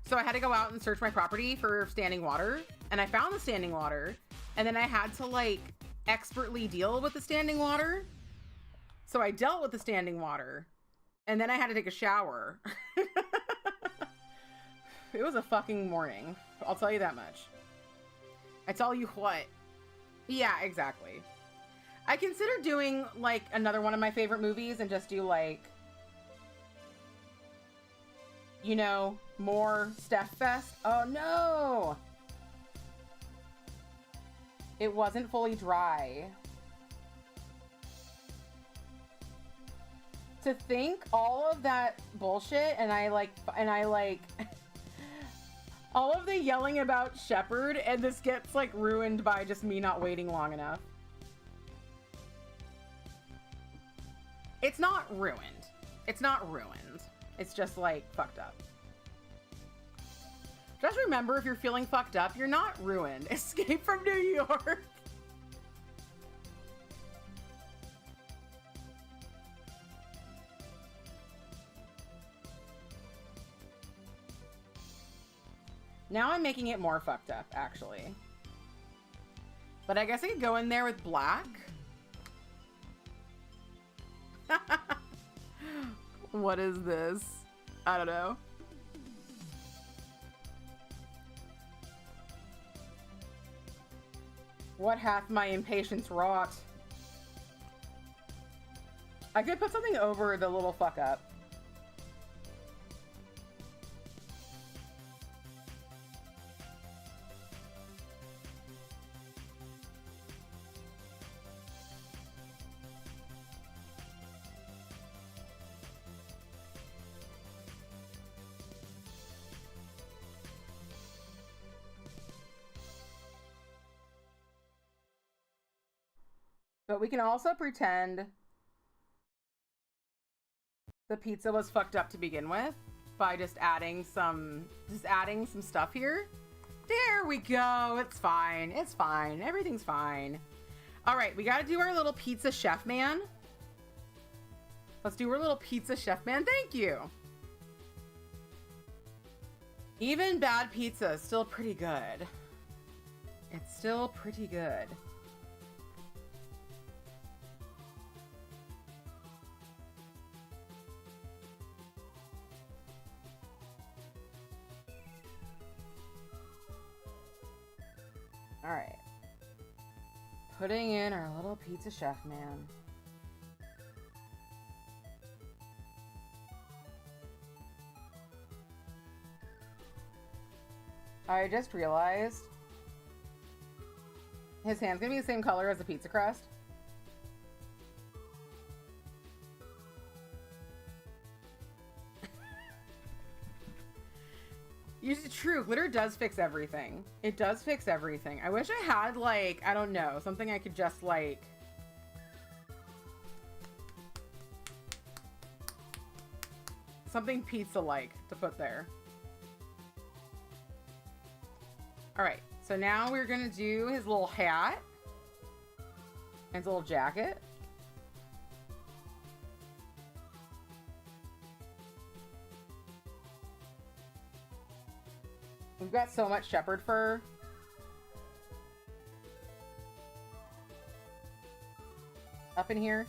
So I had to go out and search my property for standing water, and I found the standing water, and then I had to, like, expertly deal with the standing water. So I dealt with the standing water, and then I had to take a shower. It was a fucking morning. I'll tell you that much. I tell you what. Yeah, exactly. I consider doing, like, another one of my favorite movies and just do, like, you know, more Steph Fest. Oh, no! It wasn't fully dry. To think all of that bullshit and I like all of the yelling about Shepard and this gets like ruined by just me not waiting long enough. It's not ruined. It's not ruined. It's just like fucked up. Just remember, if you're feeling fucked up, you're not ruined. Escape from New York. Now I'm making it more fucked up, actually. But I guess I could go in there with black. What is this? I don't know. What hath my impatience wrought? I could put something over the little fuck up. But we can also pretend the pizza was fucked up to begin with by just adding some stuff here. There we go. It's fine. It's fine. Everything's fine. All right, we got to do our little pizza chef man. Let's do our little pizza chef man. Thank you. Even bad pizza is still pretty good. It's still pretty good. All right. Putting in our little pizza chef man. I just realized his hand's gonna be the same color as the pizza crust. True, glitter does fix everything. It does fix everything. I wish I had, like, I don't know, something I could just, like... something pizza-like to put there. Alright, so now we're gonna do his little hat. And his little jacket. We've got so much shepherd fur. Up in here.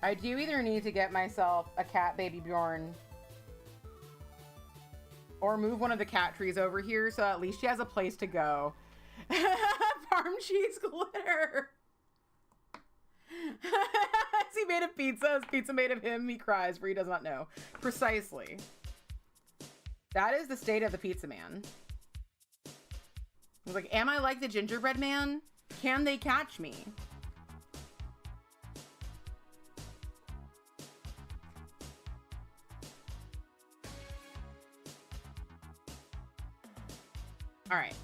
I do either need to get myself a cat baby Bjorn or move one of the cat trees over here so at least she has a place to go. Farm cheese glitter. Is he made of pizza? Is pizza made of him? He cries, for he does not know. Precisely. That is the state of the pizza man. I was like, am I like the gingerbread man? Can they catch me? All right.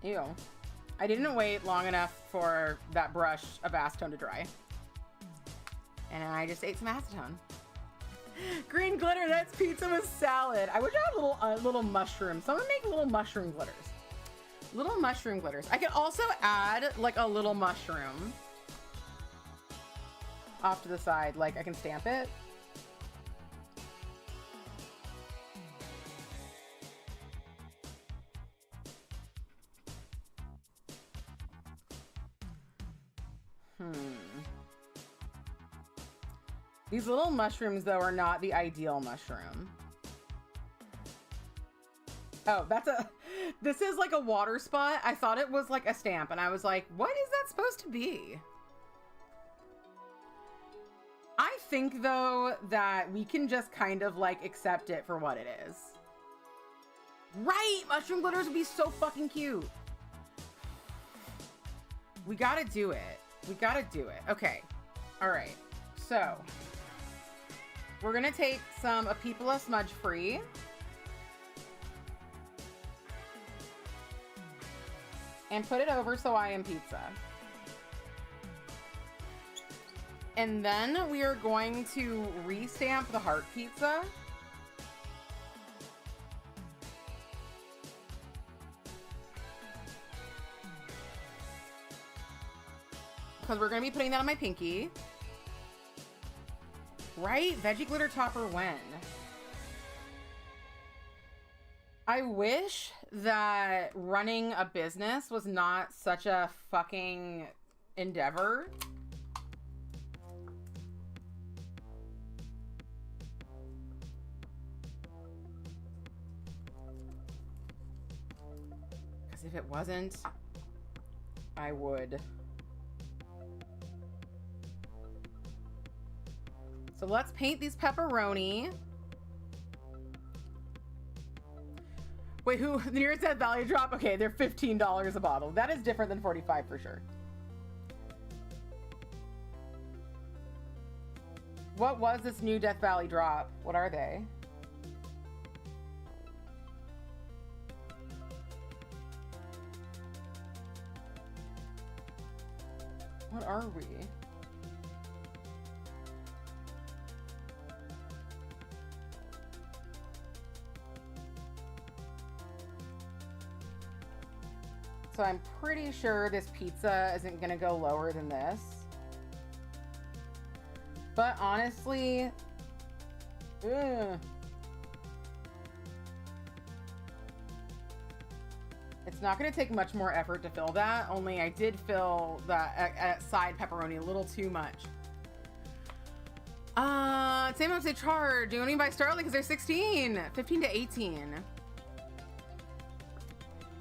Ew. I didn't wait long enough for that brush of acetone to dry. And I just ate some acetone. Green glitter, that's pizza with salad. I wish I had little mushrooms. Someone make little mushroom glitters. Little mushroom glitters. I could also add like a little mushroom off to the side. Like I can stamp it. These little mushrooms, though, are not the ideal mushroom. Oh, this is like a water spot. I thought it was like a stamp, and I was like, what is that supposed to be? I think, though, that we can just kind of like accept it for what it is. Right! Mushroom glitters would be so fucking cute. We gotta do it. We gotta do it. Okay. All right. So we're gonna take some Apipala Smudge Free. And put it over So I Am Pizza. And then we are going to restamp the heart pizza. Because we're going to be putting that on my pinky. Right? Veggie glitter topper when? I wish that running a business was not such a fucking endeavor. Because if it wasn't, I would. So let's paint these pepperoni. Wait, who? The nearest Death Valley drop? Okay, they're $15 a bottle. That is different than 45 for sure. What was this new Death Valley drop? What are they? What are we? So I'm pretty sure this pizza isn't gonna go lower than this. But honestly, ugh. It's not gonna take much more effort to fill that, only I did fill that side pepperoni a little too much. Same as say char, do you only buy Starlight because they're 16, 15 to 18.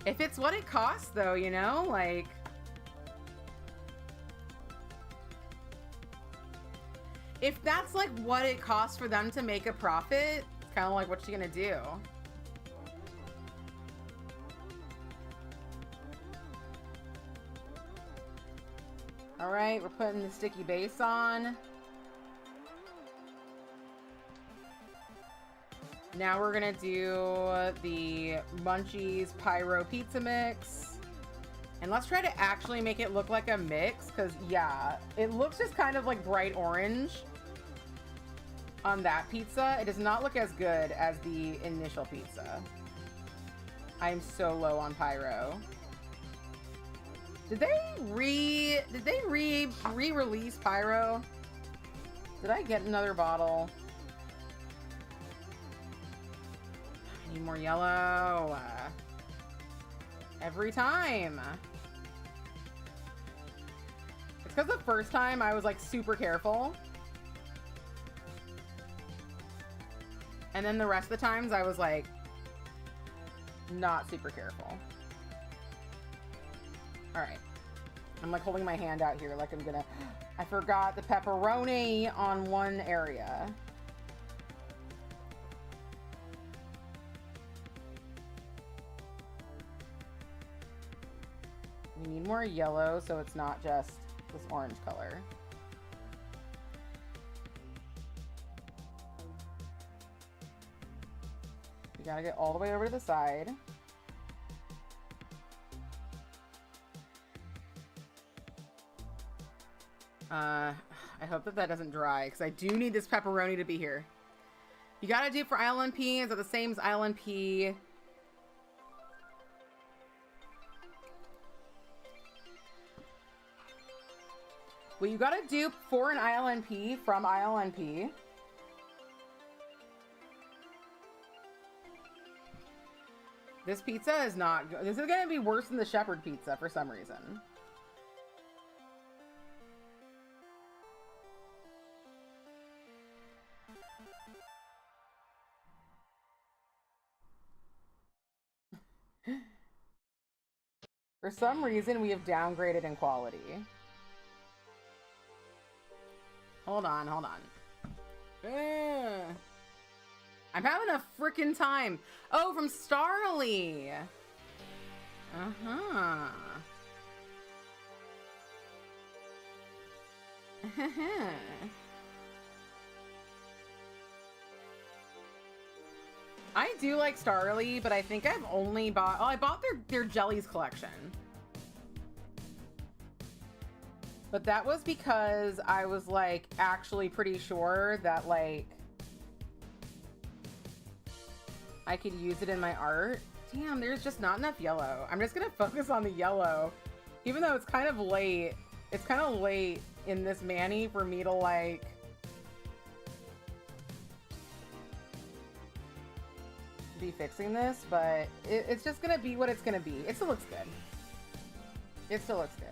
If it's what it costs, though, you know, like... If that's, like, what it costs for them to make a profit, it's kind of like, what you gonna do? Alright, we're putting the sticky base on. Now we're gonna do the Munchies Pyro Pizza Mix. And let's try to actually make it look like a mix, because yeah, it looks just kind of like bright orange on that pizza. It does not look as good as the initial pizza. I am so low on Pyro. Did they re-release Pyro? Did I get another bottle? Need more yellow. Every time. Because the first time I was like super careful. And then the rest of the times I was like not super careful. All right. I'm like holding my hand out here like I'm gonna... I forgot the pepperoni on one area. We need more yellow so it's not just this orange color. We gotta get all the way over to the side. I hope that that doesn't dry because I do need this pepperoni to be here. You gotta do for ILNP. Is it the same as ILNP? Well, you gotta do for an ILNP from ILNP. This pizza is not good. This is gonna be worse than the shepherd pizza for some reason. For some reason, we have downgraded in quality. Hold on, hold on. I'm having a freaking time. Oh, from Starly. Uh-huh. I do like Starly, but I think I've only bought... Oh, I bought their jellies collection. But that was because I was, like, actually pretty sure that, like, I could use it in my art. Damn, there's just not enough yellow. I'm just gonna focus on the yellow. Even though it's kind of late. It's kind of late in this mani for me to, like... be fixing this, but it's just gonna be what it's gonna be. It still looks good. It still looks good.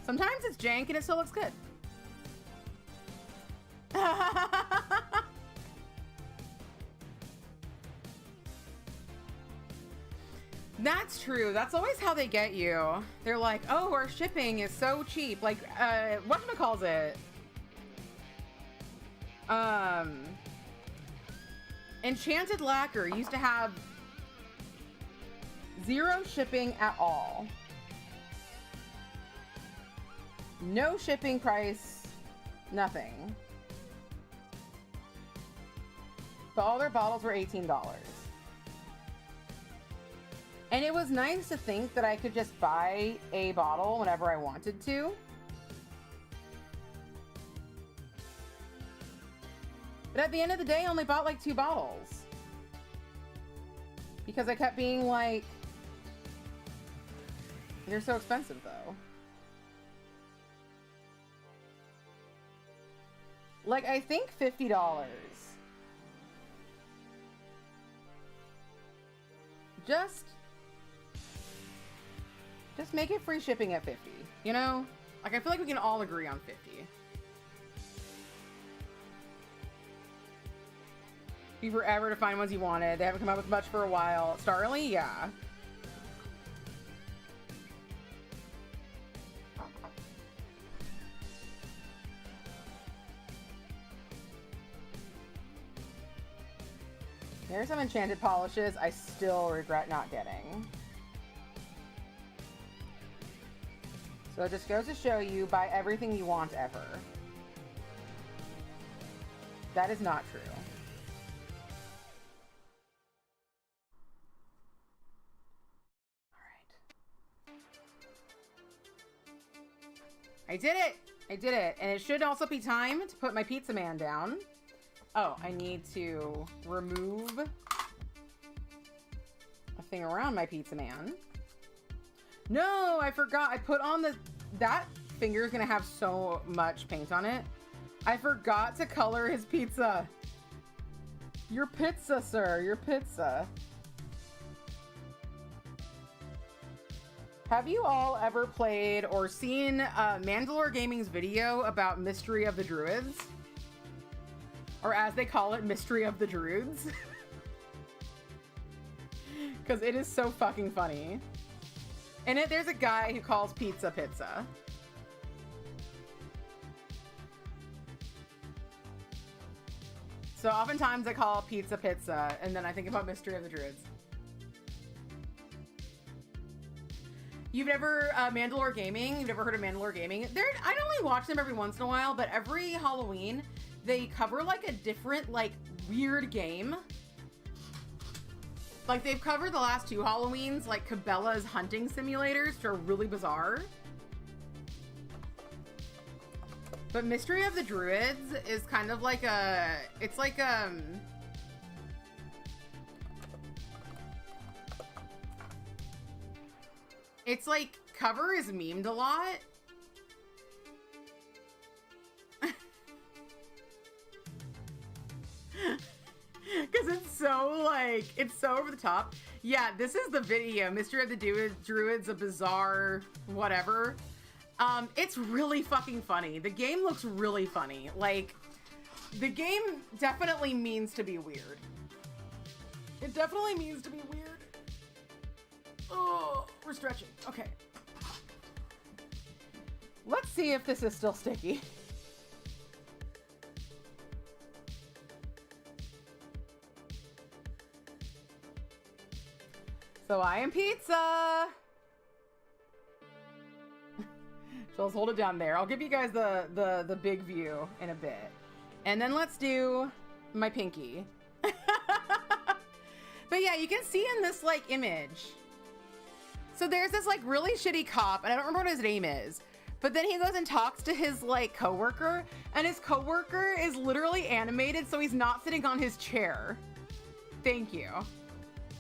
Sometimes it's jank and it still looks good. That's true. That's always how they get you. They're like, oh, our shipping is so cheap. Like, whatchamacallit? Enchanted Lacquer used to have 0 shipping at all. No shipping price, nothing. But all their bottles were $18. And it was nice to think that I could just buy a bottle whenever I wanted to. But at the end of the day, I only bought like 2 bottles. Because I kept being like, they're so expensive though. Like, I think $50. Just make it free shipping at 50, you know? Like, I feel like we can all agree on 50. Be forever to find ones you wanted. They haven't come up with much for a while. Starly, yeah. There's some enchanted polishes I still regret not getting. So it just goes to show you, buy everything you want ever. That is not true. I did it! I did it. And it should also be time to put my pizza man down. Oh, I need to remove a thing around my pizza man. No, I forgot. I put on the... That finger is going to have so much paint on it. I forgot to color his pizza. Your pizza, sir. Your pizza. Have you all ever played or seen Mandalore Gaming's video about Mystery of the Druids? Or as they call it, Mystery of the Druids? Because it is so fucking funny. In it, there's a guy who calls pizza pizza. So oftentimes I call pizza pizza, and then I think about Mystery of the Druids. You've never, Mandalore Gaming? You've never heard of Mandalore Gaming? I only watch them every once in a while, but every Halloween, they cover, like, a different, like, weird game. Like, they've covered the last 2 Halloweens, like, Cabela's hunting simulators, which are really bizarre. But Mystery of the Druids is kind of like a... It's like, It's like, cover is memed a lot. Because it's so, like, it's so over the top. Yeah, this is the video. Mystery of the Druids, a bizarre whatever. It's really fucking funny. The game looks really funny. Like, the game definitely means to be weird. It definitely means to be weird. Oh, we're stretching. Okay. Let's see if this is still sticky. So I am pizza. So let's hold it down there. I'll give you guys the big view in a bit. And then let's do my pinky. But yeah, you can see in this, like, image. So there's this, like, really shitty cop, and I don't remember what his name is. But then he goes and talks to his, like, coworker, and his coworker is literally animated, so he's not sitting on his chair. Thank you.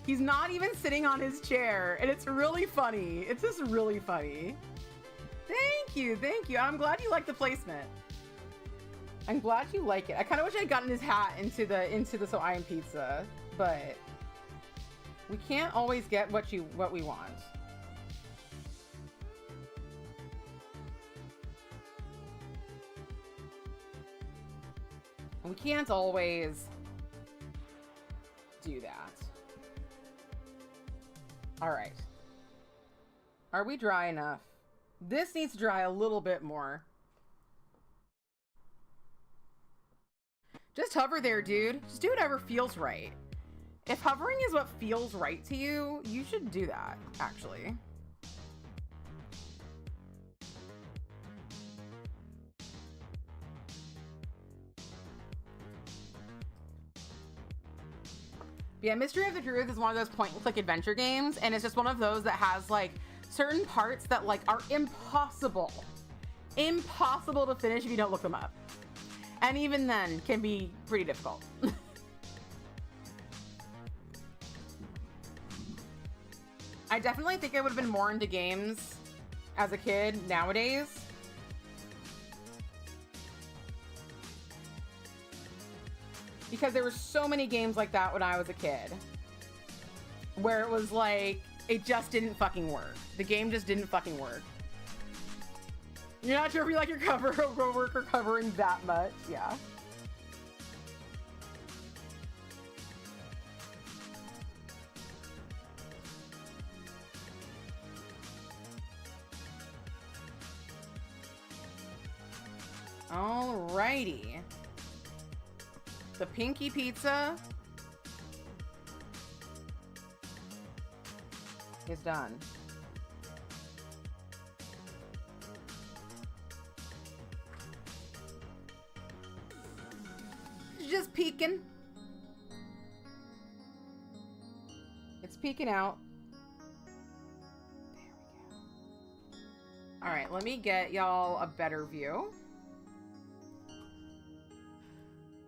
He's not even sitting on his chair, and it's really funny. It's just really funny. Thank you, thank you. I'm glad you like the placement. I'm glad you like it. I kind of wish I'd gotten his hat into the So I Am Pizza, but we can't always get what we want. We can't always do that. All right. Are we dry enough? This needs to dry a little bit more. Just hover there, dude. Just do whatever feels right. If hovering is what feels right to you, you should do that, actually. Yeah, Mystery of the Druids is one of those point-and-click adventure games, and it's just one of those that has, like, certain parts that, like, are impossible to finish if you don't look them up. And even then, can be pretty difficult. I definitely think I would have been more into games as a kid nowadays. Because there were so many games like that when I was a kid. Where it was like, it just didn't fucking work. The game just didn't fucking work. You're not sure if you like your coworker covering that much, yeah. Alrighty. The pinky pizza is done. Just peeking. It's peeking out. There we go. All right, let me get y'all a better view.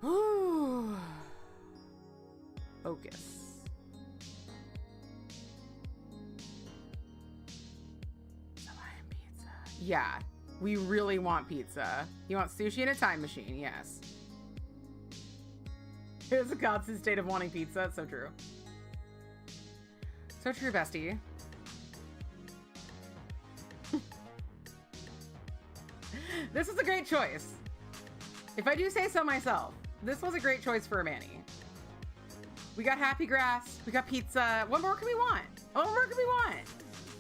Ooh. Focus. So I am pizza. Yeah, we really want pizza. You want sushi in a time machine, yes. It was a constant state of wanting pizza. It's so true. So true, bestie. This is a great choice. If I do say so myself, this was a great choice for a Manny. We got happy grass. We got pizza. What more can we want? What more can we want?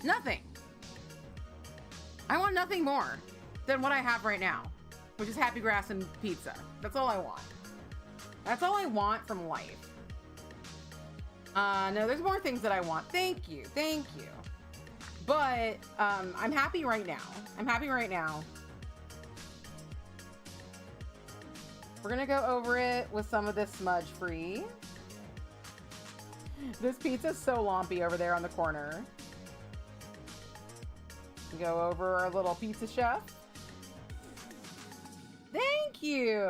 Nothing. I want nothing more than what I have right now, which is happy grass and pizza. That's all I want. That's all I want from life. No, there's more things that I want. Thank you. Thank you. But I'm happy right now. I'm happy right now. We're gonna go over it with some of this smudge free. This pizza's so lumpy over there on the corner. Go over our little pizza chef. Thank you.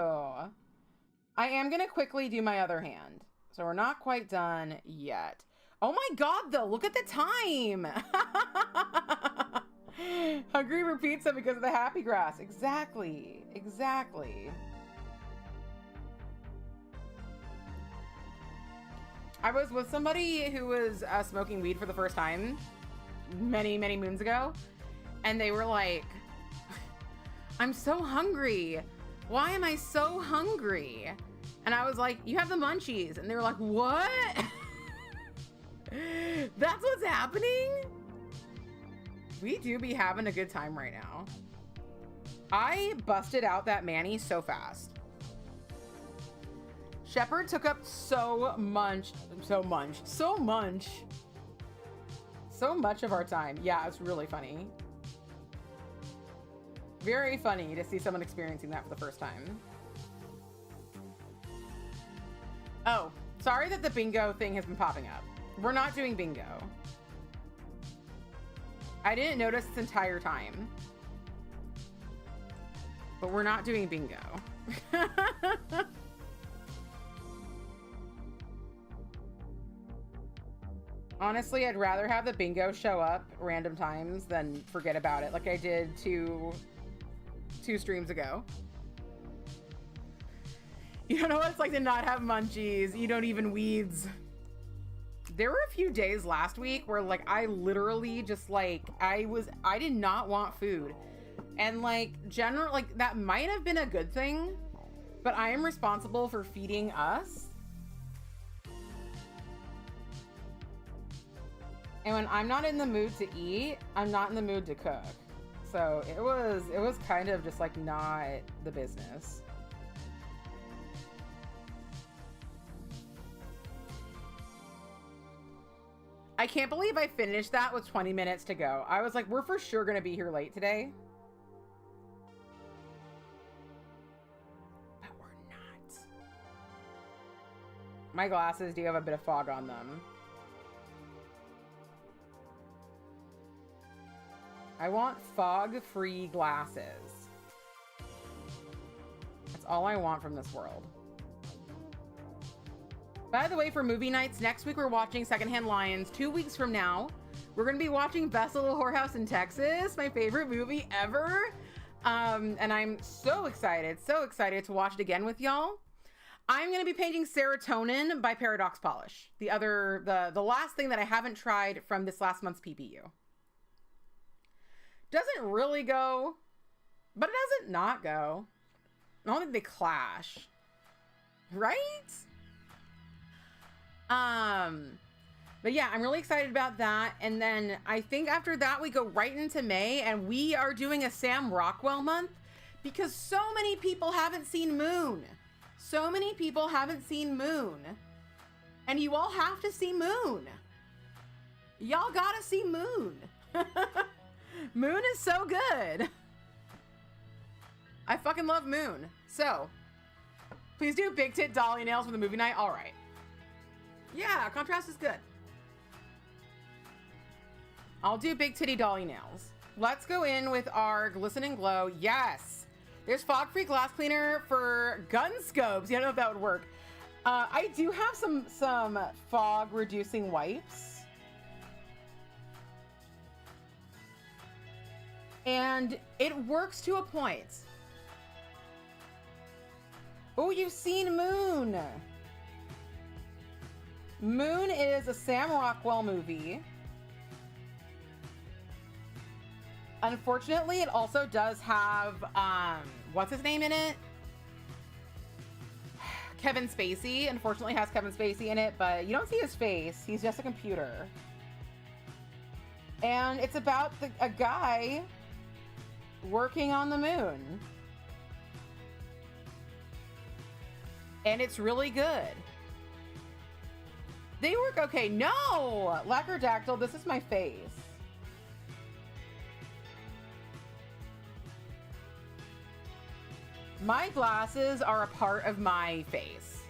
I am gonna quickly do my other hand. So we're not quite done yet. Oh my God, though, look at the time. Hungry for pizza because of the happy grass. Exactly, exactly. I was with somebody who was smoking weed for the first time many, many moons ago. And they were like, I'm so hungry. Why am I so hungry? And I was like, you have the munchies. And they were like, what? That's what's happening? We do be having a good time right now. I busted out that Manny so fast. Shepard took up so much of our time. Yeah, it's really funny. Very funny to see someone experiencing that for the first time. Oh, sorry that the bingo thing has been popping up. We're not doing bingo. I didn't notice this entire time. But we're not doing bingo. Honestly, I'd rather have the bingo show up random times than forget about it like I did two streams ago. You don't know what it's like to not have munchies. You don't even weeds. There were a few days last week where like I literally just like I did not want food. And like like that might have been a good thing, but I am responsible for feeding us. And when I'm not in the mood to eat, I'm not in the mood to cook. So it was kind of just like not the business. I can't believe I finished that with 20 minutes to go. I was like, we're for sure gonna be here late today. But we're not. My glasses do have a bit of fog on them. I want fog-free glasses. That's all I want from this world. By the way, for movie nights, next week we're watching Secondhand Lions. 2 weeks from now, we're going to be watching Best Little Whorehouse in Texas, my favorite movie ever. And I'm so excited to watch it again with y'all. I'm going to be painting Serotonin by Paradox Polish. The last thing that I haven't tried from this last month's PPU. Doesn't really go, but it doesn't not go. I don't think they clash. Right? But yeah, I'm really excited about that. And then I think after that, we go right into May and we are doing a Sam Rockwell month because so many people haven't seen Moon. So many people haven't seen Moon. And you all have to see Moon. Y'all gotta see Moon. Moon is so good. I fucking love Moon. So, please do big tit dolly nails for the movie night. All right. Yeah, contrast is good. I'll do big titty dolly nails. Let's go in with our Glisten and Glow. Yes. There's fog-free glass cleaner for gun scopes. You don't know if that would work. I do have some fog reducing wipes. And it works to a point. Oh, you've seen Moon. Moon is a Sam Rockwell movie. Unfortunately, it also does have, what's his name in it? Kevin Spacey. Unfortunately, has Kevin Spacey in it, but you don't see his face. He's just a computer. And it's about a guy working on the moon. And it's really good. They work okay. No! Lacquerdactyl, this is my face. My glasses are a part of my face.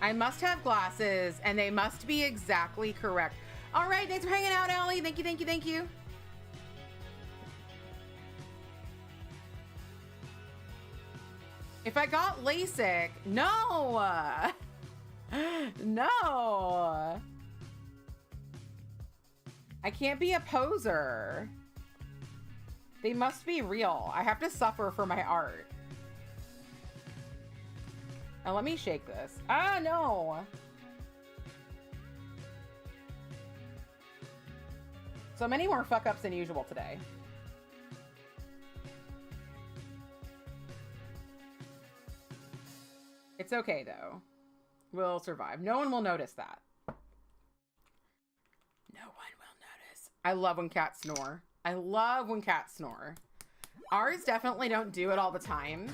I must have glasses, and they must be exactly correct. All right, thanks for hanging out, Allie. Thank you, thank you, thank you. If I got LASIK, no! No! I can't be a poser. They must be real. I have to suffer for my art. Now let me shake this. Ah, no! So many more fuck-ups than usual today. It's okay, though. We'll survive. No one will notice that. No one will notice. I love when cats snore. I love when cats snore. Ours definitely don't do it all the time.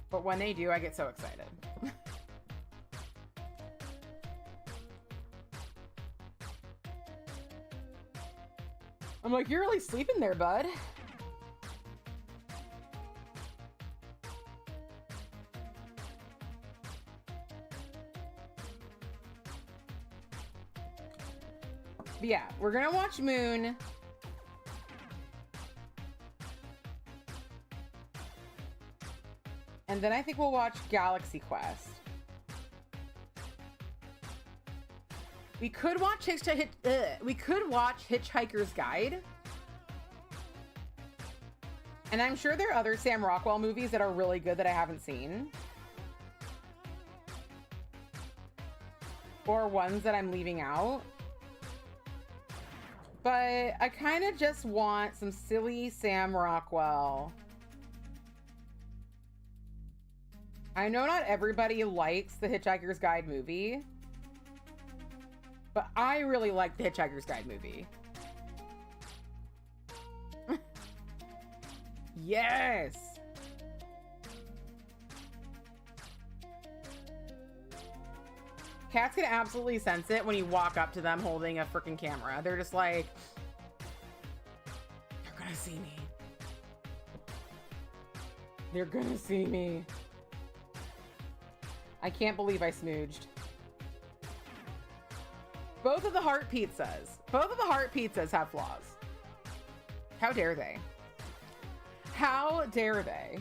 But when they do, I get so excited. I'm like, you're really sleeping there, bud. But yeah, we're gonna watch Moon. And then I think we'll watch Galaxy Quest. We could watch Hitchhiker's Guide. And I'm sure there are other Sam Rockwell movies that are really good that I haven't seen. Or ones that I'm leaving out. But I kind of just want some silly Sam Rockwell. I know not everybody likes the Hitchhiker's Guide movie, but I really like the Hitchhiker's Guide movie. Yes! Cats can absolutely sense it when you walk up to them holding a freaking camera. They're just like, they're gonna see me. They're gonna see me. I can't believe I smooched. Both of the heart pizzas have flaws. How dare they? How dare they?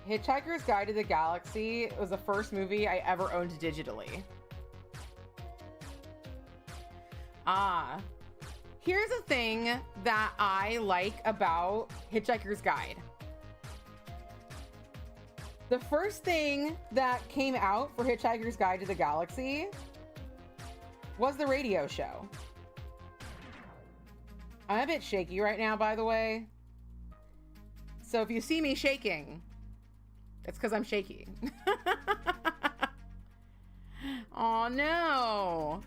Hitchhiker's Guide to the Galaxy was the first movie I ever owned digitally. Here's a thing that I like about Hitchhiker's Guide. The first thing that came out for Hitchhiker's Guide to the Galaxy was the radio show. I'm a bit shaky right now, by the way. So if you see me shaking, it's because I'm shaky. Oh no.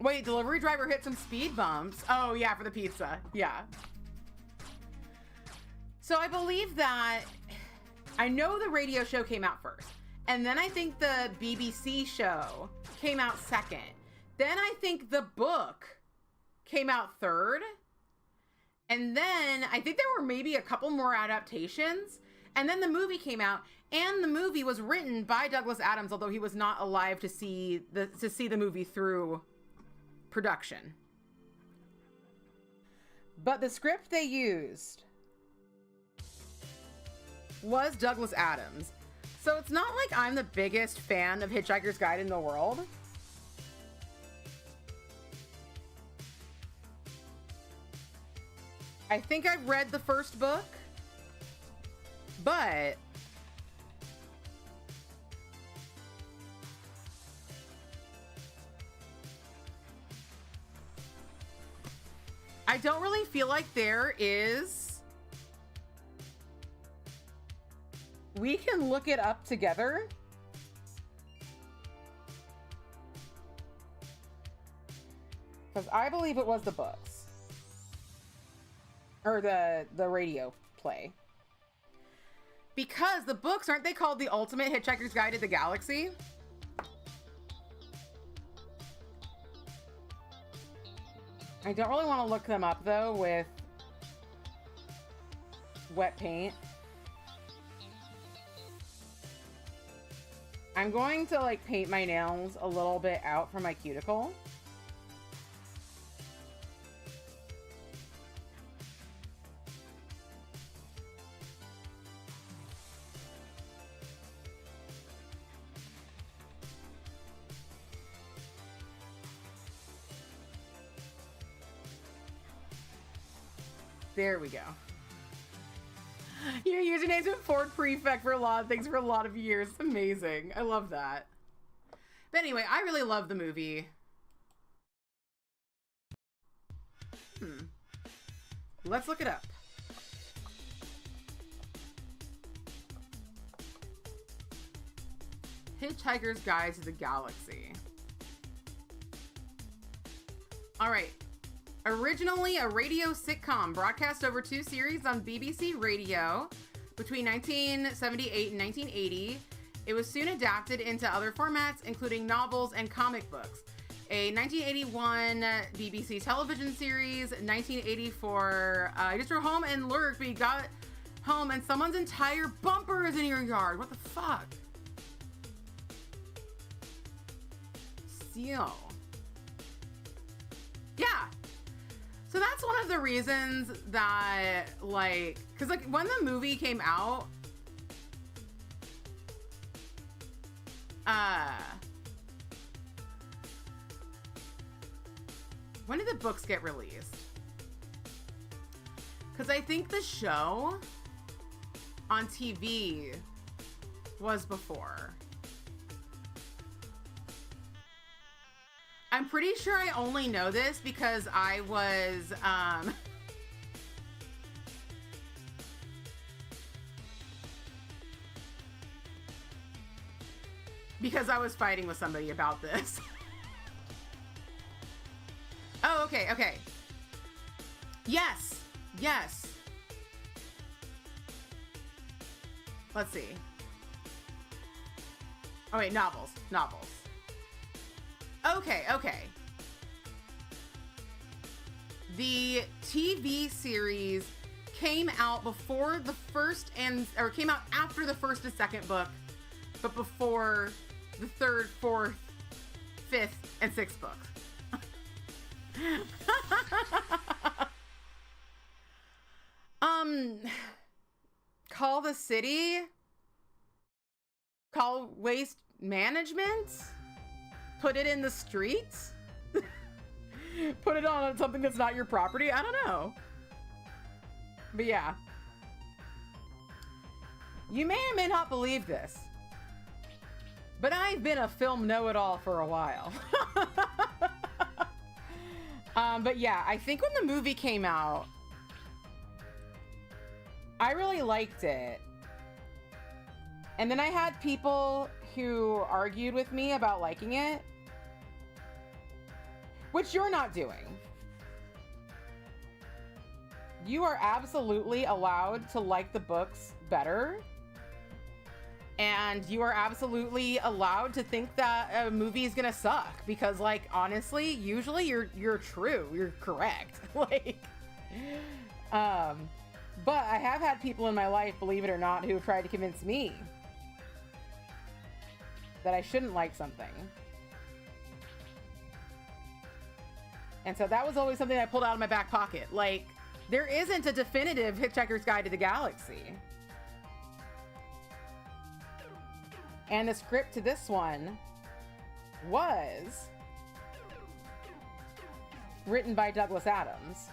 Wait, delivery driver hit some speed bumps. Oh yeah, for the pizza. Yeah. So I believe that, I know the radio show came out first. And then I think the BBC show came out second. Then I think the book came out third. And then I think there were maybe a couple more adaptations. And then the movie came out, and the movie was written by Douglas Adams, although he was not alive to see the movie through production. But the script they used was Douglas Adams. So it's not like I'm the biggest fan of Hitchhiker's Guide in the world. I think I've read the first book, but I don't really feel like there is. We can look it up together. Because I believe it was the books. Or the radio play. Because the books, aren't they called The Ultimate Hitchhiker's Guide to the Galaxy? I don't really want to look them up, though, with wet paint. I'm going to, like, paint my nails a little bit out from my cuticle. There we go. Your username's been Ford Prefect for a lot of things for a lot of years. Amazing. I love that. But anyway, I really love the movie. Let's look it up. Hitchhiker's Guide to the Galaxy. All right. Originally a radio sitcom broadcast over 2 series on BBC Radio between 1978 and 1980, it was soon adapted into other formats, including novels and comic books. A 1981 BBC television series, 1984, I just drove home and lurked, but you got home and someone's entire bumper is in your yard. What the fuck? Seal. Yeah. So that's one of the reasons that, like, because, like, when the movie came out, when did the books get released? Because I think the show on TV was before. I'm pretty sure I only know this because I was, because I was fighting with somebody about this. Oh, okay, okay. Yes, yes. Let's see. Oh wait, novels. Okay, okay. The TV series came out before the first or came out after the first and second book, but before the third, fourth, fifth, and sixth book. Call the city? Call waste management? Put it in the streets? Put it on something that's not your property? I don't know. But yeah. You may or may not believe this, but I've been a film know-it-all for a while. But yeah, I think when the movie came out, I really liked it. And then I had people who argued with me about liking it, which you're not doing. You are absolutely allowed to like the books better. And you are absolutely allowed to think that a movie is gonna suck because, like, honestly, usually you're true, you're correct. Like, but I have had people in my life, believe it or not, who have tried to convince me that I shouldn't like something. And so that was always something I pulled out of my back pocket. Like, there isn't a definitive Hitchhiker's Guide to the Galaxy. And the script to this one was written by Douglas Adams.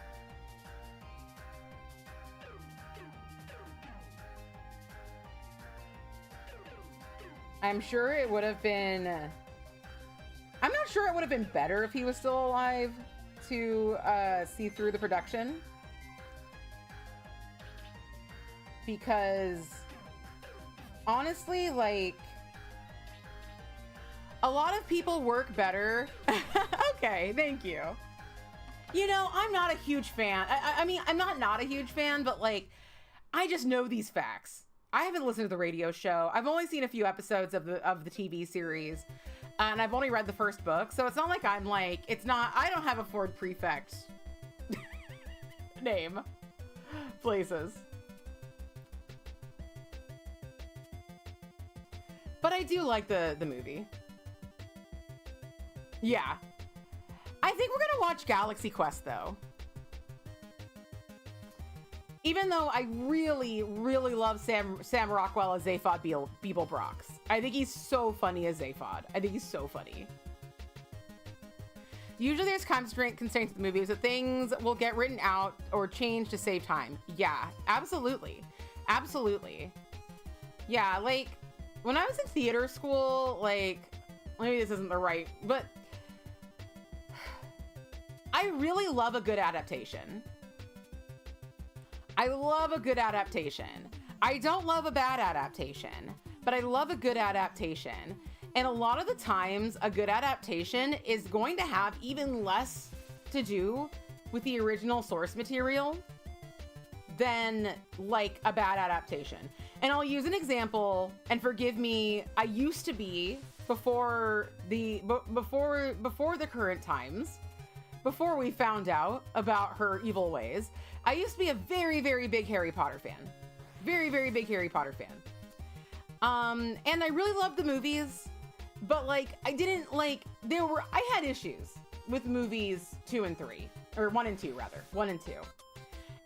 I'm sure it would have been... I'm not sure it would have been better if he was still alive to see through the production. Because, honestly, like, a lot of people work better. Okay, thank you. You know, I'm not a huge fan. I mean, I'm not a huge fan, but, like, I just know these facts. I haven't listened to the radio show. I've only seen a few episodes of the TV series, and I've only read the first book, so it's not like I'm like, I don't have a Ford Prefect name. Places. But I do like the movie. Yeah. I think we're gonna watch Galaxy Quest, though. Even though I really, really love Sam Rockwell as Zaphod Beeblebrox. I think he's so funny as Zaphod. I think he's so funny. Usually there's constraints with the movies that things will get written out or changed to save time. Yeah, absolutely. Absolutely. Yeah, like, when I was in theater school, like, maybe this isn't the right, but I really love a good adaptation. I love a good adaptation. I don't love a bad adaptation, but I love a good adaptation. And a lot of the times, a good adaptation is going to have even less to do with the original source material than, like, a bad adaptation. And I'll use an example, and forgive me, I used to be, before the current times, before we found out about her evil ways, I used to be a very, very big Harry Potter fan. Very, very big Harry Potter fan. And I really loved the movies, but, like, I had issues with movies 2 and 3, or 1 and 2 rather, 1 and 2.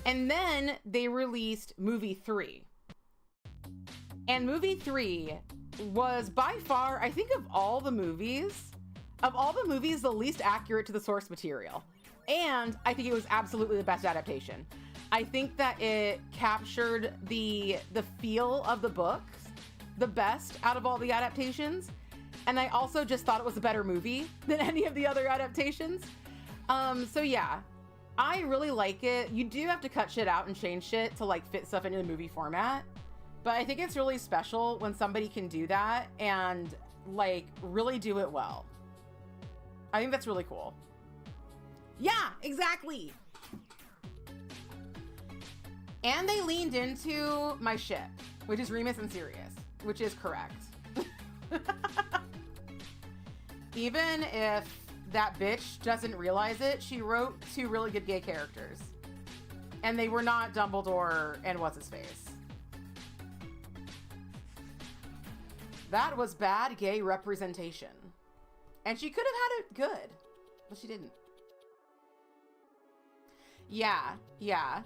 And then they released movie 3. And movie 3 was by far, I think, of all the movies, the least accurate to the source material. And I think it was absolutely the best adaptation. I think that it captured the feel of the books the best out of all the adaptations. And I also just thought it was a better movie than any of the other adaptations. So yeah, I really like it. You do have to cut shit out and change shit to, like, fit stuff into the movie format. But I think it's really special when somebody can do that and, like, really do it well. I think that's really cool. Yeah, exactly. And they leaned into my shit, which is Remus and Sirius, which is correct. Even if that bitch doesn't realize it, she wrote 2 really good gay characters. And they were not Dumbledore and what's-his-face. That was bad gay representation. And she could have had it good, but she didn't. Yeah. Yeah,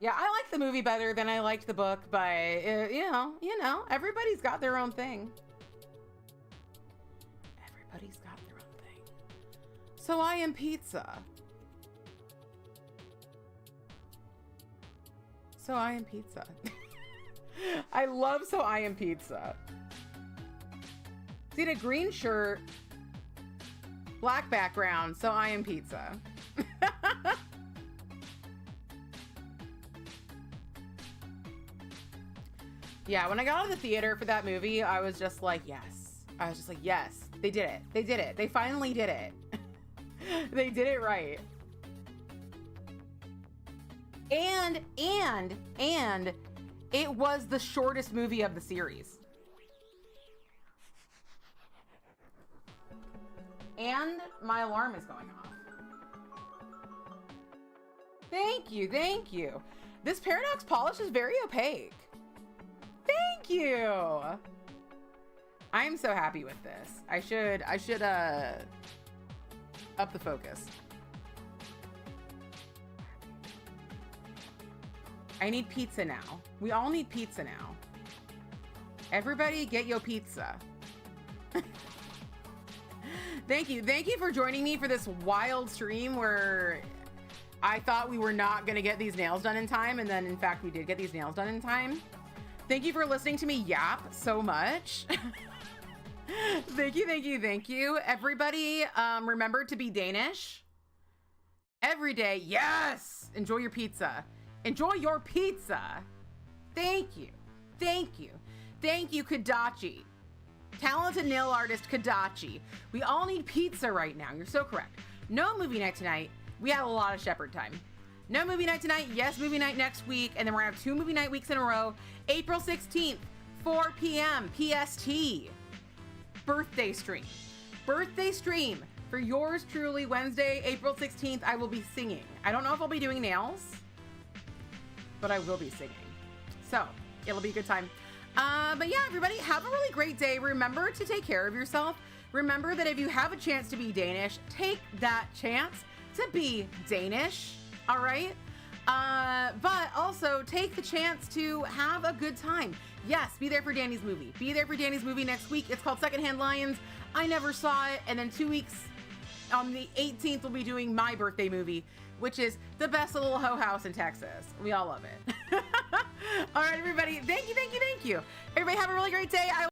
I like the movie better than I liked the book, but, you know, everybody's got their own thing. Everybody's got their own thing. So I Am Pizza. So I Am Pizza. I love So I Am Pizza. See, a green shirt, black background, So I Am Pizza. Yeah, when I got out of the theater for that movie, I was just like, yes. I was just like, yes, they did it. They did it. They finally did it. They did it right. And it was the shortest movie of the series. And my alarm is going off. Thank you, thank you. This Paradox polish is very opaque. Thank you. I'm so happy with this. I should up the focus. I need pizza now. We all need pizza now. Everybody get your pizza. Thank you. Thank you for joining me for this wild stream where I thought we were not going to get these nails done in time, and then in fact we did get these nails done in time. Thank you for listening to me yap so much. Thank you, thank you, thank you. Everybody, remember to be Danish every day. Yes. Enjoy your pizza. Enjoy your pizza. Thank you. Thank you. Thank you, Kadachi. Talented nail artist Kadachi. We all need pizza right now. You're so correct. No movie night tonight. We have a lot of Shepherd time. No movie night tonight. Yes, movie night next week. And then we're going to have 2 movie night weeks in a row. April 16th, 4 p.m. PST. Birthday stream. Birthday stream for yours truly. Wednesday, April 16th. I will be singing. I don't know if I'll be doing nails, but I will be singing. So it'll be a good time. But yeah, everybody, have a really great day. Remember to take care of yourself. Remember that if you have a chance to be Danish, take that chance to be Danish. All right. But also take the chance to have a good time. Yes, be there for Danny's movie. Be there for Danny's movie next week. It's called Secondhand Lions. I never saw it. And then 2 weeks on the 18th, we'll be doing my birthday movie, which is The Best Little Hoe House in Texas. We all love it. All right, everybody. Thank you, thank you, thank you. Everybody have a really great day.